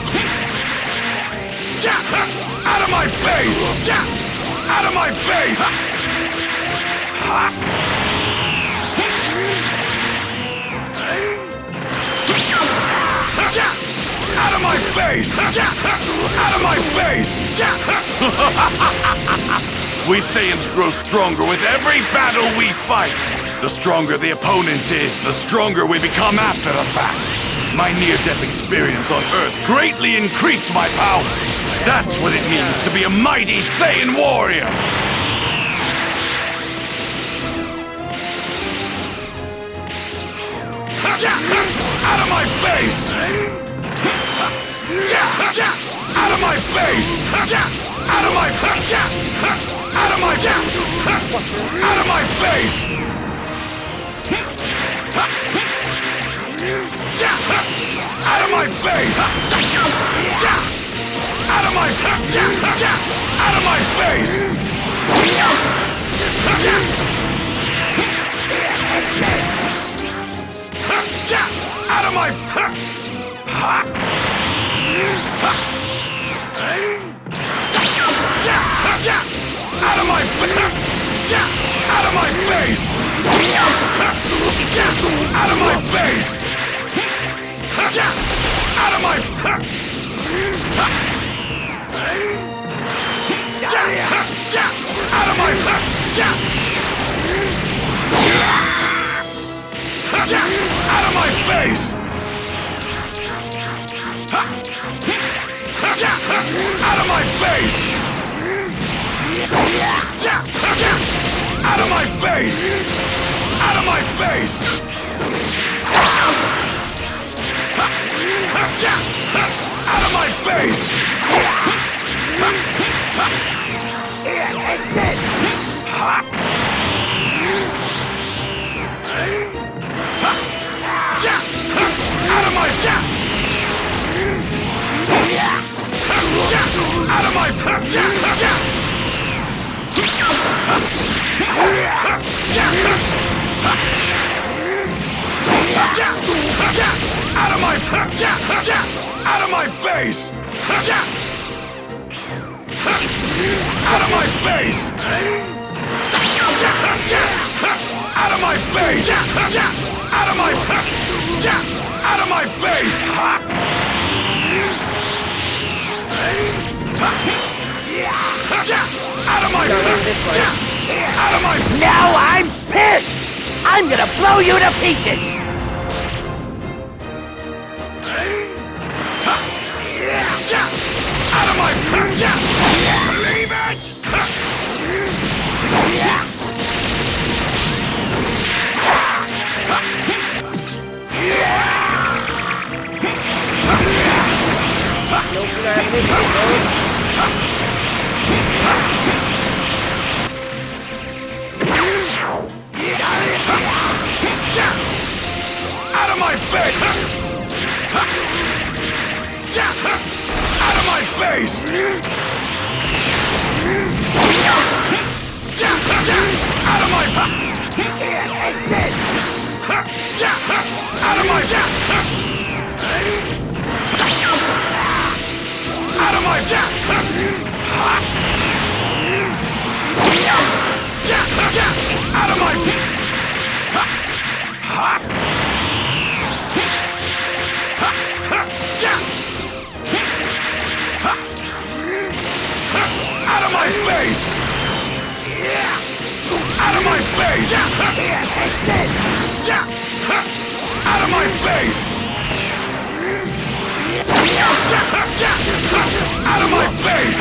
Out of my face! Out of my face! Out of my face! Out of my face! We Saiyans grow stronger with every battle we fight. The stronger the opponent is, the stronger we become after the fact. My near-death experience on Earth greatly increased my power. That's what it means to be a mighty Saiyan warrior. Out of my face! Out of my face! Out of my Out of my Out of my face! Out of my face! Out of my Out of my face! Out of my face! Out of my face! Out of my face! Out of my out of my out of my face! Out of my face! Out of my face! Out of my face! Out of my face! Here, take this! Out of my out of my out of my face! Out of my face! Out of my face! Out of my out of my face! Out of my out of my Now I'm pissed! I'm gonna blow you to pieces! out of my believe it! Out of my face! Out of my face! Out of my here, take this! Out of my out of my out of my out of my face! Out of my face! Here, take this! Out of my face! Out of my face!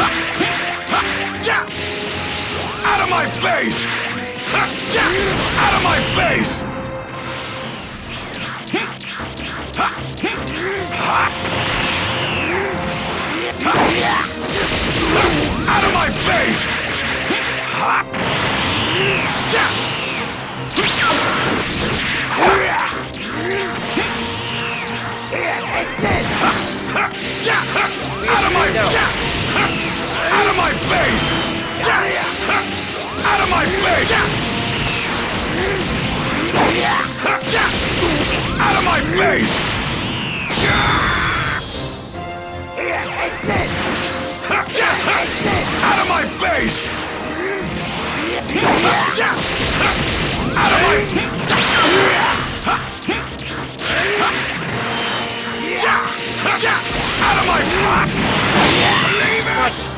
Out of my face! Out of my face! Out of my face! Here, take this! Out of my out of my face! Out of my face! Out of my face! Here, take this! Out of my face! Out of my out of my believe it!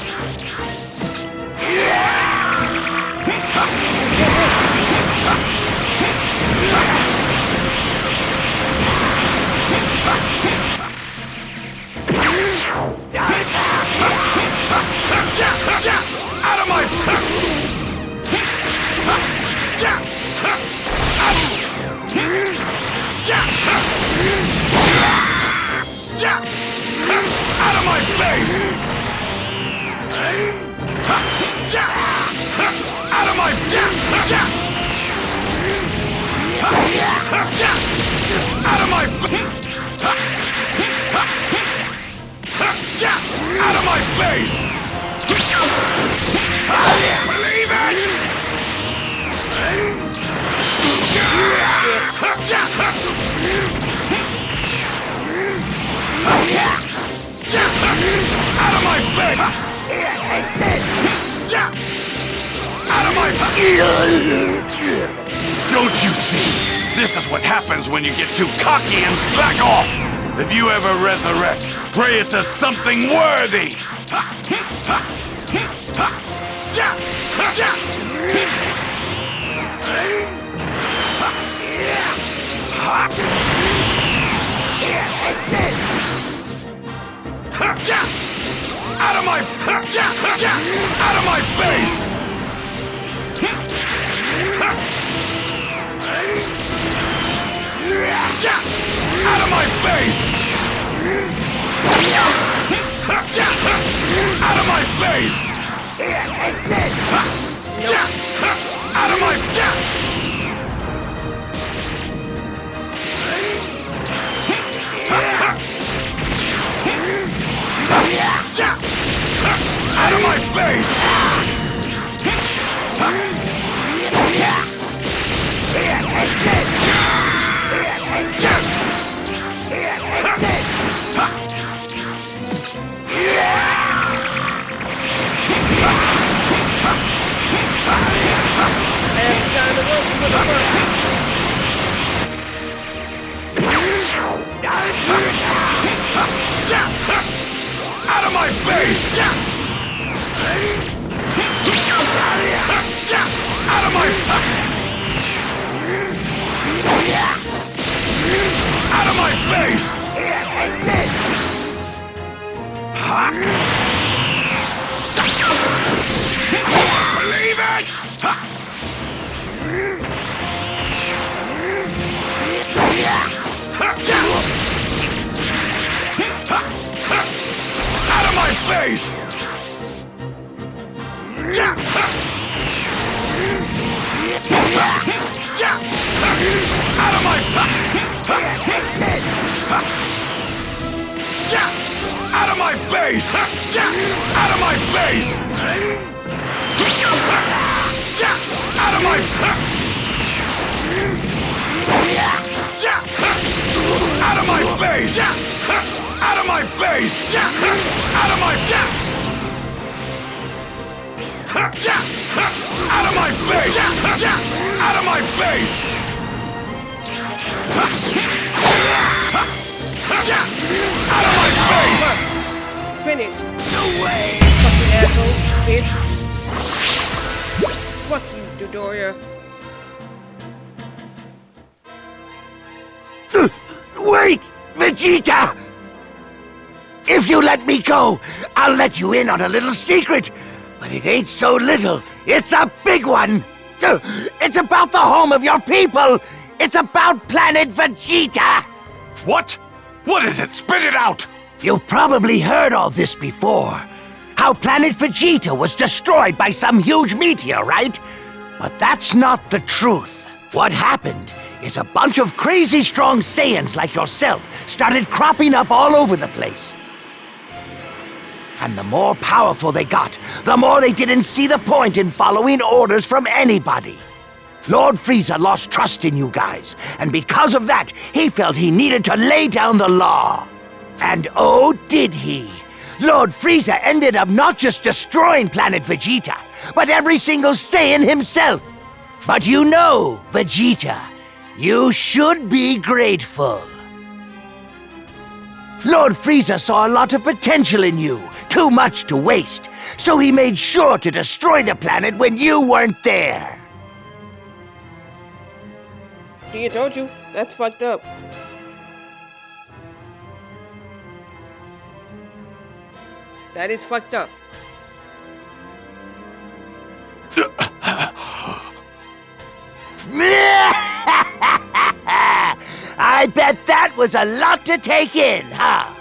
Out of my out of my face! Out of my out of my out of my face! Believe it! Don't you see? This is what happens when you get too cocky and slack off! If you ever resurrect, pray it's as something worthy! Out of my out of my face! Out of my face! Out of my face! Out of my Out of my face! Out of my face! Out of my Out of my face! Believe it! Out of my face! Out of my Out of my face! Out of my face! Out of my Out of my face! Out of my face! Out of my Out of my face! Out of my face! Out of my face! Finish. No way! Fucking asshole, bitch. Fuck you, Dodoria. Wait! Vegeta! If you let me go, I'll let you in on a little secret. But it ain't so little. It's a big one. It's about the home of your people. It's about planet Vegeta. What? What is it? Spit it out! You've probably heard all this before. How planet Vegeta was destroyed by some huge meteor, right? But that's not the truth. What happened is a bunch of crazy strong Saiyans like yourself started cropping up all over the place. And the more powerful they got, the more they didn't see the point in following orders from anybody. Lord Frieza lost trust in you guys, and because of that, he felt he needed to lay down the law. And oh, did he! Lord Frieza ended up not just destroying planet Vegeta, but every single Saiyan himself. But you know, Vegeta, you should be grateful. Lord Frieza saw a lot of potential in you, too much to waste, so he made sure to destroy the planet when you weren't there. See, I told you. That's fucked up. That is fucked up. I bet that was a lot to take in, huh?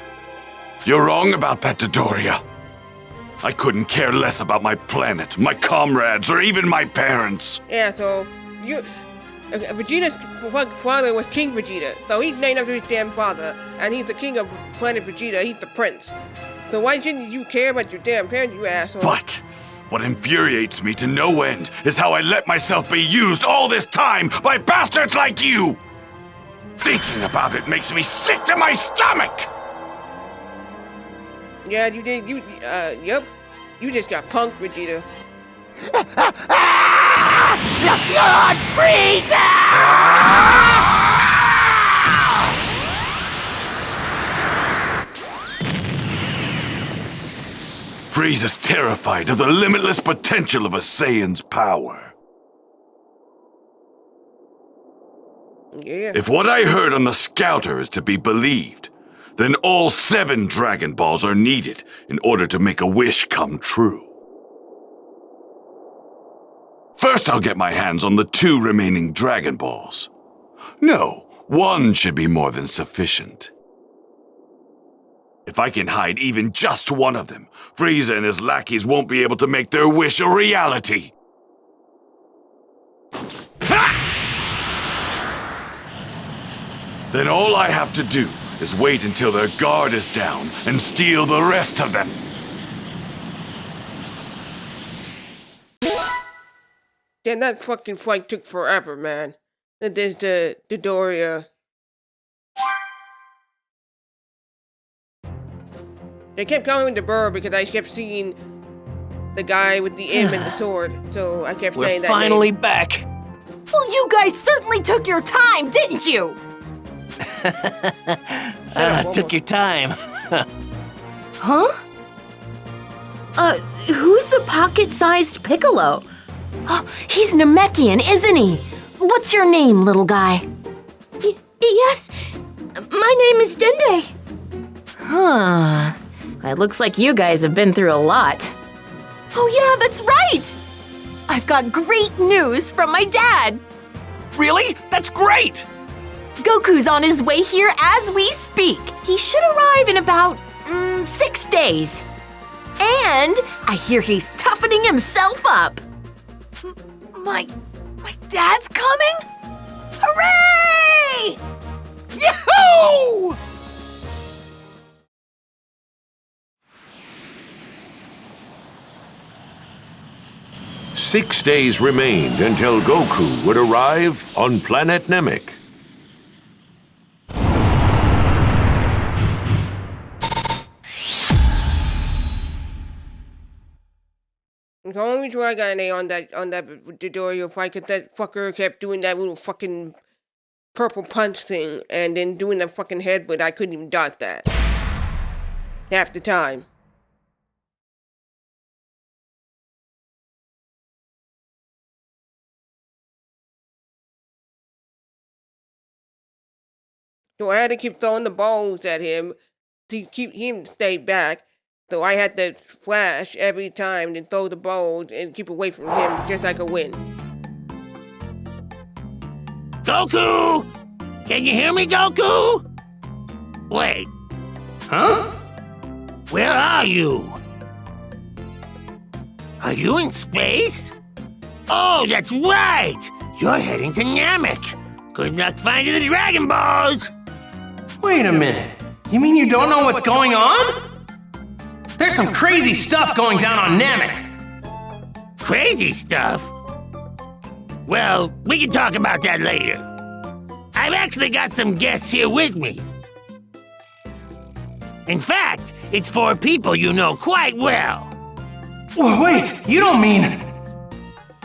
You're wrong about that, Dodoria. I couldn't care less about my planet, my comrades, or even my parents. Yeah, so you... Vegeta's father was King Vegeta, so he's named after his damn father, and he's the king of planet Vegeta, he's the prince. So why shouldn't you care about your damn parents, you asshole? But what infuriates me to no end is how I let myself be used all this time by bastards like you! Thinking about it makes me sick to my stomach! Yeah, you did, yep. You just got punked, Vegeta. Lord Frieza! Frieza's terrified of the limitless potential of a Saiyan's power. Yeah. If what I heard on the Scouter is to be believed, then all 7 Dragon Balls are needed in order to make a wish come true. First, I'll get my hands on the 2 remaining Dragon Balls. No, 1 should be more than sufficient. If I can hide even just one of them, Frieza and his lackeys won't be able to make their wish a reality. Ha! Then all I have to do is wait until their guard is down and steal the rest of them. Damn, that fucking flight took forever, man. There's the Doria. I kept calling him the bird because I kept seeing the guy with the M and the sword, so I kept saying that. We're finally name. back. Well, you guys certainly took your time, didn't you? Took your time. Huh? Who's the pocket-sized Piccolo? Oh, he's Namekian, isn't he? What's your name, little guy? Yes, my name is Dende. Huh. It looks like you guys have been through a lot. Oh yeah, that's right! I've got great news from my dad! Really? That's great! Goku's on his way here as we speak. He should arrive in about 6 days. And I hear he's toughening himself up. My dad's coming? Hooray! Yahoo! Six days remained until Goku would arrive on planet Namek. The only reason why I got an A on that Dodorio fight, because that fucker kept doing that little fucking purple punch thing, and then doing the fucking headbutt. I couldn't even dodge that half the time. So I had to keep throwing the balls at him to keep him to stay back. So I had to flash every time and throw the balls and keep away from him just like a win. Goku! Can you hear me, Goku? Wait. Huh? Where are you? Are you in space? Oh, that's right! You're heading to Namek. Good luck finding the Dragon Balls! Wait a minute. You mean you don't know what's going on? There's some crazy stuff going down on Namek. Crazy stuff? Well, we can talk about that later. I've actually got some guests here with me. In fact, it's 4 people you know quite well. Whoa, wait, you don't mean...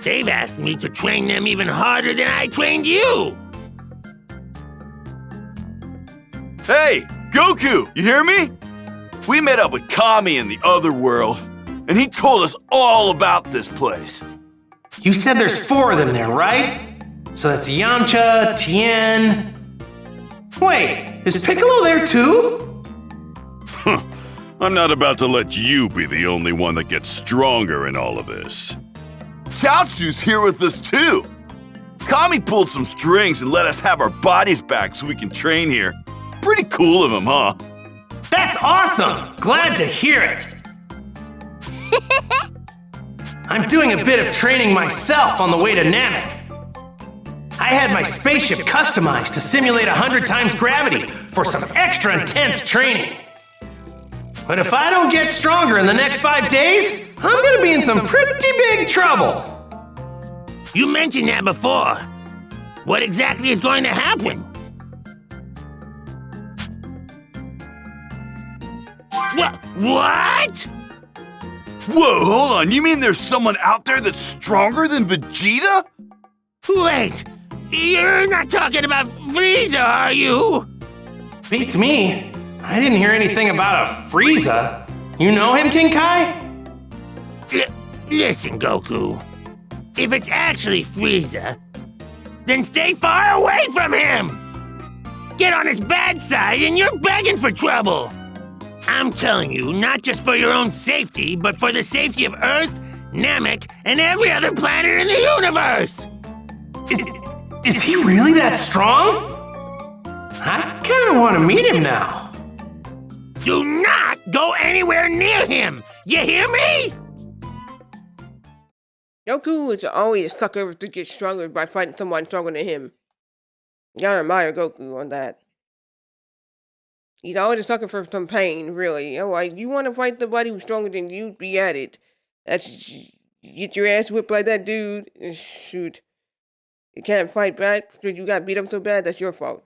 They've asked me to train them even harder than I trained you. Hey, Goku, you hear me? We met up with Kami in the other world, and he told us all about this place. You said there's 4 of them there, right? So that's Yamcha, Tien... Wait, is Piccolo there too? I'm not about to let you be the only one that gets stronger in all of this. Chaozu's here with us too. Kami pulled some strings and let us have our bodies back so we can train here. Pretty cool of him, huh? That's awesome! Glad to hear it! I'm doing a bit of training myself on the way to Namek. I had my spaceship customized to simulate 100 times gravity for some extra intense training. But if I don't get stronger in the next 5 days, I'm gonna be in some pretty big trouble. You mentioned that before. What exactly is going to happen? What? Whoa, hold on. You mean there's someone out there that's stronger than Vegeta? Wait, you're not talking about Frieza, are you? Beats me. I didn't hear anything about a Frieza. You know him, King Kai? Listen, Goku. If it's actually Frieza, then stay far away from him! Get on his bad side and you're begging for trouble! I'm telling you, not just for your own safety, but for the safety of Earth, Namek, and every other planet in the universe! Is he really that strong? I kinda wanna meet him now. Do not go anywhere near him! You hear me? Goku is always a sucker to get stronger by fighting someone stronger than him. You gotta admire Goku on that. He's always a sucker for some pain, really. Like, you want to fight somebody who's stronger than you, be at it. Get your ass whipped like that dude, and shoot. You can't fight back because you got beat up so bad, that's your fault.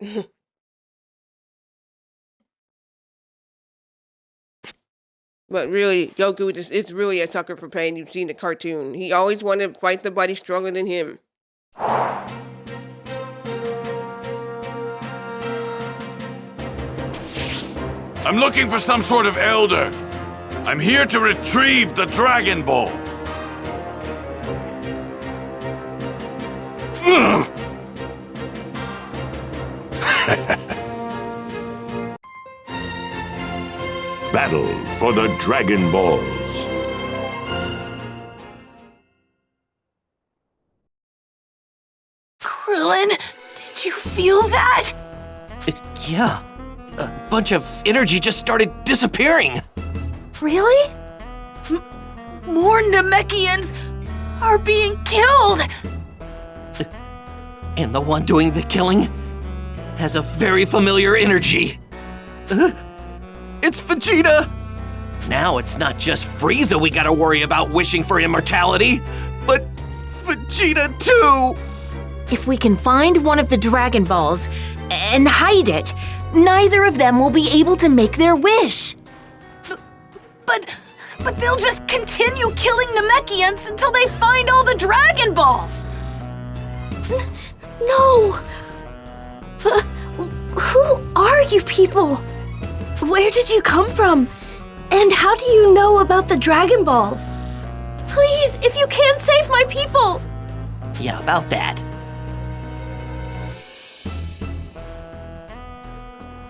But really, Goku is really a sucker for pain. You've seen the cartoon. He always wanted to fight somebody stronger than him. I'm looking for some sort of elder. I'm here to retrieve the Dragon Ball. Battle for the Dragon Balls. Krillin, did you feel that? Yeah. A bunch of energy just started disappearing. Really? More Namekians are being killed! And the one doing the killing has a very familiar energy. It's Vegeta! Now it's not just Frieza we gotta worry about wishing for immortality, but Vegeta too! If we can find one of the Dragon Balls and hide it, neither of them will be able to make their wish. But they'll just continue killing Namekians until they find all the Dragon Balls! No! Who are you people? Where did you come from? And how do you know about the Dragon Balls? Please, if you can, save my people! Yeah, about that.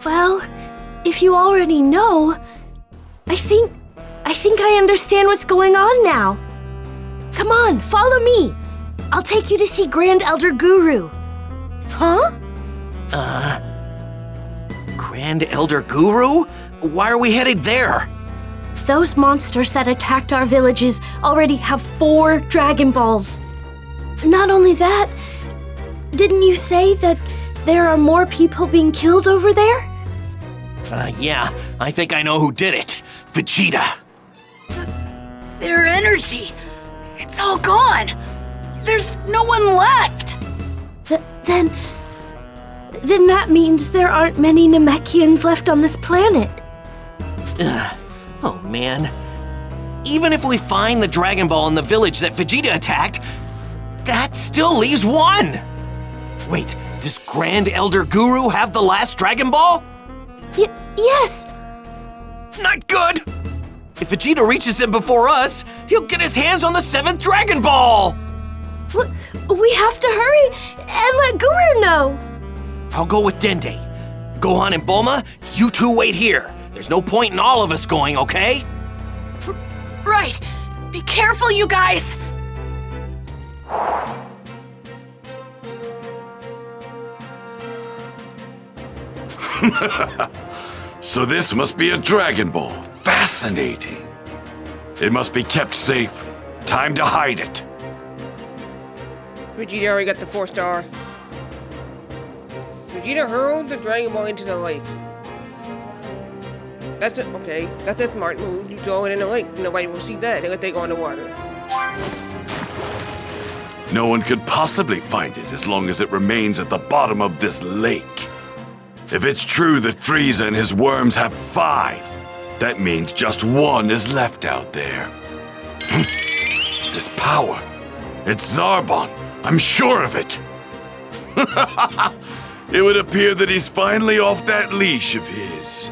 Well, if you already know, I think I understand what's going on now. Come on, follow me. I'll take you to see Grand Elder Guru. Huh? Grand Elder Guru? Why are we headed there? Those monsters that attacked our villages already have 4 Dragon Balls. Not only that, didn't you say that there are more people being killed over there? Yeah, I think I know who did it. Vegeta. Their energy, it's all gone. There's no one left. Then that means there aren't many Namekians left on this planet. Oh man. Even if we find the Dragon Ball in the village that Vegeta attacked, that still leaves 1. Wait, does Grand Elder Guru have the last Dragon Ball? Yes. Not good! If Vegeta reaches him before us, he'll get his hands on the 7th Dragon Ball! We have to hurry and let Guru know. I'll go with Dende. Gohan and Bulma, you two wait here. There's no point in all of us going, okay? Right. Be careful, you guys. So this must be a Dragon Ball. Fascinating. It must be kept safe. Time to hide it. Vegeta already got the 4-star. Vegeta hurled the Dragon Ball into the lake. That's it. Okay, that's a smart move. You throw it in the lake. Nobody will see that. They'll let they go in the water. No one could possibly find it as long as it remains at the bottom of this lake. If it's true that Frieza and his worms have 5, that means just 1 is left out there. This power. It's Zarbon. I'm sure of it. It would appear that he's finally off that leash of his.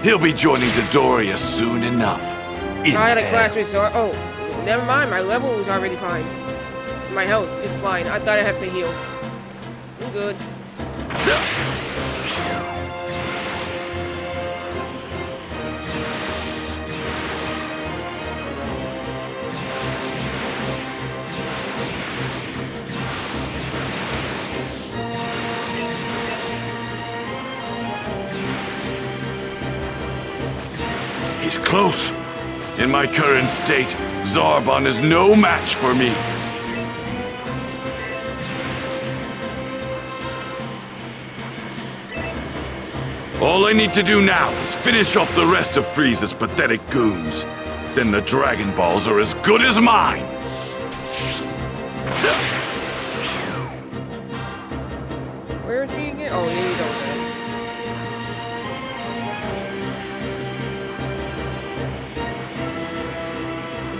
He'll be joining Dodoria soon enough. I had a class with Zor. Oh, never mind. My level was already fine. My health is fine. I thought I'd have to heal. I'm good. He's close. In my current state, Zarbon is no match for me. All I need to do now is finish off the rest of Frieza's pathetic goons. Then the Dragon Balls are as good as mine. Where is he again? Oh, here you go.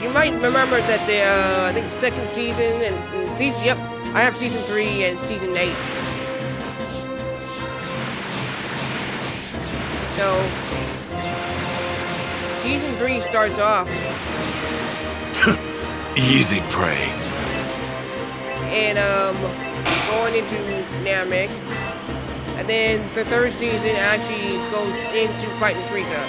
You might remember that the I think second season and season. Yep, I have season 3 and season 8. So season 3 starts off. Easy prey. And going into Namek, and then the third season actually goes into fighting Frieza.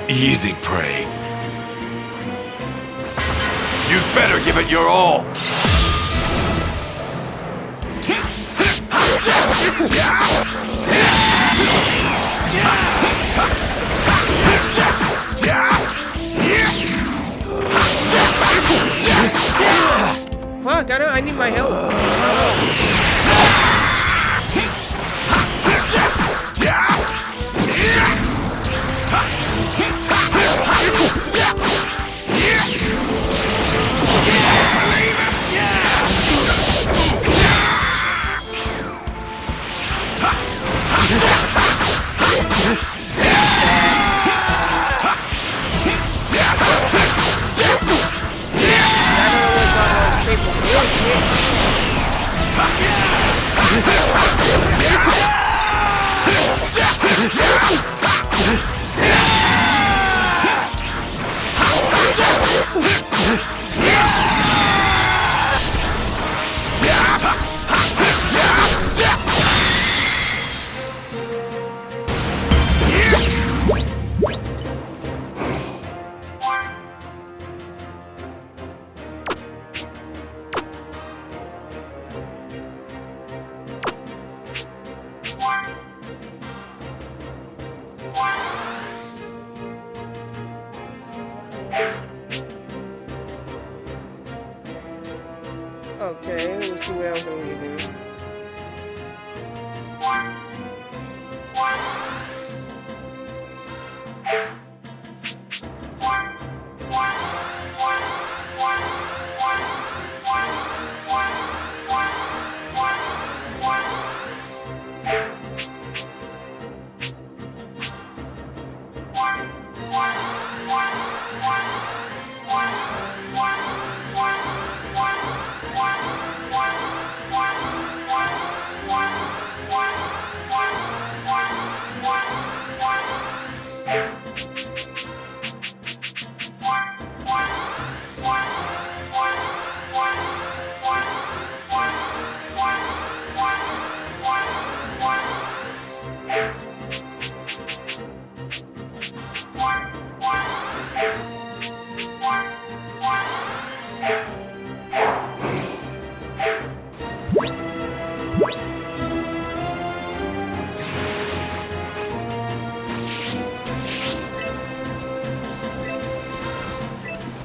Easy prey. You'd better give it your all. Fuck, I need my help. Okay, let me see what else I'm gonna do.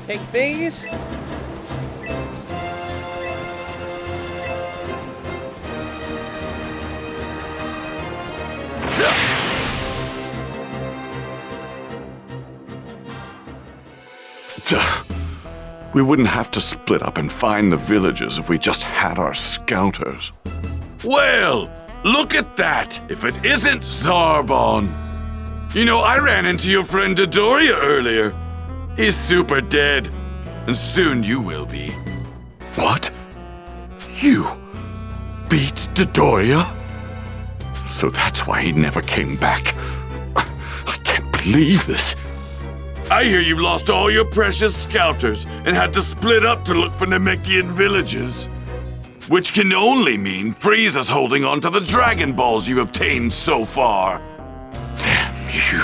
Take these. We wouldn't have to split up and find the villagers if we just had our scouters. Well, look at that, if it isn't Zarbon. You know, I ran into your friend Dodoria earlier. He's super dead, and soon you will be. What? You beat Dodoria? So that's why he never came back. I can't believe this. I hear you lost all your precious scouters and had to split up to look for Namekian villages. Which can only mean Frieza's holding on to the Dragon Balls you've obtained so far. Damn you.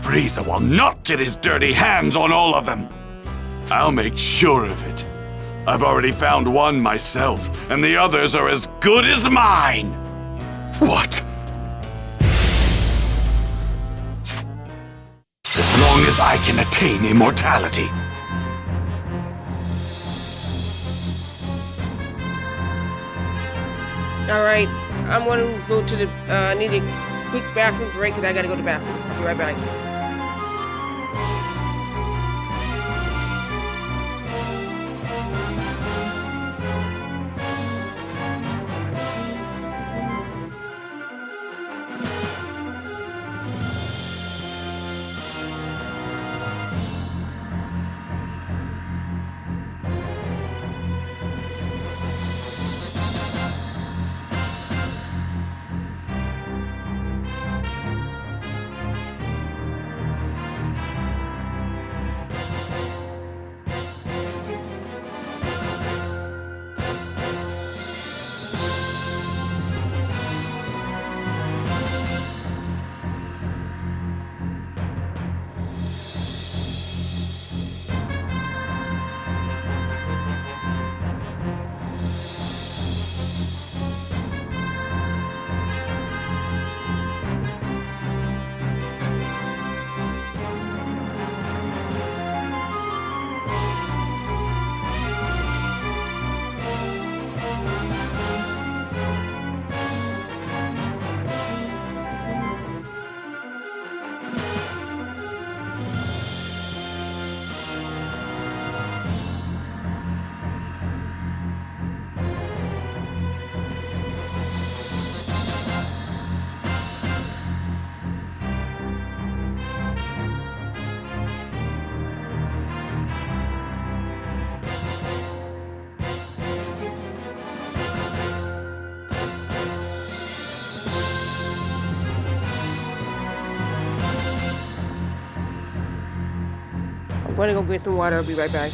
Frieza will not get his dirty hands on all of them. I'll make sure of it. I've already found one myself, and the others are as good as mine. What? As long as I can attain immortality. Alright, I'm gonna go to the, I need a quick bathroom break and I gotta go to the bathroom. I'll be right back. I'm gonna go get some water. I'll be right back.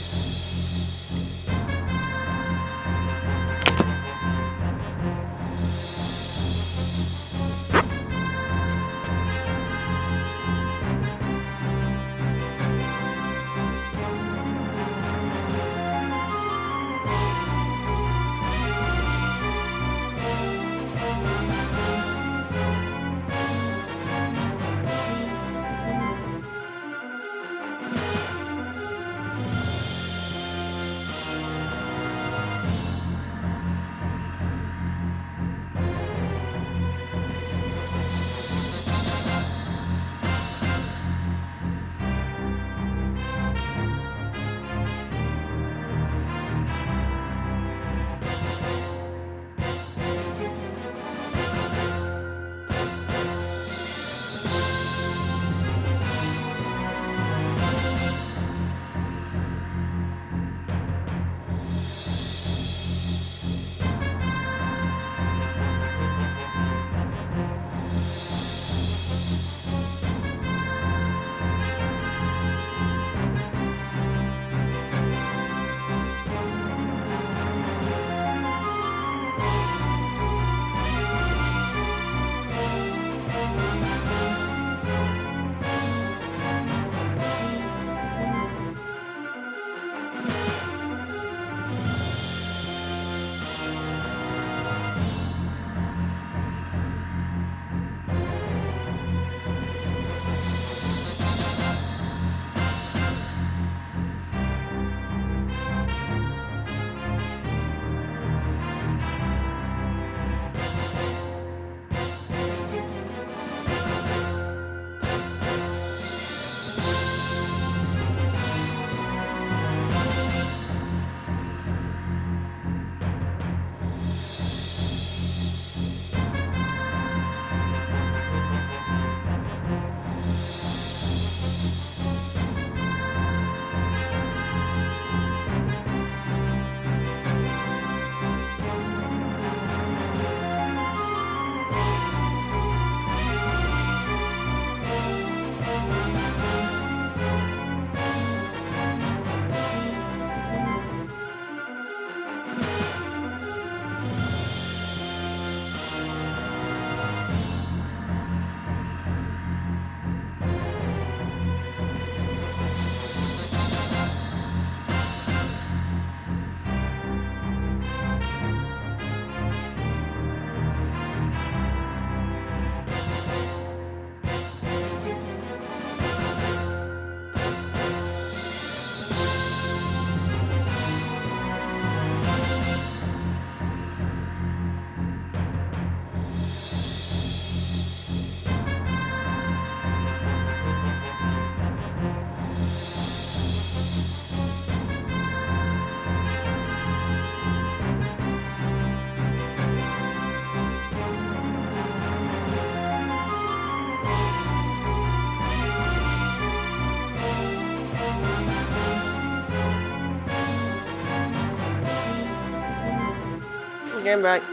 Stand back.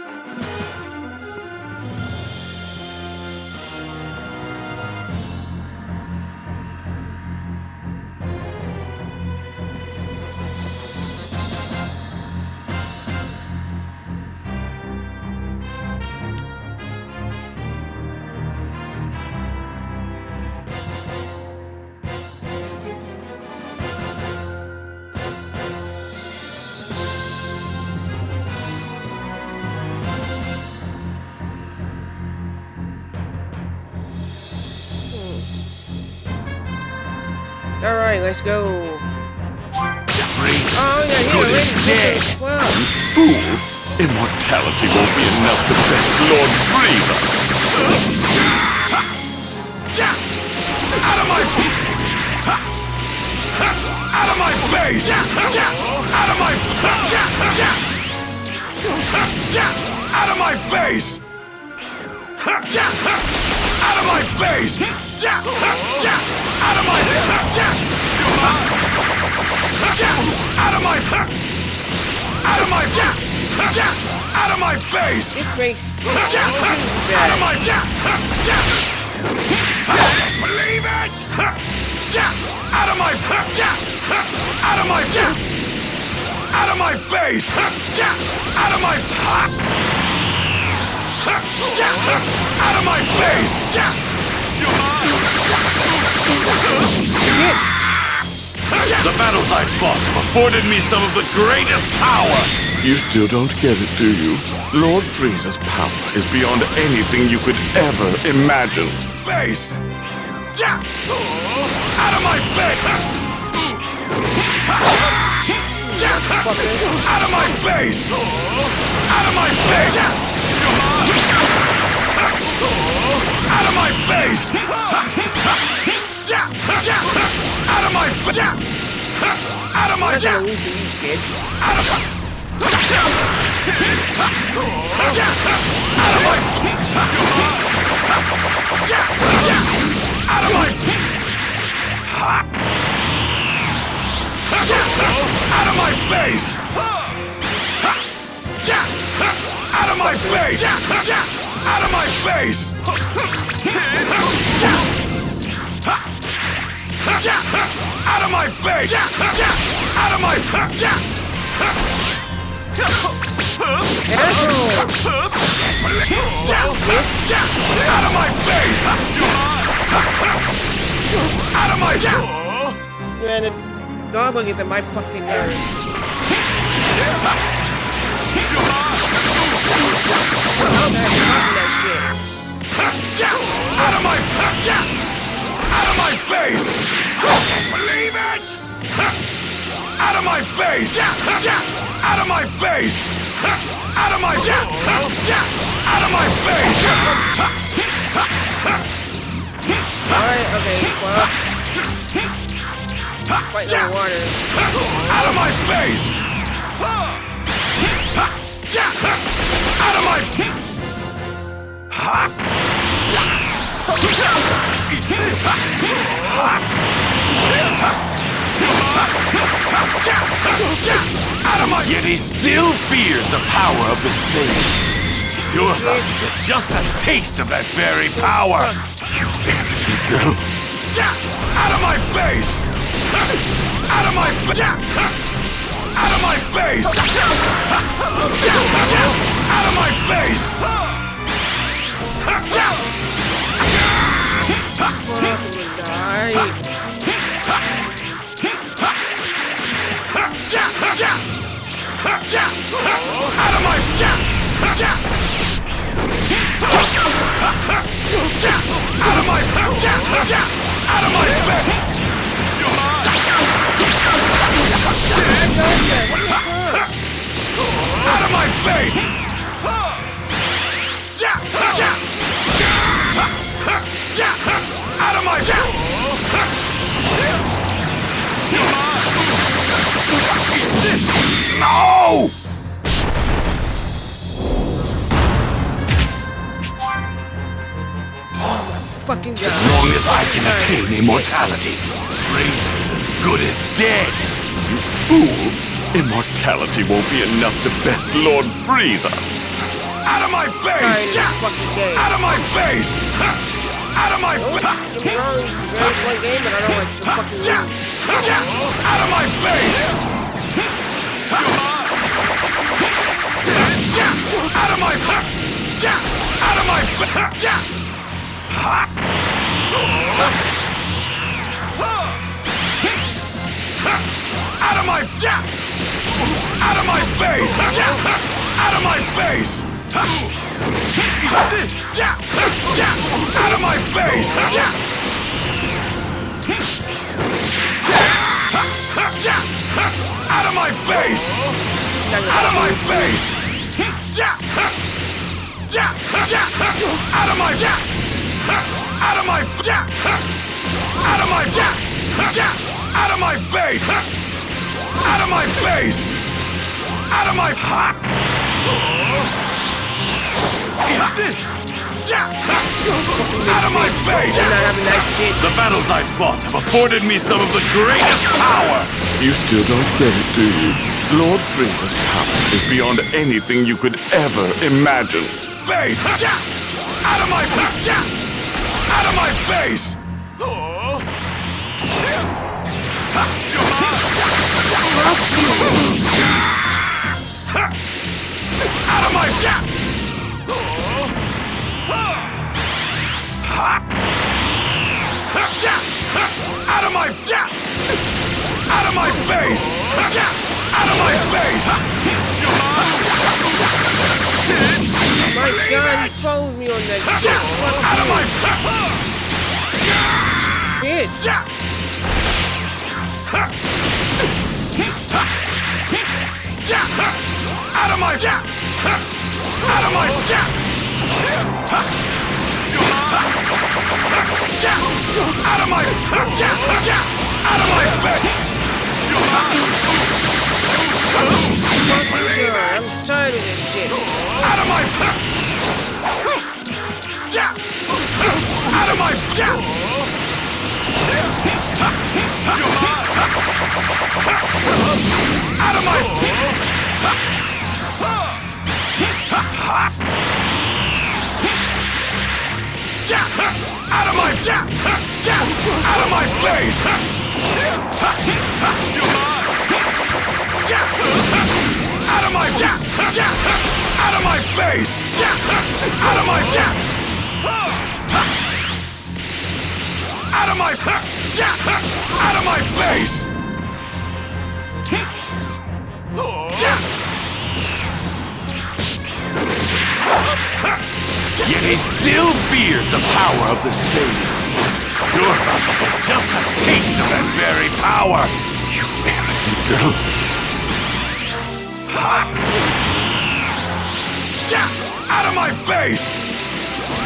Alright, let's go. Good as dead. Wow. Fool! Immortality won't be enough to best Lord Frieza! Out of my out of my face! Out of my out of my face! Out of my face! Out of my out of my out of my face! This face. Out of my believe it! Out of my out of my out of my face! Out of my out of my face! The battles I've fought have afforded me some of the greatest power! You still don't get it, do you? Lord Frieza's power is beyond anything you could ever imagine. Face! Out of my face! Out of my face! Out of my face! Out of my face! Out of my face! Out of my out of my out of my out of my face! Out of my face! Out of my face! Out of my face! Out of my out of my face! Out of my Man, the goblin gets on my fucking nerves. Out of my out of my face! Believe it! Out of my face! Out of my face! Out of my out of my face! Alright, okay, well. Fight in the water. Out of my face! Out of my Yet he still feared the power of the Saiyans. You're about to get just a taste of that very power. You arrogant girl. out of my face! Out of my out of my face! Out of my face! Out of my out of my out of my face! Out of my face! Out of my no! Fucking God. As long as I can attain immortality, Frieza is as good as dead. You fool! Immortality won't be enough to best Lord Frieza. Out of my face! Fucking game. Out of my face! Out of my face! Don't get me wrong, it's a very fun game, but I don't like the fucking game. Out of my face! Out of my out of my out of my out of my face! Out of my face! Out of my face! Out of my face! Out of my face! Out of my out of my out of my out of my face! Out of my face! Out of my out of my face! The battles I've fought have afforded me some of the greatest power! You still don't get it, do you? Lord Frieza's power is beyond anything you could ever imagine. Face! Out of my out of my face! Out of my out of my out of my face! Out of my face! My God, he followed me on that shit. Out of my Bitch. Out of my out of my out of my out of my face! I'm tired of this shit. Out of my out of my out of my out of my out of my face! Out of my out of my face! Out of my out of my out of my face! Yet he still feared the power of the sailors. You're about to get just a taste of that very power, you arrogant little... Out of my face!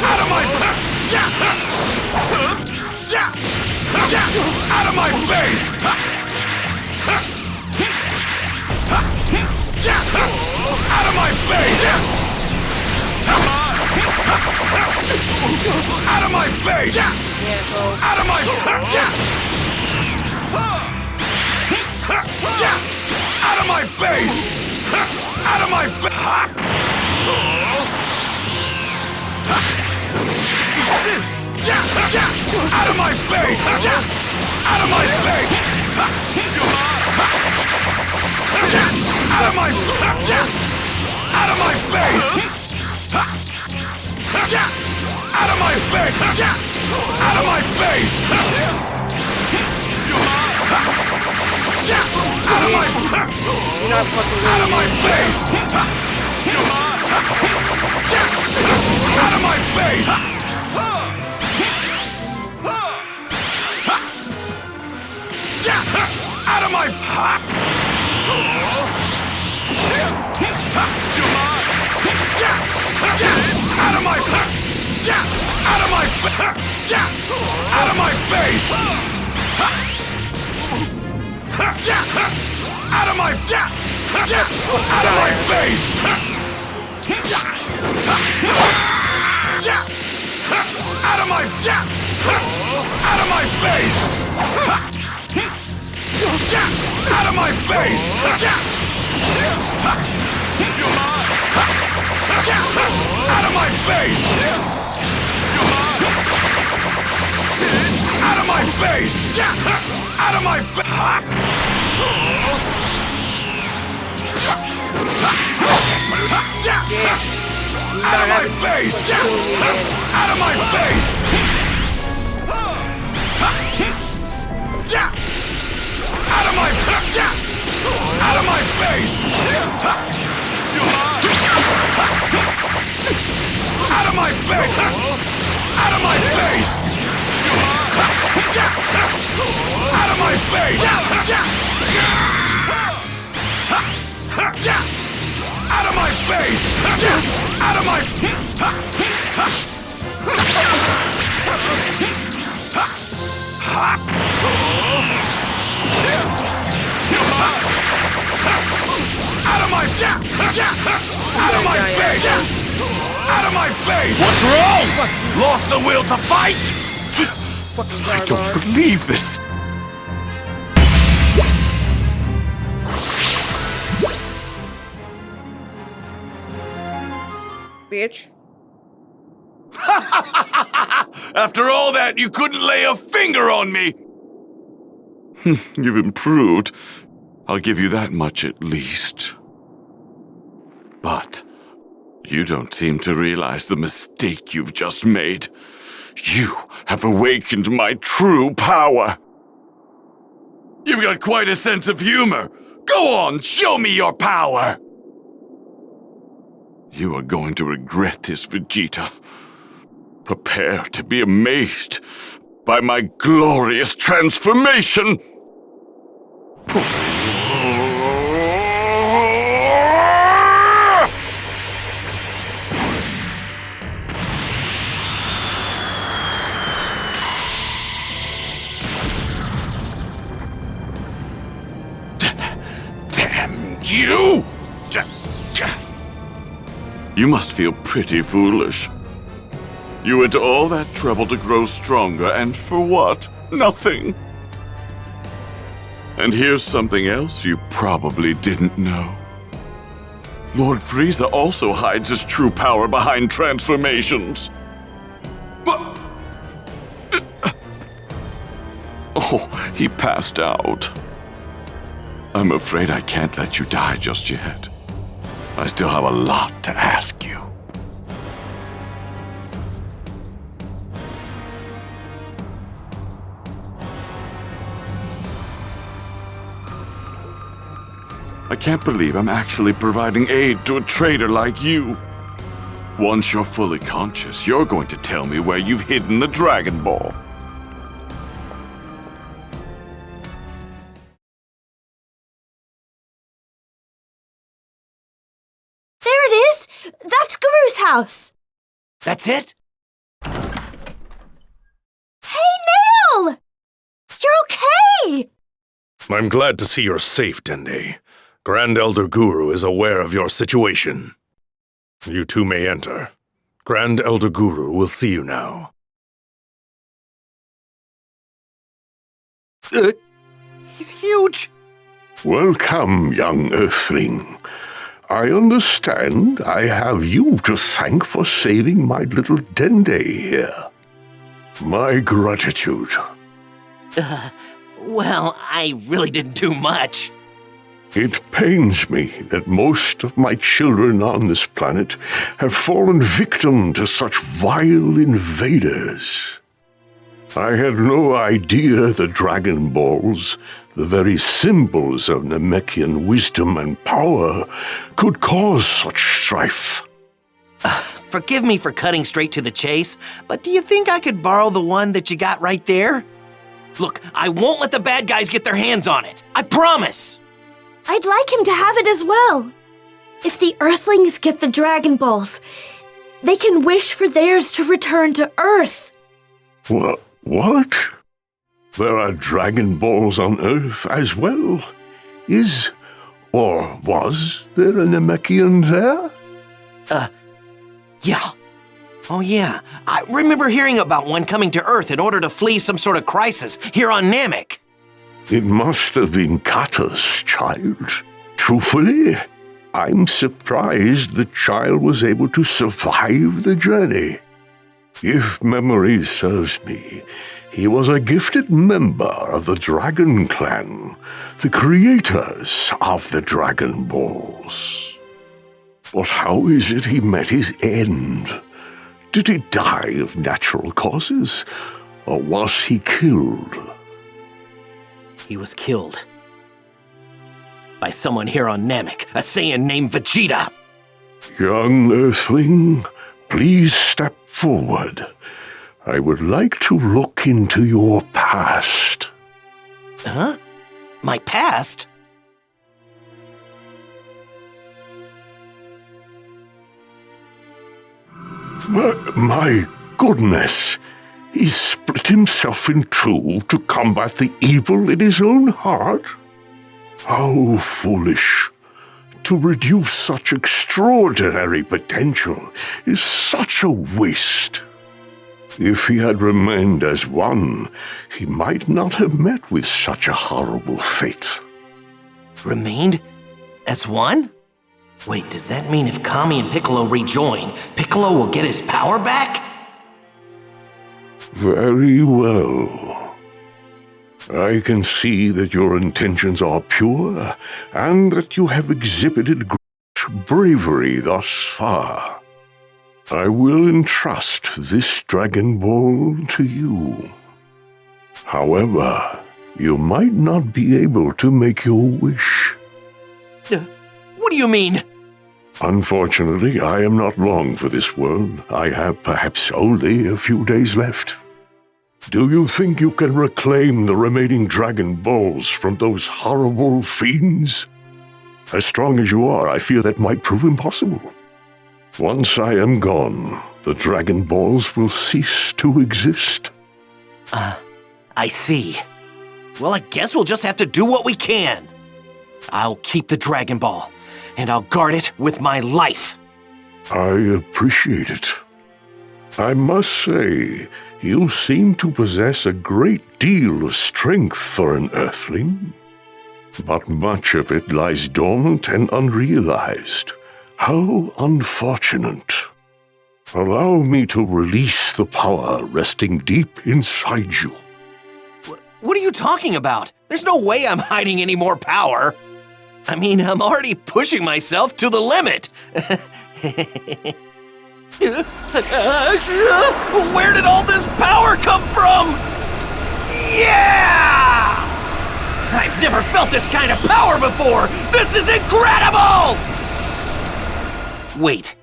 Out of my... Out of my face! Out of my face! Out of my face! Out of my... Out of my face! Out of my face! Out of my face! Out of my face! Out of my... Out of my face! Out of my face! Out of my face! Out of my... You're not fucking Out of my face! Out of my face! Out of my... Out of my... Out of my... Out of my face! Out of my... Out of my face! Out of my... Out of my face! Out of my face! Out of my face! Out of my face! Out of my face! Out of my face! Out of my face! Out of my out of my face! Out of my face! Out of my face! Out of my face! Out of my face! Out of my Out of my face! Out of my face! What's wrong? Lost the will to fight? I don't believe this. Bitch. After all that, you couldn't lay a finger on me! You've improved. I'll give you that much at least. But you don't seem to realize the mistake you've just made. You have awakened my true power. You've got quite a sense of humor. Go on, show me your power! You are going to regret this, Vegeta. Prepare to be amazed by my glorious transformation! Damn you! You must feel pretty foolish. You went to all that trouble to grow stronger, and for what? Nothing. And here's something else you probably didn't know. Lord Frieza also hides his true power behind transformations. But... Oh, he passed out. I'm afraid I can't let you die just yet. I still have a lot to ask you. I can't believe I'm actually providing aid to a traitor like you. Once you're fully conscious, you're going to tell me where you've hidden the Dragon Ball. There it is! That's Guru's house! That's it? Hey, Nail! You're okay! I'm glad to see you're safe, Dende. Grand Elder Guru is aware of your situation. You two may enter. Grand Elder Guru will see you now. He's huge! Welcome, young Earthling. I understand I have you to thank for saving my little Dende here. My gratitude. Well, I really didn't do much. It pains me that most of my children on this planet have fallen victim to such vile invaders. I had no idea the Dragon Balls, the very symbols of Namekian wisdom and power, could cause such strife. Forgive me for cutting straight to the chase, but do you think I could borrow the one that you got right there? Look, I won't let the bad guys get their hands on it. I promise! I'd like him to have it as well. If the Earthlings get the Dragon Balls, they can wish for theirs to return to Earth. What? There are Dragon Balls on Earth as well? Is, or was, there a Namekian there? Yeah. Oh yeah, I remember hearing about one coming to Earth in order to flee some sort of crisis here on Namek. It must have been Kata's child. Truthfully, I'm surprised the child was able to survive the journey. If memory serves me, he was a gifted member of the Dragon Clan, the creators of the Dragon Balls. But how is it he met his end? Did he die of natural causes, or was he killed? He was killed. By someone here on Namek, a Saiyan named Vegeta. Young Earthling, please step forward. I would like to look into your past. Huh? My past? My goodness! He split himself in two to combat the evil in his own heart? How foolish! To reduce such extraordinary potential is such a waste. If he had remained as one, he might not have met with such a horrible fate. Remained as one? Wait, does that mean if Kami and Piccolo rejoin, Piccolo will get his power back? Very well. I can see that your intentions are pure, and that you have exhibited great bravery thus far. I will entrust this Dragon Ball to you. However, you might not be able to make your wish. What do you mean? Unfortunately, I am not long for this world. I have perhaps only a few days left. Do you think you can reclaim the remaining Dragon Balls from those horrible fiends? As strong as you are, I fear that might prove impossible. Once I am gone, the Dragon Balls will cease to exist. I see. Well, I guess we'll just have to do what we can. I'll keep the Dragon Ball, and I'll guard it with my life. I appreciate it. I must say, you seem to possess a great deal of strength for an Earthling. But much of it lies dormant and unrealized. How unfortunate. Allow me to release the power resting deep inside you. What are you talking about? There's no way I'm hiding any more power. I mean, I'm already pushing myself to the limit. Where did all this power come from? Yeah! I've never felt this kind of power before! This is incredible! Wait.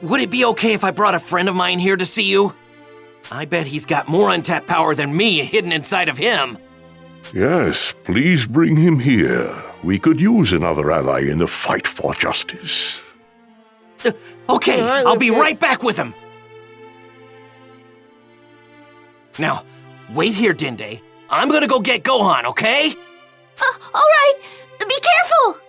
Would it be okay if I brought a friend of mine here to see you? I bet he's got more untapped power than me hidden inside of him. Yes, please bring him here. We could use another ally in the fight for justice. Okay, I'll be right back with him. Now, wait here, Dende. I'm gonna go get Gohan, okay? All right. Be careful.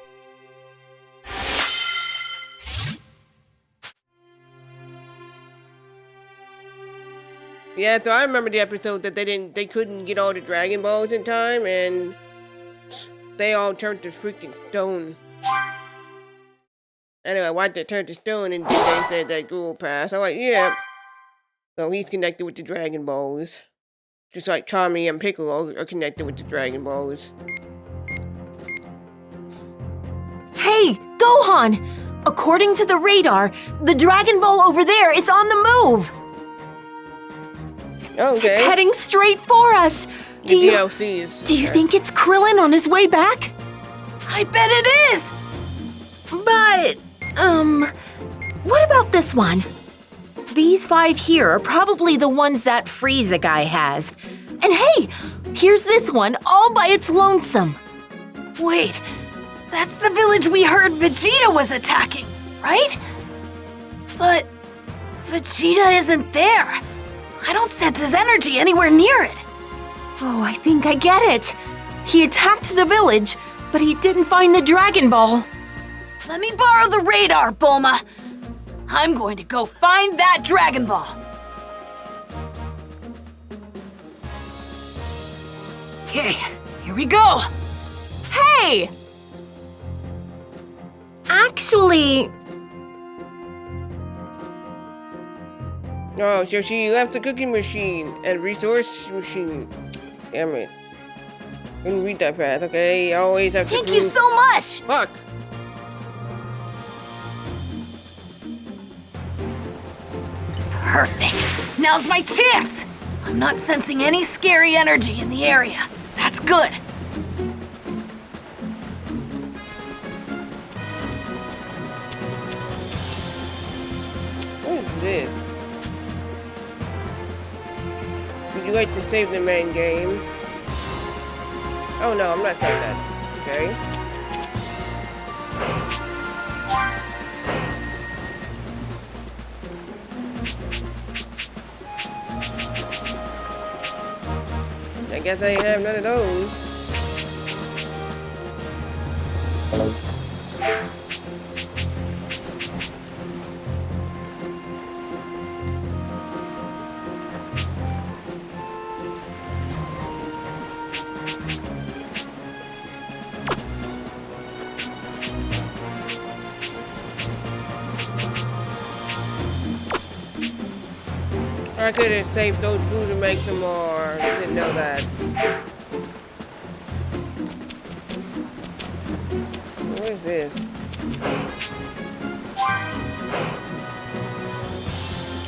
Yeah, so I remember the episode that they couldn't get all the Dragon Balls in time, and they all turned to freaking stone. Anyway, why'd they turn to stone, and then they said that Guru passed. I'm like, yeah. So he's connected with the Dragon Balls. Just like Kami and Piccolo are connected with the Dragon Balls. Hey, Gohan! According to the radar, the Dragon Ball over there is on the move! Okay. It's heading straight for us! Do you think it's Krillin on his way back? I bet it is! But, what about this one? These 5 here are probably the ones that Frieza guy has. And hey, here's this one all by its lonesome. Wait, that's the village we heard Vegeta was attacking, right? But Vegeta isn't there. I don't sense his energy anywhere near it. Oh, I think I get it. He attacked the village, but he didn't find the Dragon Ball. Let me borrow the radar, Bulma. I'm going to go find that Dragon Ball. Okay, here we go. Hey! actually... Oh, so she left the cooking machine and resource machine. Damn it. Couldn't read that fast, okay? I always have to Thank you so much! Fuck! Perfect. Now's my chance! I'm not sensing any scary energy in the area. That's good. What is this? Would you like to save the main game? Oh no, I'm not doing that. Okay. I guess I have none of those. I could have saved those food to make some more. Didn't know that. What is this?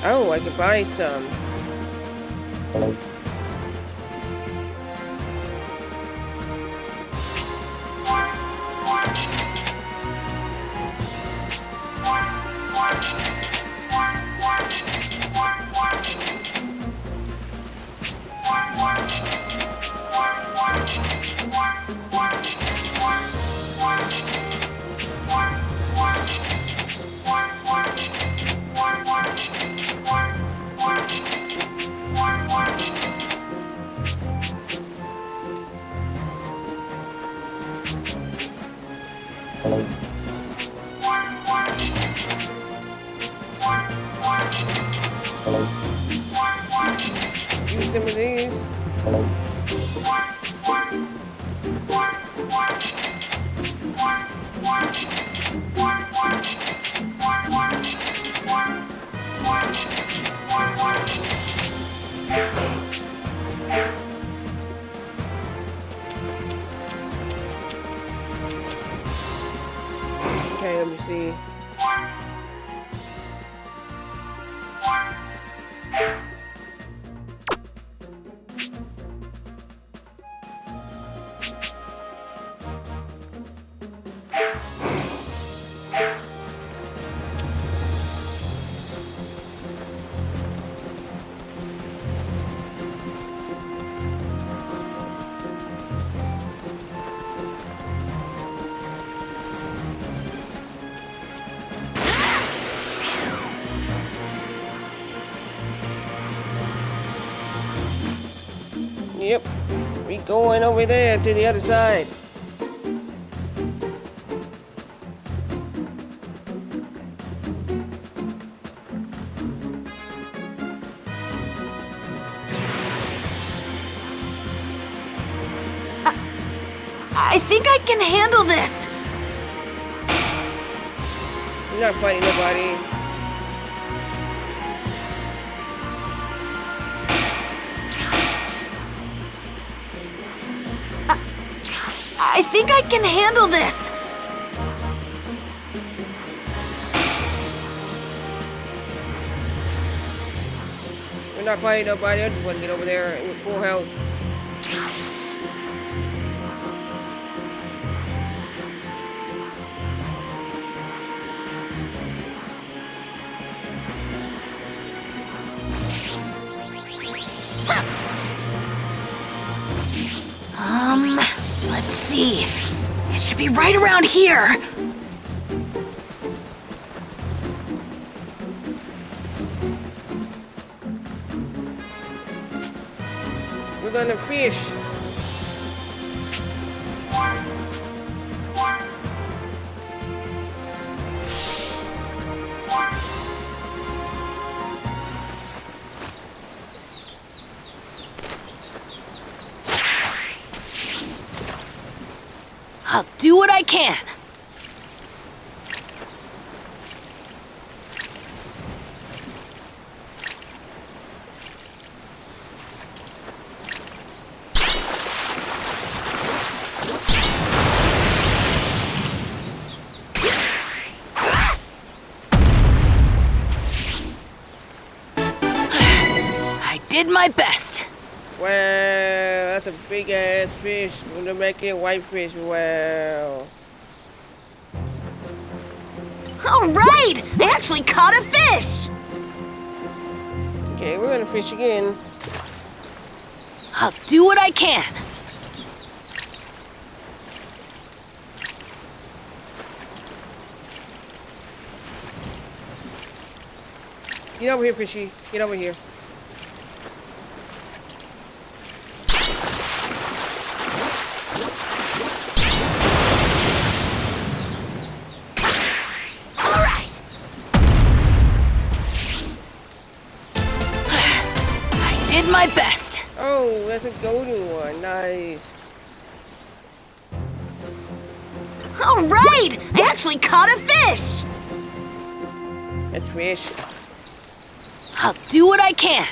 Oh, I could buy some. Use some of these. Okay, let me see. Yep, we going over there to the other side. I think I can handle this. You're not fighting nobody. I think I can handle this. We're not fighting nobody. I just want to get over there with full health. Let's see. It should be right around here. We're gonna fish. I'll do what I can. did my best. Wow, that's a big ass fish. When they're making whitefish, wow. All right! I actually caught a fish! Okay, we're gonna fish again. I'll do what I can. Get over here, fishy. Get over here. Did my best. Oh, that's a golden one. Nice. All right! I actually caught a fish! That's fish. I'll do what I can.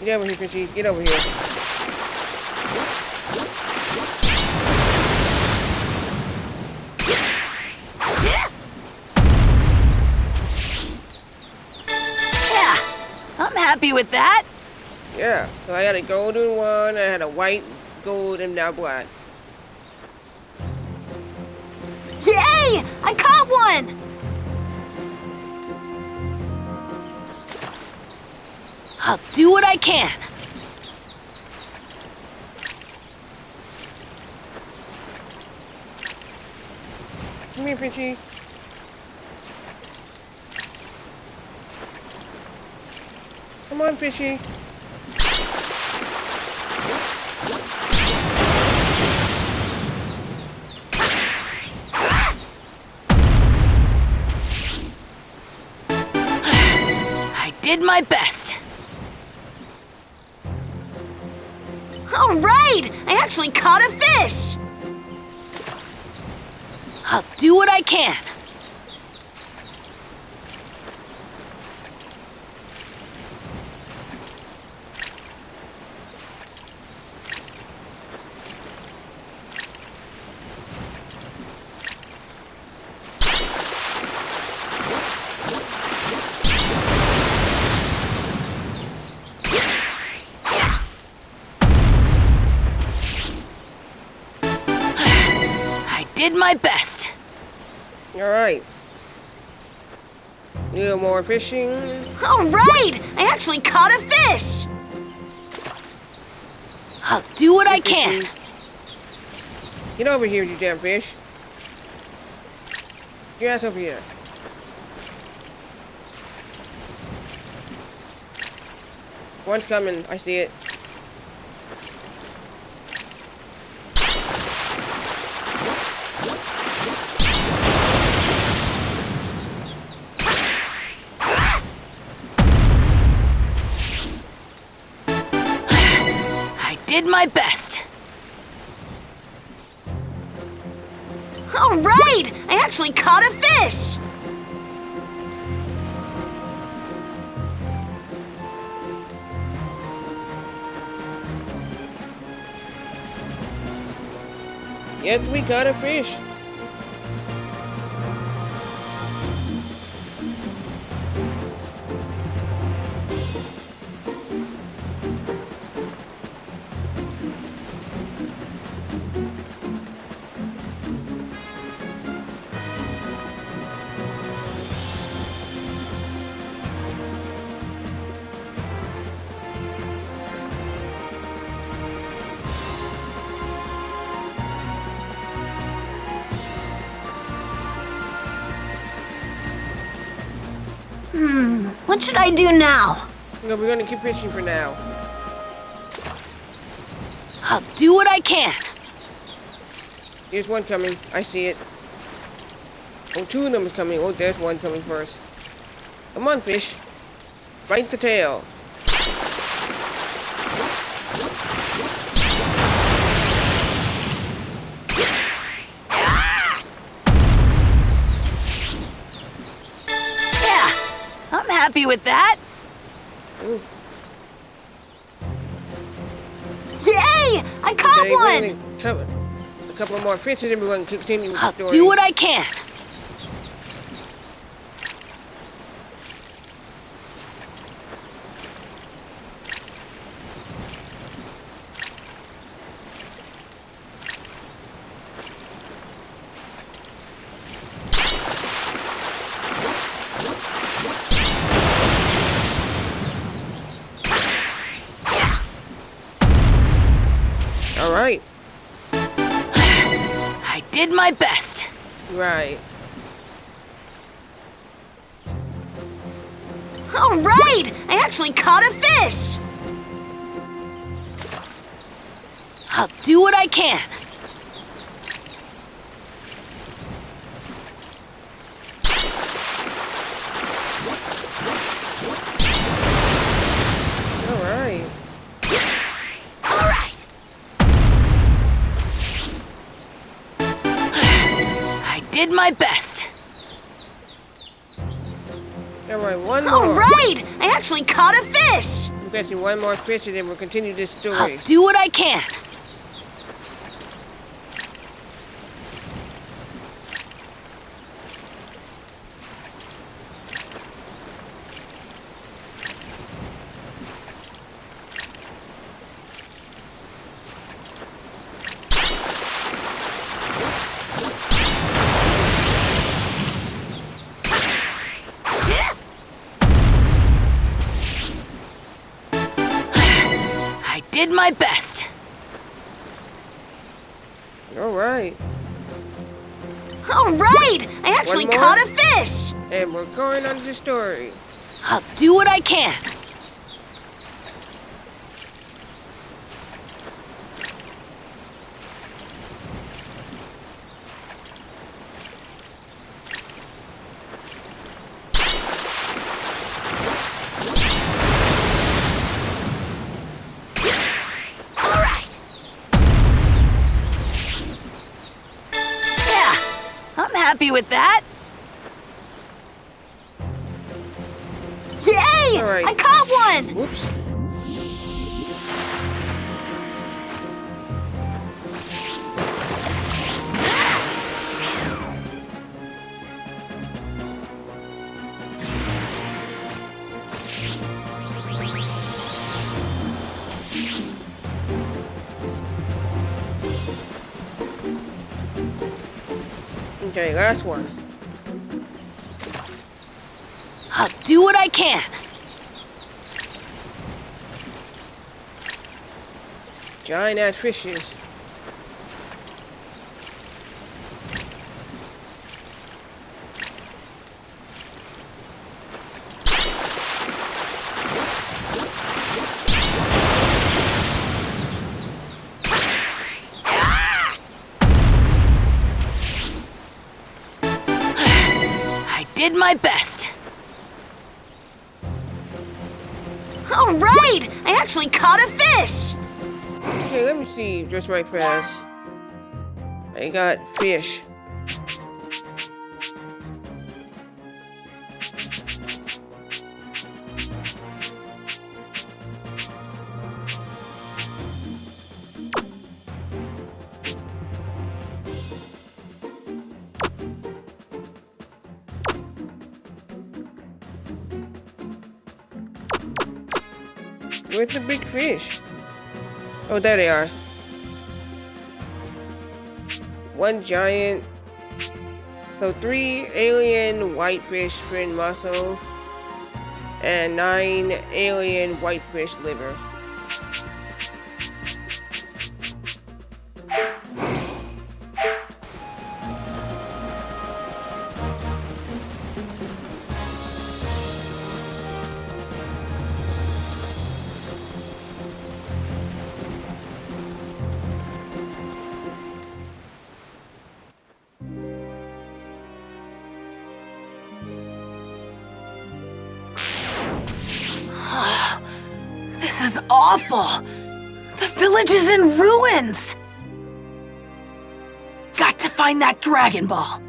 Get over here, fishy. Get over here. I'm happy with that. Yeah, so I had a golden one, I had a white, gold, and now black. Yay! I caught one! I'll do what I can. Come here, fishy. Come on, fishy. I did my best. All right! I actually caught a fish! I'll do what I can. Did my best. All right. A little more fishing. All right! I actually caught a fish! I'll do what I can. Get over here, you damn fish. Get your ass over here. One's coming. I see it. Did my best. All right! I actually caught a fish! Yes, we caught a fish. What should I do now? No, we're gonna keep fishing for now. I'll do what I can. Here's one coming. I see it. Oh, two of them is coming. Oh, there's one coming first. Come on, fish. Bite the tail. I'm happy with that. Ooh. Yay! I caught one! A couple more fish and then we're going to continue with the story. I'll do what I can. did my best. Right. All right! I actually caught a fish! I'll do what I can. All right. All right. I did my best. All right, one more. All right! I actually caught a fish! We'll get you one more fish and then we'll continue this story. I'll do what I can. I did my best. All right. All right! I actually One more? caught a fish! And we're going on to the story. I'll do what I can. All right. Yeah, I'm happy with that. Yay! All right. I caught one! Whoops. Okay, last one. I'll do what I can. Giant ass fishes. I did my best. All right! I actually caught a fish! Okay, let me see just right fast. I got fish. Where's the big fish? Oh, there they are. One giant. So 3 alien whitefish fin muscle. And 9 alien whitefish liver. This is awful! The village is in ruins! Got to find that Dragon Ball!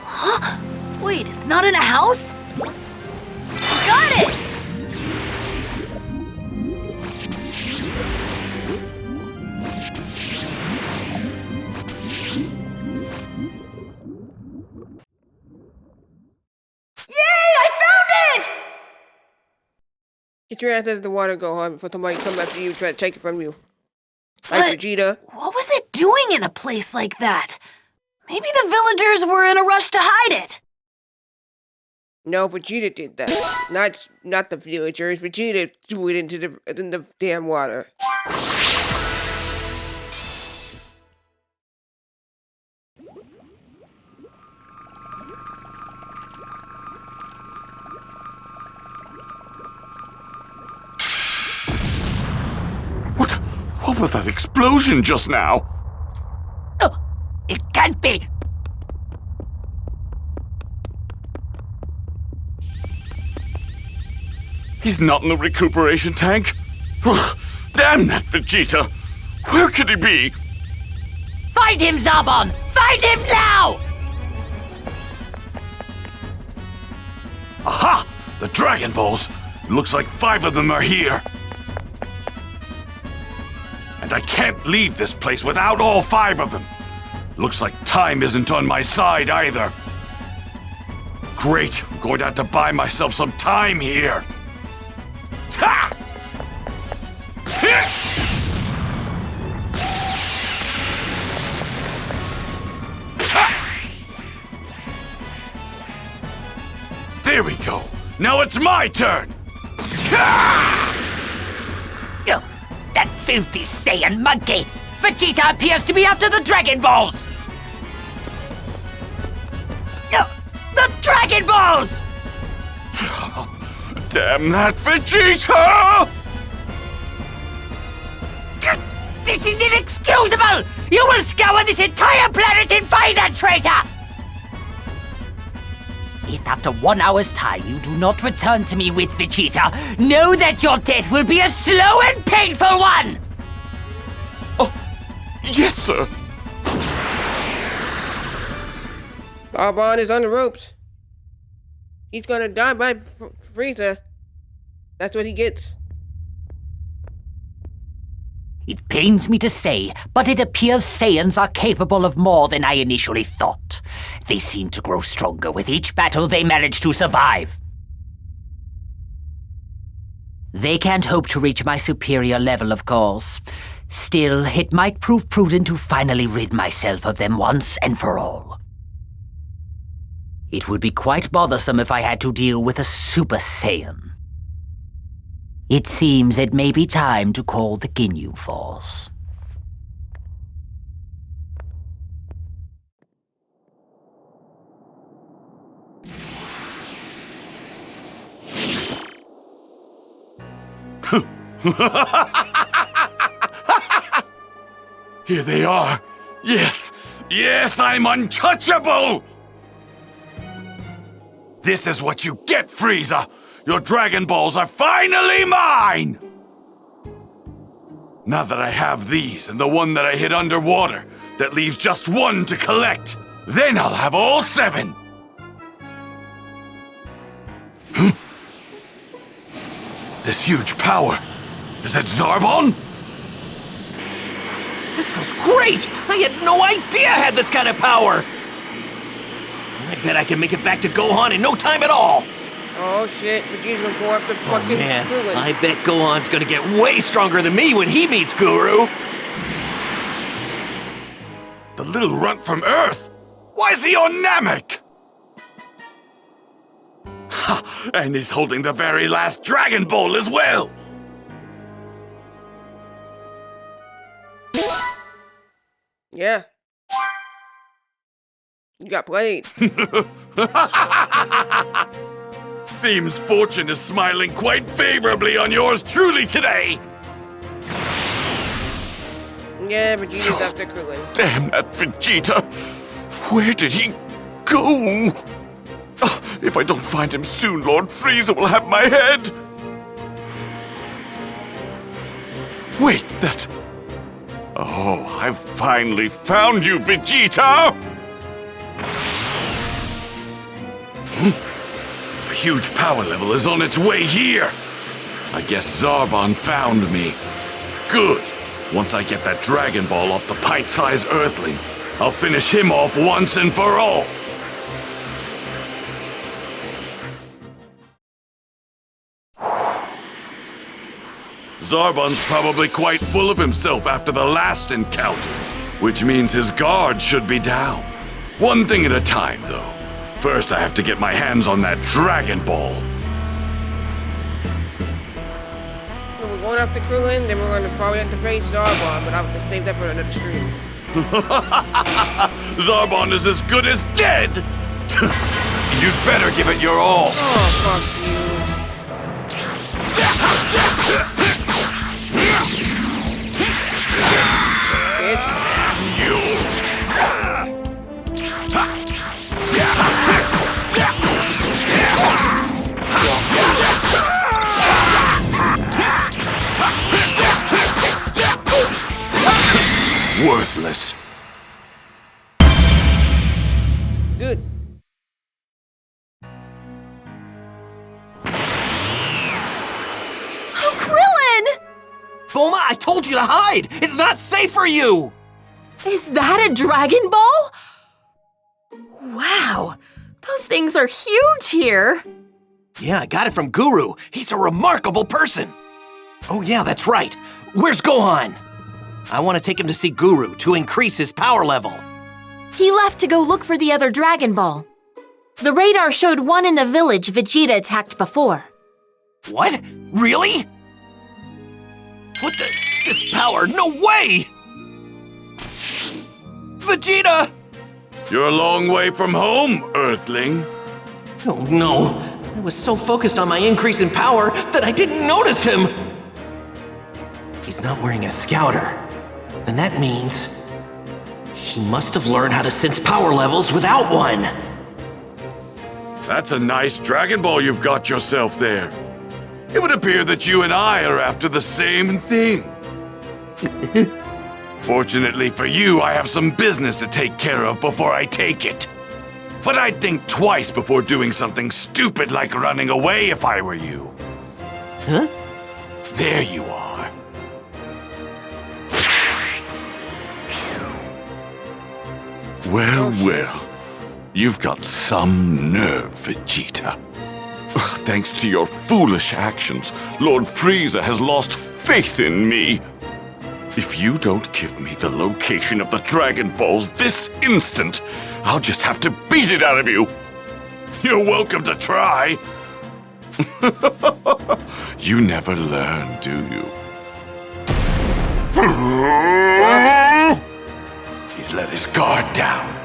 Huh? Wait, it's not in a house? Got it! Yay! I found it! Get your ass out of the water, Gohan, before somebody come after you and try to take it from you. Like Vegeta. What was it doing in a place like that? Maybe the villagers were in a rush to hide it. No, Vegeta did that. Not the villagers. Vegeta threw it into the damn water. What was that explosion just now? Oh, it can't be! He's not in the recuperation tank? Damn that Vegeta! Where could he be? Find him, Zarbon! Find him now! Aha! The Dragon Balls! Looks like 5 of them are here. And I can't leave this place without all 5 of them. Looks like time isn't on my side either. Great, I'm going to have to buy myself some time here. Ha! There we go. Now it's my turn. Oh, that filthy Saiyan monkey! Vegeta appears to be after the Dragon Balls! Oh, the Dragon Balls! Damn that Vegeta! This is inexcusable! You will scour this entire planet and find that traitor! If after 1 hour's time you do not return to me with Vegeta, know that your death will be a slow and painful one! Oh, yes, sir. Zarbon is on the ropes. He's gonna die by Frieza. That's what he gets. It pains me to say, but it appears Saiyans are capable of more than I initially thought. They seem to grow stronger with each battle they manage to survive. They can't hope to reach my superior level, of course. Still, it might prove prudent to finally rid myself of them once and for all. It would be quite bothersome if I had to deal with a Super Saiyan. It seems it may be time to call the Ginyu Force. Here they are. Yes, yes, I'm untouchable! This is what you get, Frieza! Your Dragon Balls are finally mine! Now that I have these and the one that I hid underwater, that leaves just 1 to collect, then I'll have all 7! This huge power, is that Zarbon? This feels great! I had no idea I had this kind of power! I bet I can make it back to Gohan in no time at all! Oh shit, Vegeta's gonna go after fucking Man, Krillin. I bet Gohan's gonna get way stronger than me when he meets Guru! The little runt from Earth? Why is he on Namek? Ha! And he's holding the very last Dragon Ball as well! Yeah. You got played. Seems fortune is smiling quite favorably on yours truly today! Yeah, Vegeta's after Krillin. Damn that Vegeta! Where did he go? If I don't find him soon, Lord Frieza will have my head! Wait, that... Oh, I've finally found you, Vegeta! A huge power level is on its way here! I guess Zarbon found me. Good! Once I get that Dragon Ball off the pint-sized Earthling, I'll finish him off once and for all! Zarbon's probably quite full of himself after the last encounter, which means his guard should be down. One thing at a time, though. First, I have to get my hands on that Dragon Ball. We're going after Krillin, then we're going to probably have to face Zarbon, but I'll have to save that for another stream. Zarbon is as good as dead! You'd better give it your all. Oh, fuck you. Damn you! Worthless. Good. Oh, Krillin! Bulma, I told you to hide! It's not safe for you! Is that a Dragon Ball? Wow, those things are huge here. Yeah, I got it from Guru. He's a remarkable person. Oh yeah, that's right. Where's Gohan? I want to take him to see Guru to increase his power level. He left to go look for the other Dragon Ball. The radar showed one in the village Vegeta attacked before. What? Really? What the? This power? No way! Vegeta! You're a long way from home, Earthling. Oh no, I was so focused on my increase in power that I didn't notice him! He's not wearing a scouter. And that means he must have learned how to sense power levels without one. That's a nice Dragon Ball you've got yourself there. It would appear that you and I are after the same thing. Fortunately for you, I have some business to take care of before I take it. But I'd think twice before doing something stupid like running away if I were you. Huh? There you are. Well, well. You've got some nerve, Vegeta. Thanks to your foolish actions, Lord Frieza has lost faith in me. If you don't give me the location of the Dragon Balls this instant, I'll just have to beat it out of you. You're welcome to try. You never learn, do you? He's let his guard down.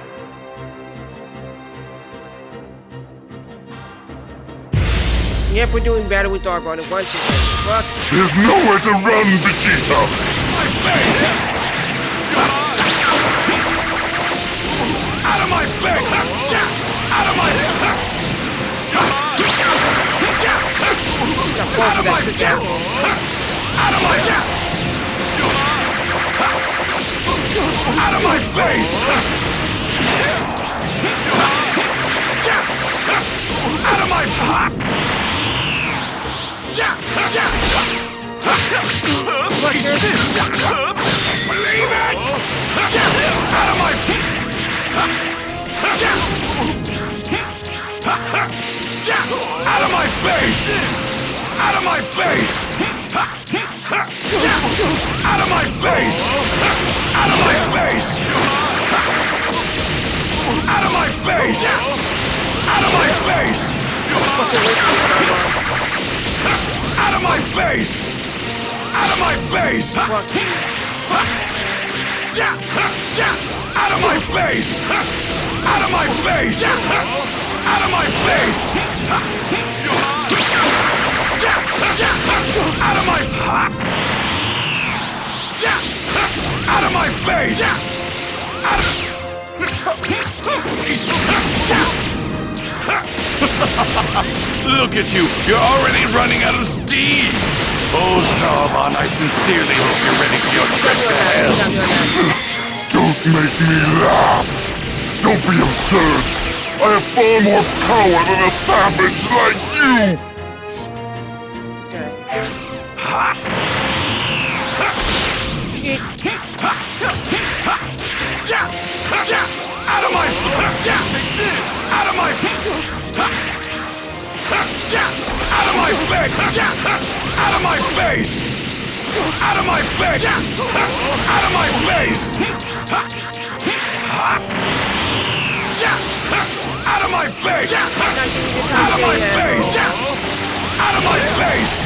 Yep, we're doing battle with Zarbon at once. Fuck. There's nowhere to run, Vegeta! My face! Out of my face! Out of my face! Out of my face! Out of my Out of my face! Out of my What is this? Believe it! Out of my Out of my face! Out of my face! Out of my face! Out of my face! Out of my face! Out of my face! Out of my face! Out of my face! Out of my face! Out of my face! Out of my face! Out of my Out of my face! Look at you! You're already running out of steam! Oh, Zarbon, I sincerely hope you're ready for your trip to hell! Don't make me laugh! Don't be absurd! I have far more power than a savage like you! Out of my Out of my Out of my face! Out of my face! Out of my face! Out of my face! Out of my face! Out of my face! Out of my face!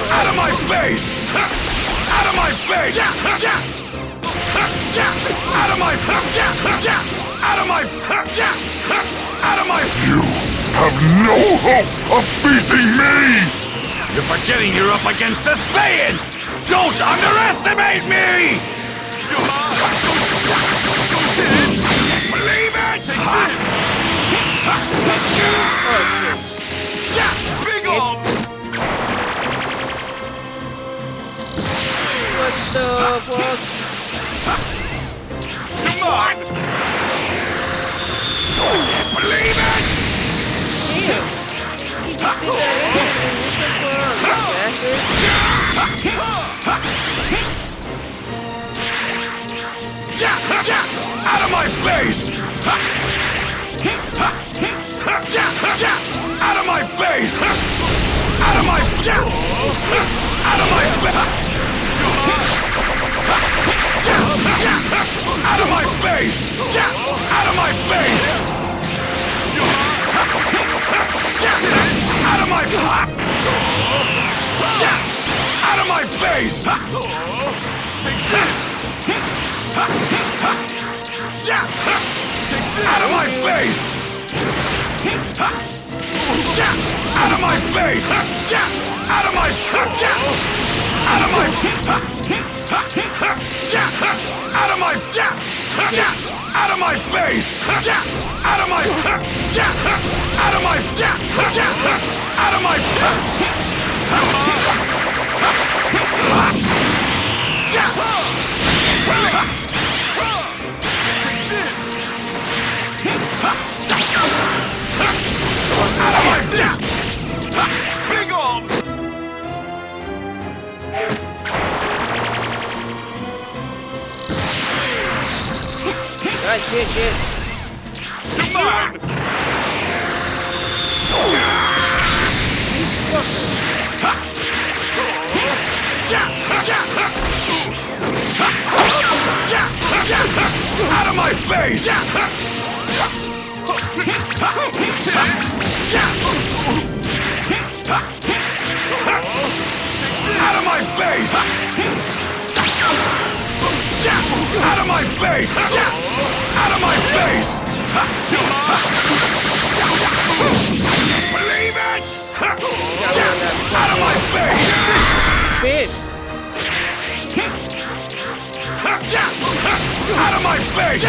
Out of my face! Out of my face! Out of my out of my You have no hope of beating me! You're forgetting you're up against a Saiyan! Don't underestimate me! Believe it! Big ol'! What the fuck? Come on! Believe it! Damn! He just did that anyway. Out of my face! Out of my face! Out of my out of my out of my face! Out of my face! Out of my out of my face! Out of my face! Out of my face! Out of my out of my out of my out of my face! Out of my out of my out of my out of my big ol'! Alright, shit. Come on! Out of my face! Out of my face! Out of my face! Out of my face! Believe it! Out of my face! Bitch! Out of my face!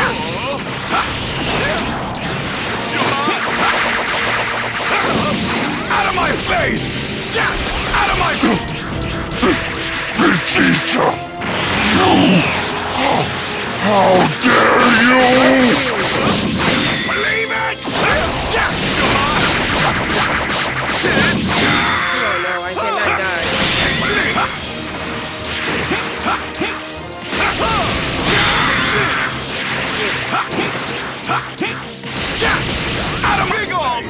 Out of my face! Out of my... Vegeta! You! How dare you! Believe it! Oh no, I cannot die. Out of my goal!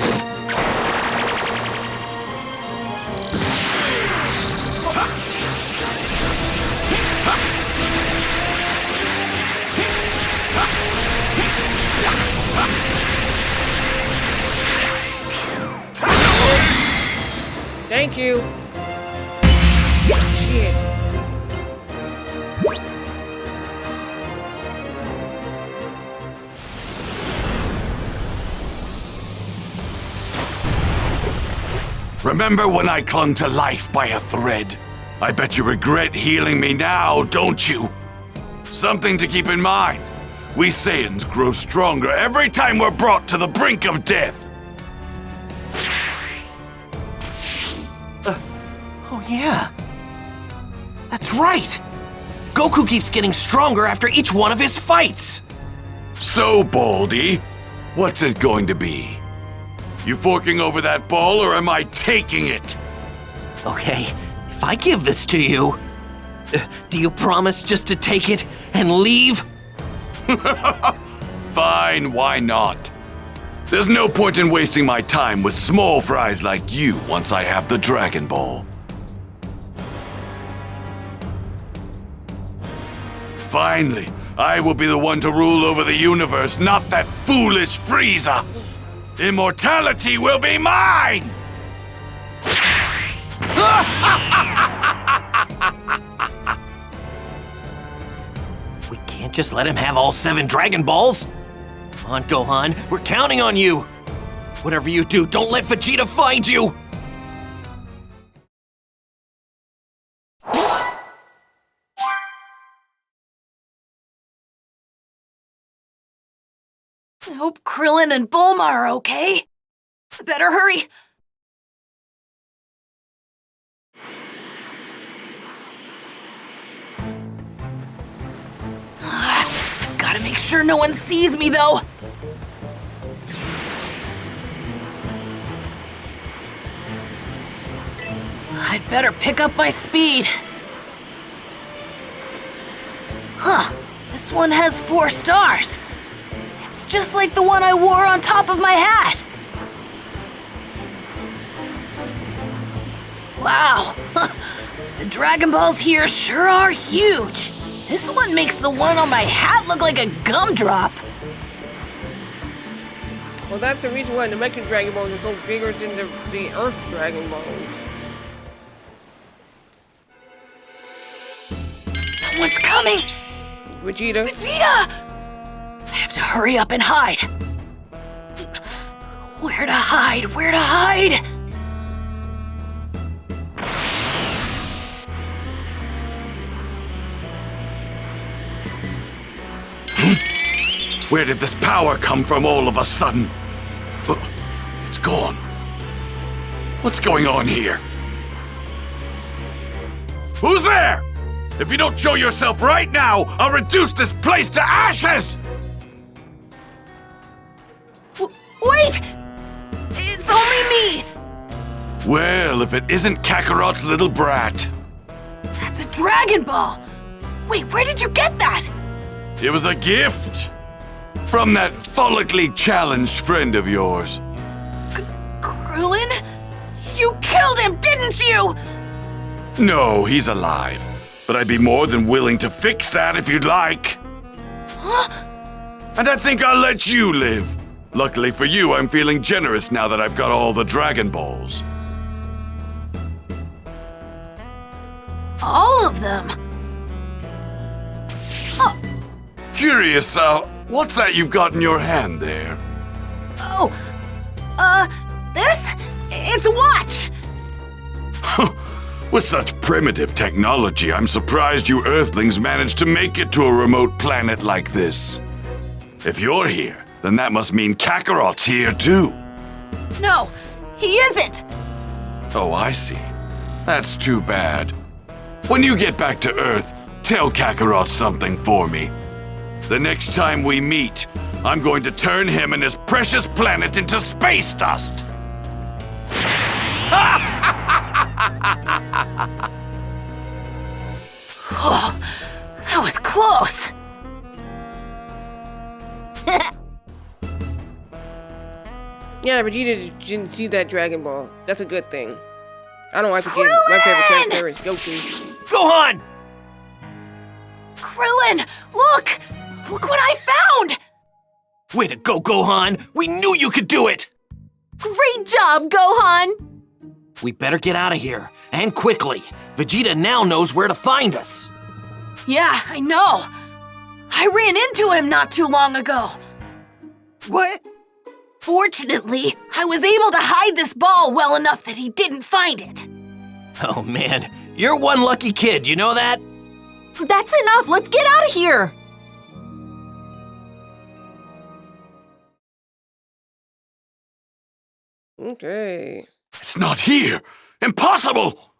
Thank you. Shit. Remember when I clung to life by a thread? I bet you regret healing me now, don't you? Something to keep in mind. We Saiyans grow stronger every time we're brought to the brink of death. Oh yeah. That's right. Goku keeps getting stronger after each one of his fights. So, Baldy, what's it going to be? You forking over that ball, or am I taking it? Okay, if I give this to you, do you promise just to take it and leave? Fine, why not? There's no point in wasting my time with small fries like you once I have the Dragon Ball. Finally, I will be the one to rule over the universe, not that foolish Frieza. Immortality will be mine! We can't just let him have all 7 Dragon Balls. Come on, Gohan, we're counting on you. Whatever you do, don't let Vegeta find you. I hope Krillin and Bulma are okay. Better hurry. I've gotta make sure no one sees me, though. I'd better pick up my speed. Huh, this one has 4 stars. It's just like the one I wore on top of my hat. Wow, the Dragon Balls here sure are huge. This one makes the one on my hat look like a gumdrop. Well, that's the reason why the Mecha Dragon Balls are so bigger than the Earth Dragon Balls. Someone's coming! Vegeta? Vegeta! I have to hurry up and hide. Where to hide? Where to hide? Where did this power come from all of a sudden? It's gone. What's going on here? Who's there? If you don't show yourself right now, I'll reduce this place to ashes! Wait! It's only me! Well, if it isn't Kakarot's little brat. That's a Dragon Ball! Wait, where did you get that? It was a gift. From that follically challenged friend of yours. Krillin? You killed him, didn't you? No, he's alive. But I'd be more than willing to fix that if you'd like. Huh? And I think I'll let you live. Luckily for you, I'm feeling generous now that I've got all the Dragon Balls. All of them? Oh. Curious, what's that you've got in your hand there? Oh, this? It's a watch! With such primitive technology, I'm surprised you Earthlings managed to make it to a remote planet like this. If you're here, then that must mean Kakarot's here too. No, he isn't! Oh, I see. That's too bad. When you get back to Earth, tell Kakarot something for me. The next time we meet, I'm going to turn him and his precious planet into space dust! Oh, that was close! Yeah, Vegeta didn't see that Dragon Ball. That's a good thing. I don't like to get my favorite character is Goku. Gohan! Krillin, look! Look what I found! Way to go, Gohan! We knew you could do it! Great job, Gohan! We better get out of here, and quickly. Vegeta now knows where to find us. Yeah, I know. I ran into him not too long ago. What? Fortunately, I was able to hide this ball well enough that he didn't find it. Oh man, you're one lucky kid, you know that? That's enough, let's get out of here! Okay. It's not here! Impossible!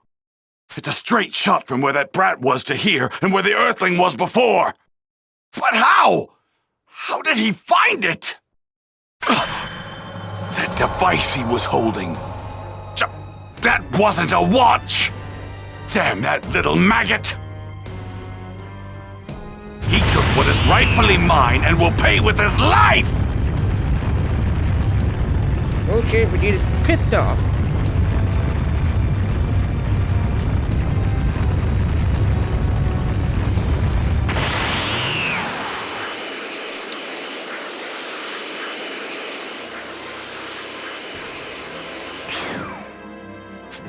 It's a straight shot from where that brat was to here and where the Earthling was before. But how? How did he find it? That device he was holding. That wasn't a watch! Damn that little maggot! He took what is rightfully mine and will pay with his life! Oh shit, Vegeta's pissed off.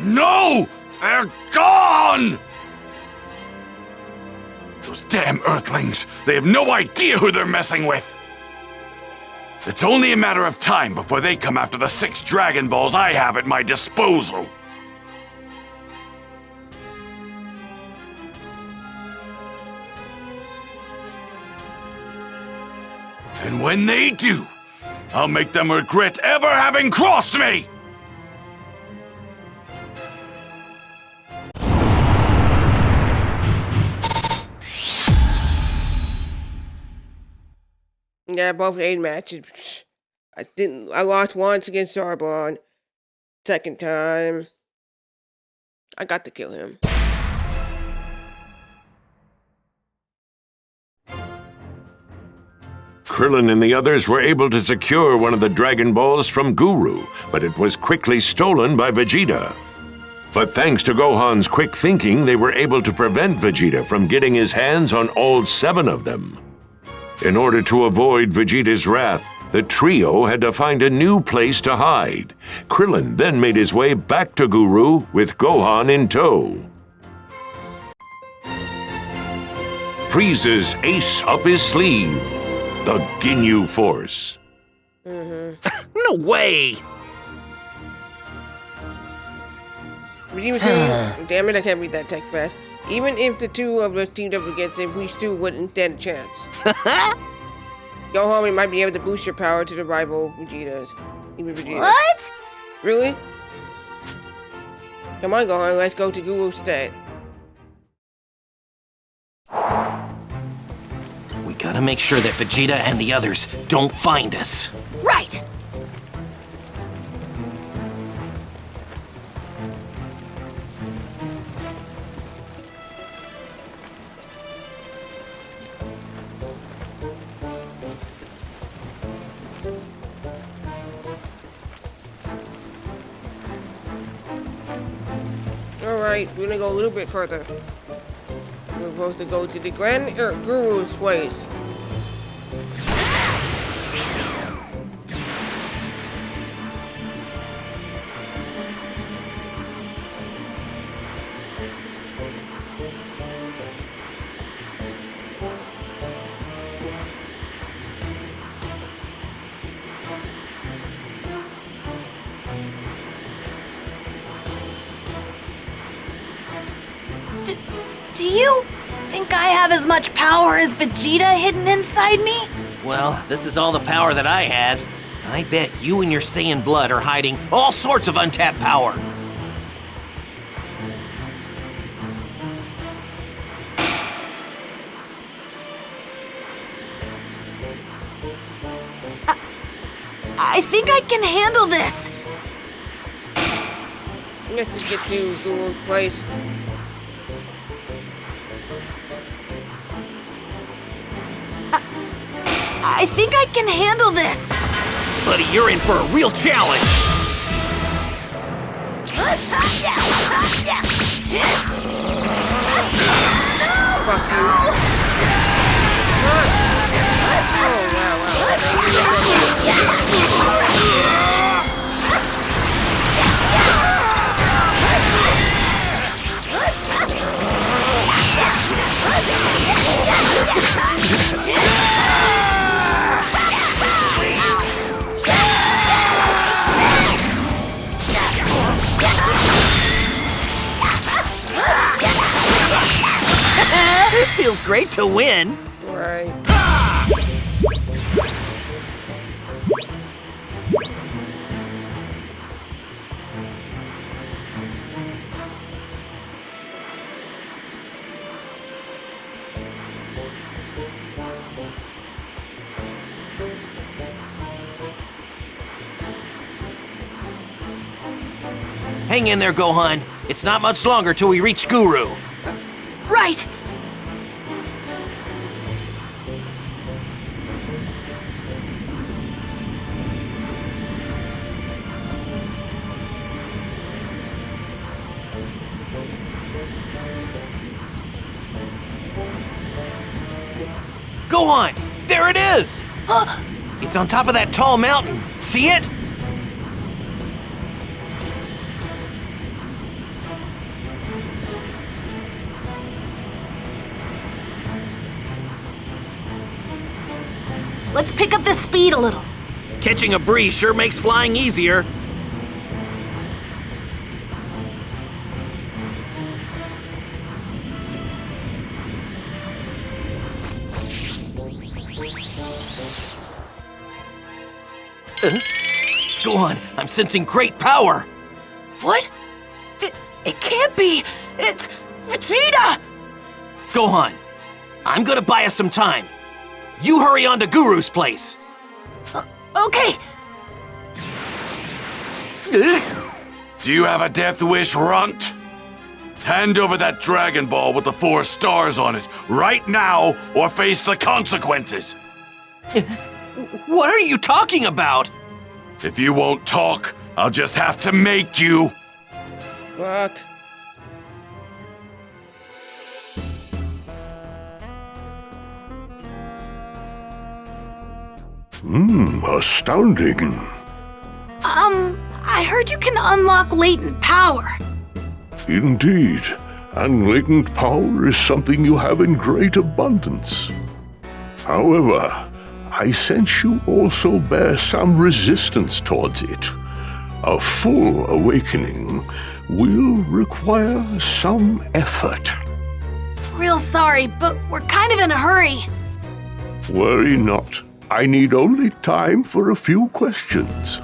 No! They're gone! Those damn Earthlings! They have no idea who they're messing with! It's only a matter of time before they come after the 6 Dragon Balls I have at my disposal. And when they do, I'll make them regret ever having crossed me! Yeah, both 8 matches. I lost once against Zarbon. Second time, I got to kill him. Krillin and the others were able to secure one of the Dragon Balls from Guru, but it was quickly stolen by Vegeta. But thanks to Gohan's quick thinking, they were able to prevent Vegeta from getting his hands on all 7 of them. In order to avoid Vegeta's wrath, the trio had to find a new place to hide. Krillin then made his way back to Guru with Gohan in tow. Frieza's ace up his sleeve, the Ginyu Force. No way! Damn it, I can't read that text fast. Even if the 2 of us teamed up against him, we still wouldn't stand a chance. Gohan, we might be able to boost your power to the rival Vegeta's. Even Vegeta. What? Really? Come on, Gohan, let's go to Guru's stead. We gotta make sure that Vegeta and the others don't find us. Right! Alright, we're gonna go a little bit further. We're supposed to go to the Grand Guru's place. Do you think I have as much power as Vegeta hidden inside me? Well, this is all the power that I had. I bet you and your Saiyan blood are hiding all sorts of untapped power. I think I can handle this. Let's just get to Guru's place. I think I can handle this. Buddy, you're in for a real challenge. Feels great to win. Right. Hang in there, Gohan. It's not much longer till we reach Guru. Right. Gohan! There it is! It's on top of that tall mountain. See it? Let's pick up the speed a little. Catching a breeze sure makes flying easier. Go on, I'm sensing great power. What? It can't be. It's Vegeta! Gohan, I'm gonna buy us some time. You hurry on to Guru's place. Okay. Do you have a death wish, Runt? Hand over that Dragon Ball with the 4 stars on it right now, or face the consequences. What are you talking about? If you won't talk, I'll just have to make you. Fuck. Astounding. I heard you can unlock latent power. Indeed, and latent power is something you have in great abundance. However, I sense you also bear some resistance towards it. A full awakening will require some effort. Real sorry, but we're kind of in a hurry. Worry not. I need only time for a few questions.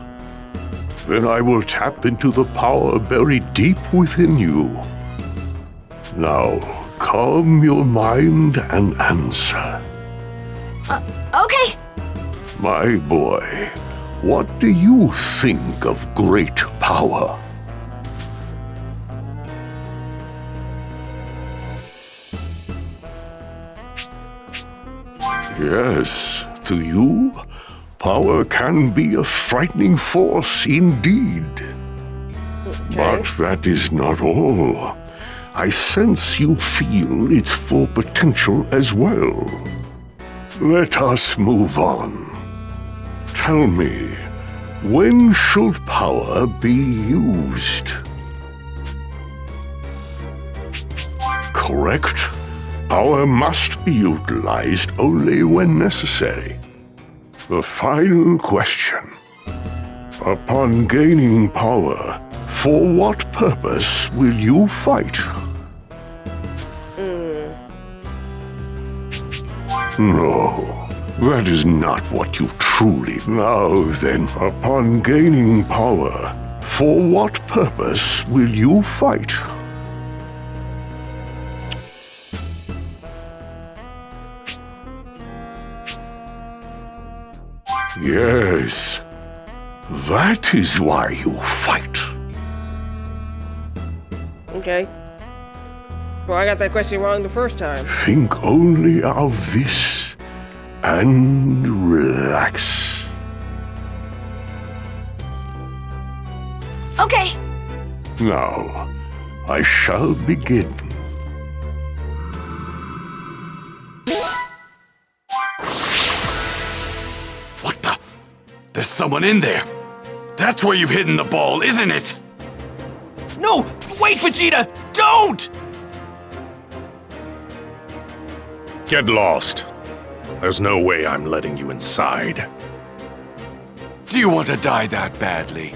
Then I will tap into the power buried deep within you. Now, calm your mind and answer. Okay. My boy, what do you think of great power? Yes, to you, power can be a frightening force indeed. But that is not all. I sense you feel its full potential as well. Let us move on. Tell me, when should power be used? Correct. Power must be utilized only when necessary. The final question. Upon gaining power, for what purpose will you fight? No, that is not what you truly... Now then, upon gaining power, for what purpose will you fight? Yes, that is why you fight. Okay. Well, I got that question wrong the first time. Think only of this and relax. Okay. Now, I shall begin. What the? There's someone in there. That's where you've hidden the ball, isn't it? No! Wait, Vegeta! Don't! Get lost. There's no way I'm letting you inside. Do you want to die that badly?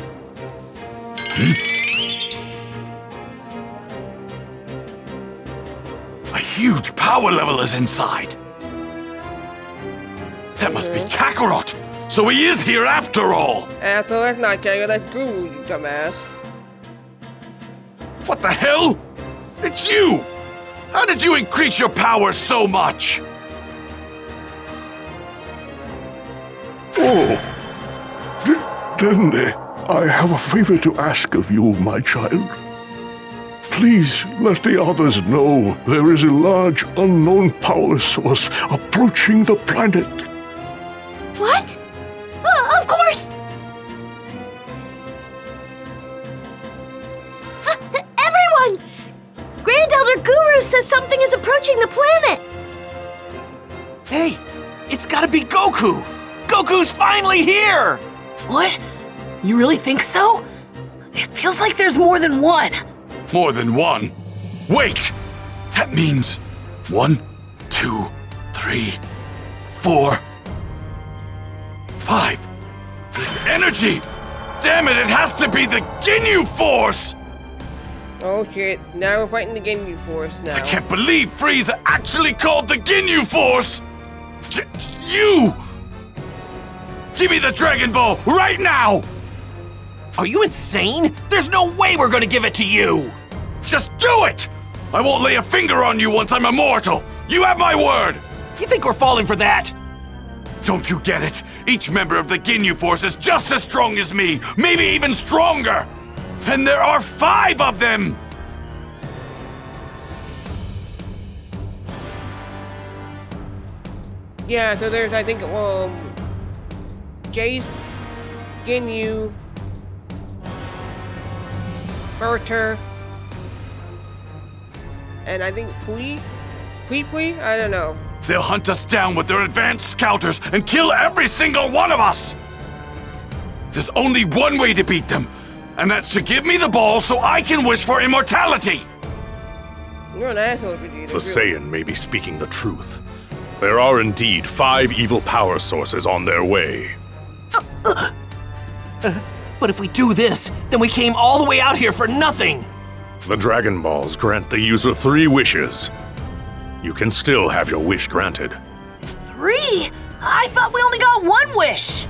A huge power level is inside. That must be Kakarot. So he is here after all. Asshole, that's not Kakarot, that's Guru, you dumbass. What the hell? It's you! How did you increase your power so much? Oh, Dende, I have a favor to ask of you, my child. Please let the others know there is a large unknown power source approaching the planet. What? Of course! Everyone! Grand Elder Guru says something is approaching the planet! Hey, It's gotta be Goku! Goku's finally here! What? You really think so? It feels like there's more than one. More than one? Wait! That means 1, 2, 3, 4, 5. This energy! Damn it, it has to be the Ginyu Force! Oh shit, now we're fighting the Ginyu Force now. I can't believe Frieza actually called the Ginyu Force! You! Give me the Dragon Ball right now! Are you insane? There's no way we're gonna give it to you! Just do it! I won't lay a finger on you once I'm immortal! You have my word! You think we're falling for that? Don't you get it? Each member of the Ginyu Force is just as strong as me, maybe even stronger! And there are 5 of them! Yeah, so there's, I think, Jace, Ginyu, Berter, and I think Pui? I don't know. They'll hunt us down with their advanced scouters and kill every single one of us! There's only one way to beat them, and that's to give me the ball so I can wish for immortality! You're an asshole, Vegeta. The Saiyan may be speaking the truth. There are indeed 5 evil power sources on their way. But if we do this, then we came all the way out here for nothing! The Dragon Balls grant the user 3 wishes. You can still have your wish granted. 3? I thought we only got 1 wish.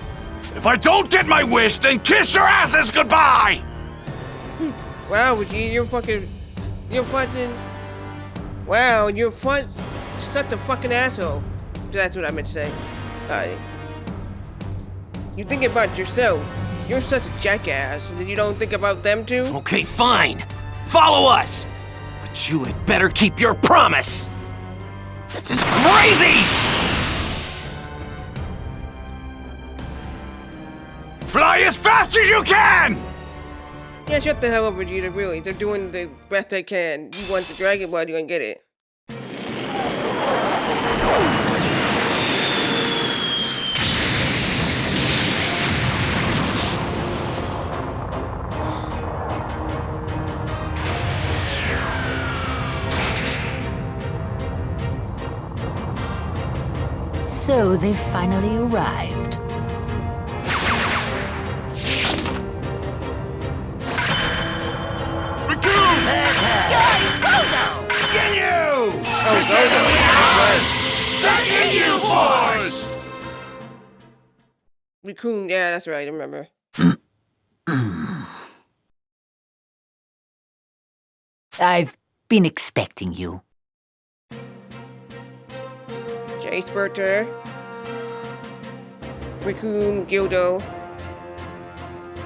If I don't get my wish, then kiss your asses goodbye! Wow, Vegeta, wow, you're such a fucking asshole. That's what I meant to say. You think about yourself. You're such a jackass, and you don't think about them too? Okay, fine. Follow us! But you had better keep your promise! This is crazy! Fly as fast as you can! Yeah, shut the hell up, Vegeta, really. They're doing the best they can. You want the Dragon Ball, you're gonna get it. So they've finally arrived. Raccoon! Guys, slow down! Ginyu! The Ginyu Force! Raccoon, yeah, that's right, I remember. I've been expecting you. Jace Berter, Raccoon, Gildo.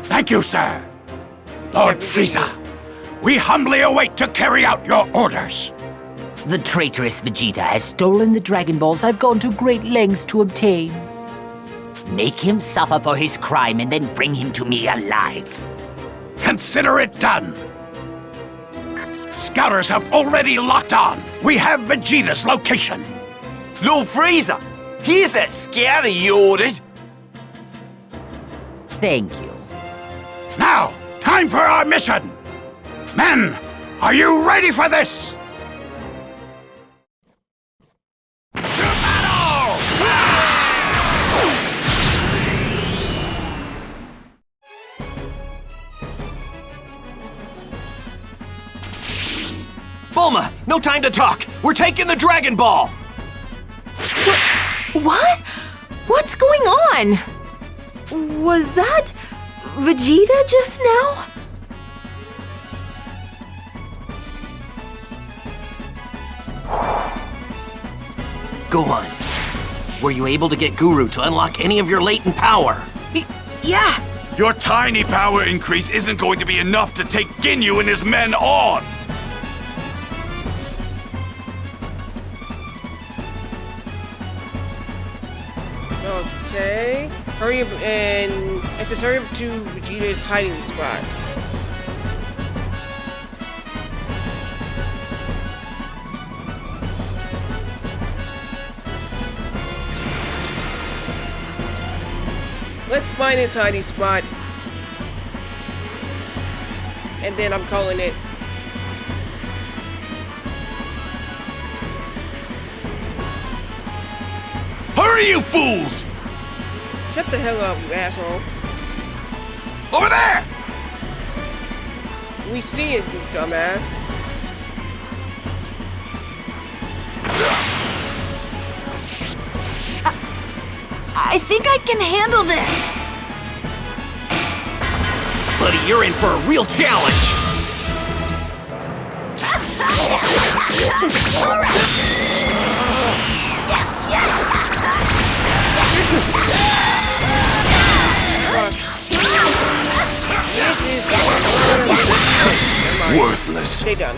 Thank you, sir. Lord Frieza, we humbly await to carry out your orders. The traitorous Vegeta has stolen the Dragon Balls I've gone to great lengths to obtain. Make him suffer for his crime and then bring him to me alive. Consider it done. Scouters have already locked on. We have Vegeta's location. Lord Frieza, here's that scouter you ordered. Thank you. Now, time for our mission. Men, are you ready for this? To battle! Bulma, no time to talk. We're taking the Dragon Ball. What? What's going on? Was that Vegeta just now? Gohan, were you able to get Guru to unlock any of your latent power? Yeah. Your tiny power increase isn't going to be enough to take Ginyu and his men on! Okay. Hurry up and let's hurry up to Vegeta's hiding spot. Let's find a tiny spot. And then I'm calling it. Hurry, you fools! Shut the hell up, you asshole. Over there! We see it, you dumbass. I think I can handle this. Buddy, you're in for a real challenge! Worthless. Stay done.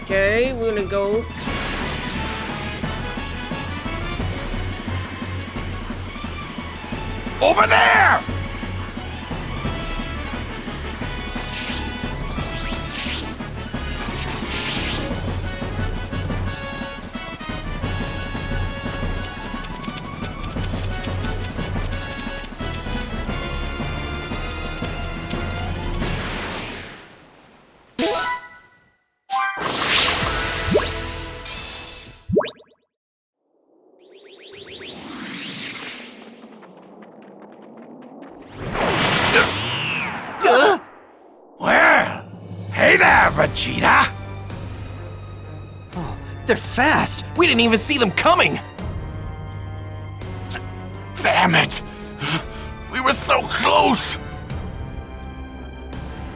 Okay, we're gonna go. Over there! Well, hey there, Vegeta! Oh, they're fast! We didn't even see them coming! Damn it! We were so close!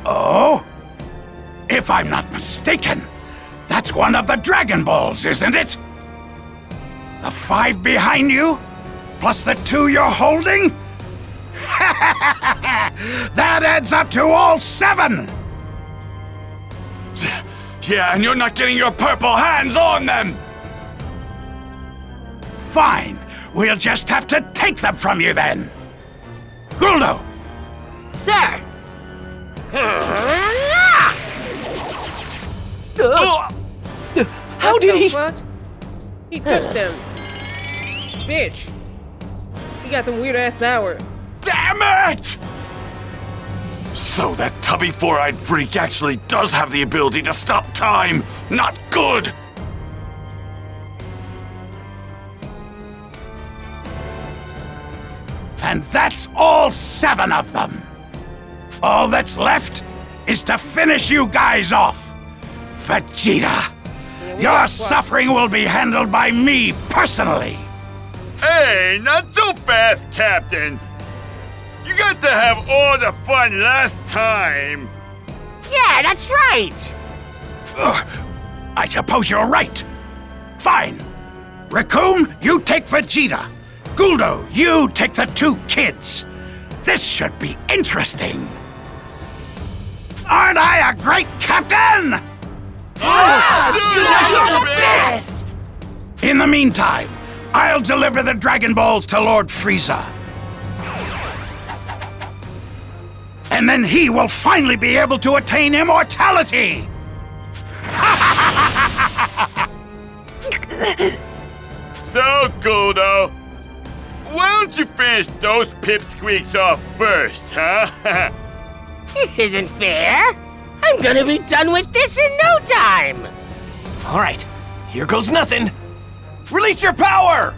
Oh? If I'm not mistaken, that's one of the Dragon Balls, isn't it? The 5 behind you, plus the 2 you're holding? That adds up to all 7! Yeah, and you're not getting your purple hands on them! Fine, we'll just have to take them from you then! Guldo! Sir! How did he? Fuck? He took them. Bitch. He got some weird ass power. Damn it! So that tubby four-eyed freak actually does have the ability to stop time! Not good! And that's all 7 of them! All that's left is to finish you guys off! Vegeta! Your suffering will be handled by me personally! Hey, not so fast, Captain! You got to have all the fun last time! Yeah, that's right! Ugh, I suppose you're right. Fine. Raccoon, you take Vegeta. Guldo, you take the 2 kids. This should be interesting. Aren't I a great captain? You're the best! In the meantime, I'll deliver the Dragon Balls to Lord Frieza. And then he will finally be able to attain immortality! So, Guldo, why don't you finish those pipsqueaks off first, huh? This isn't fair! I'm gonna be done with this in no time! Alright, here goes nothing! Release your power!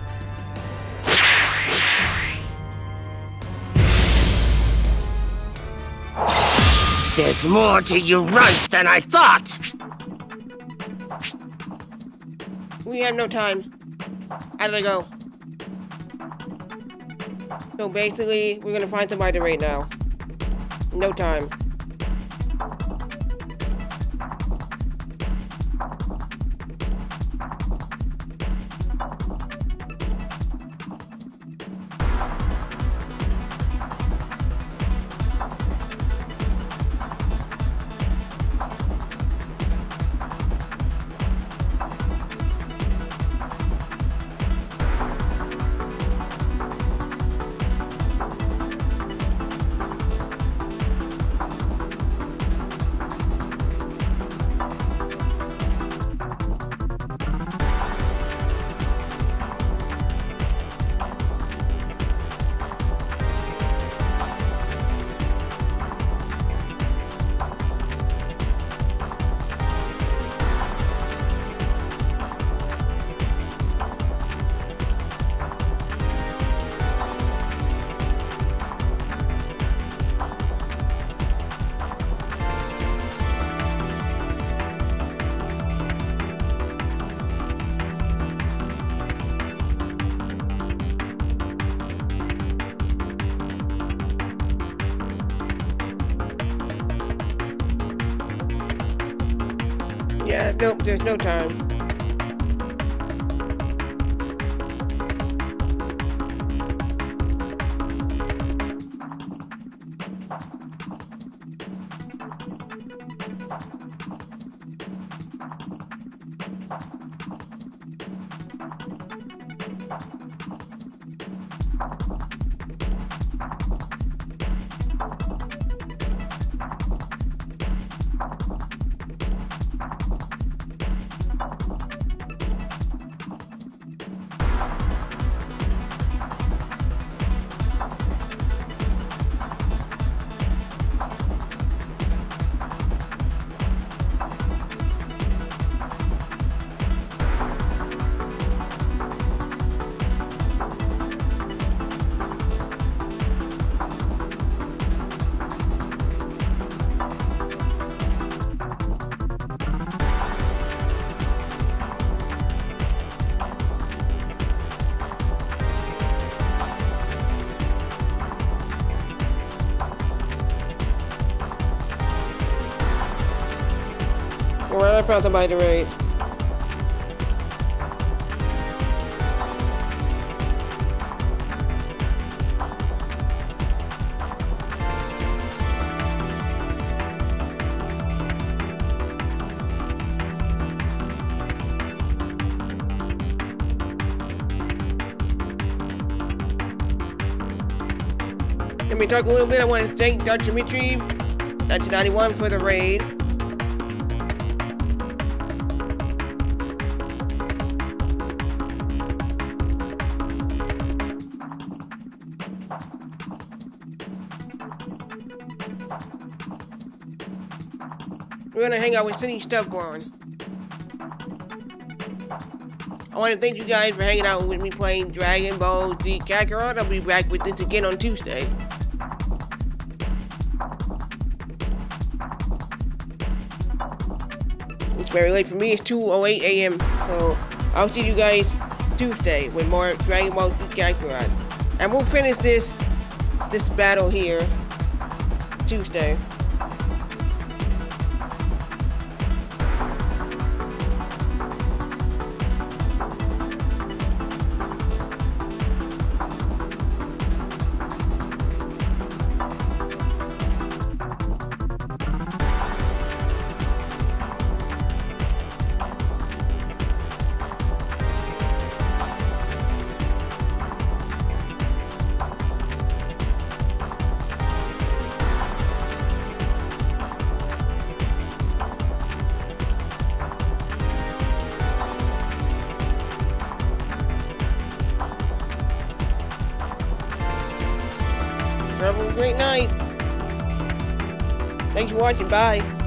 There's more to you runts than I thought! We have no time. I gotta go. So basically, we're gonna find somebody right now. No time. Nope, there's no time. Alright, I found somebody to raid. Let me talk a little bit. I want to thank Dr. Dimitri 1991 for the raid. We're gonna hang out with City Stuffborn. I want to thank you guys for hanging out with me playing Dragon Ball Z Kakarot. I'll be back with this again on Tuesday. It's very late for me. It's 2:08 a.m. So I'll see you guys Tuesday with more Dragon Ball Z Kakarot. And we'll finish this battle here Tuesday. Have a great night. Thanks for watching. Bye.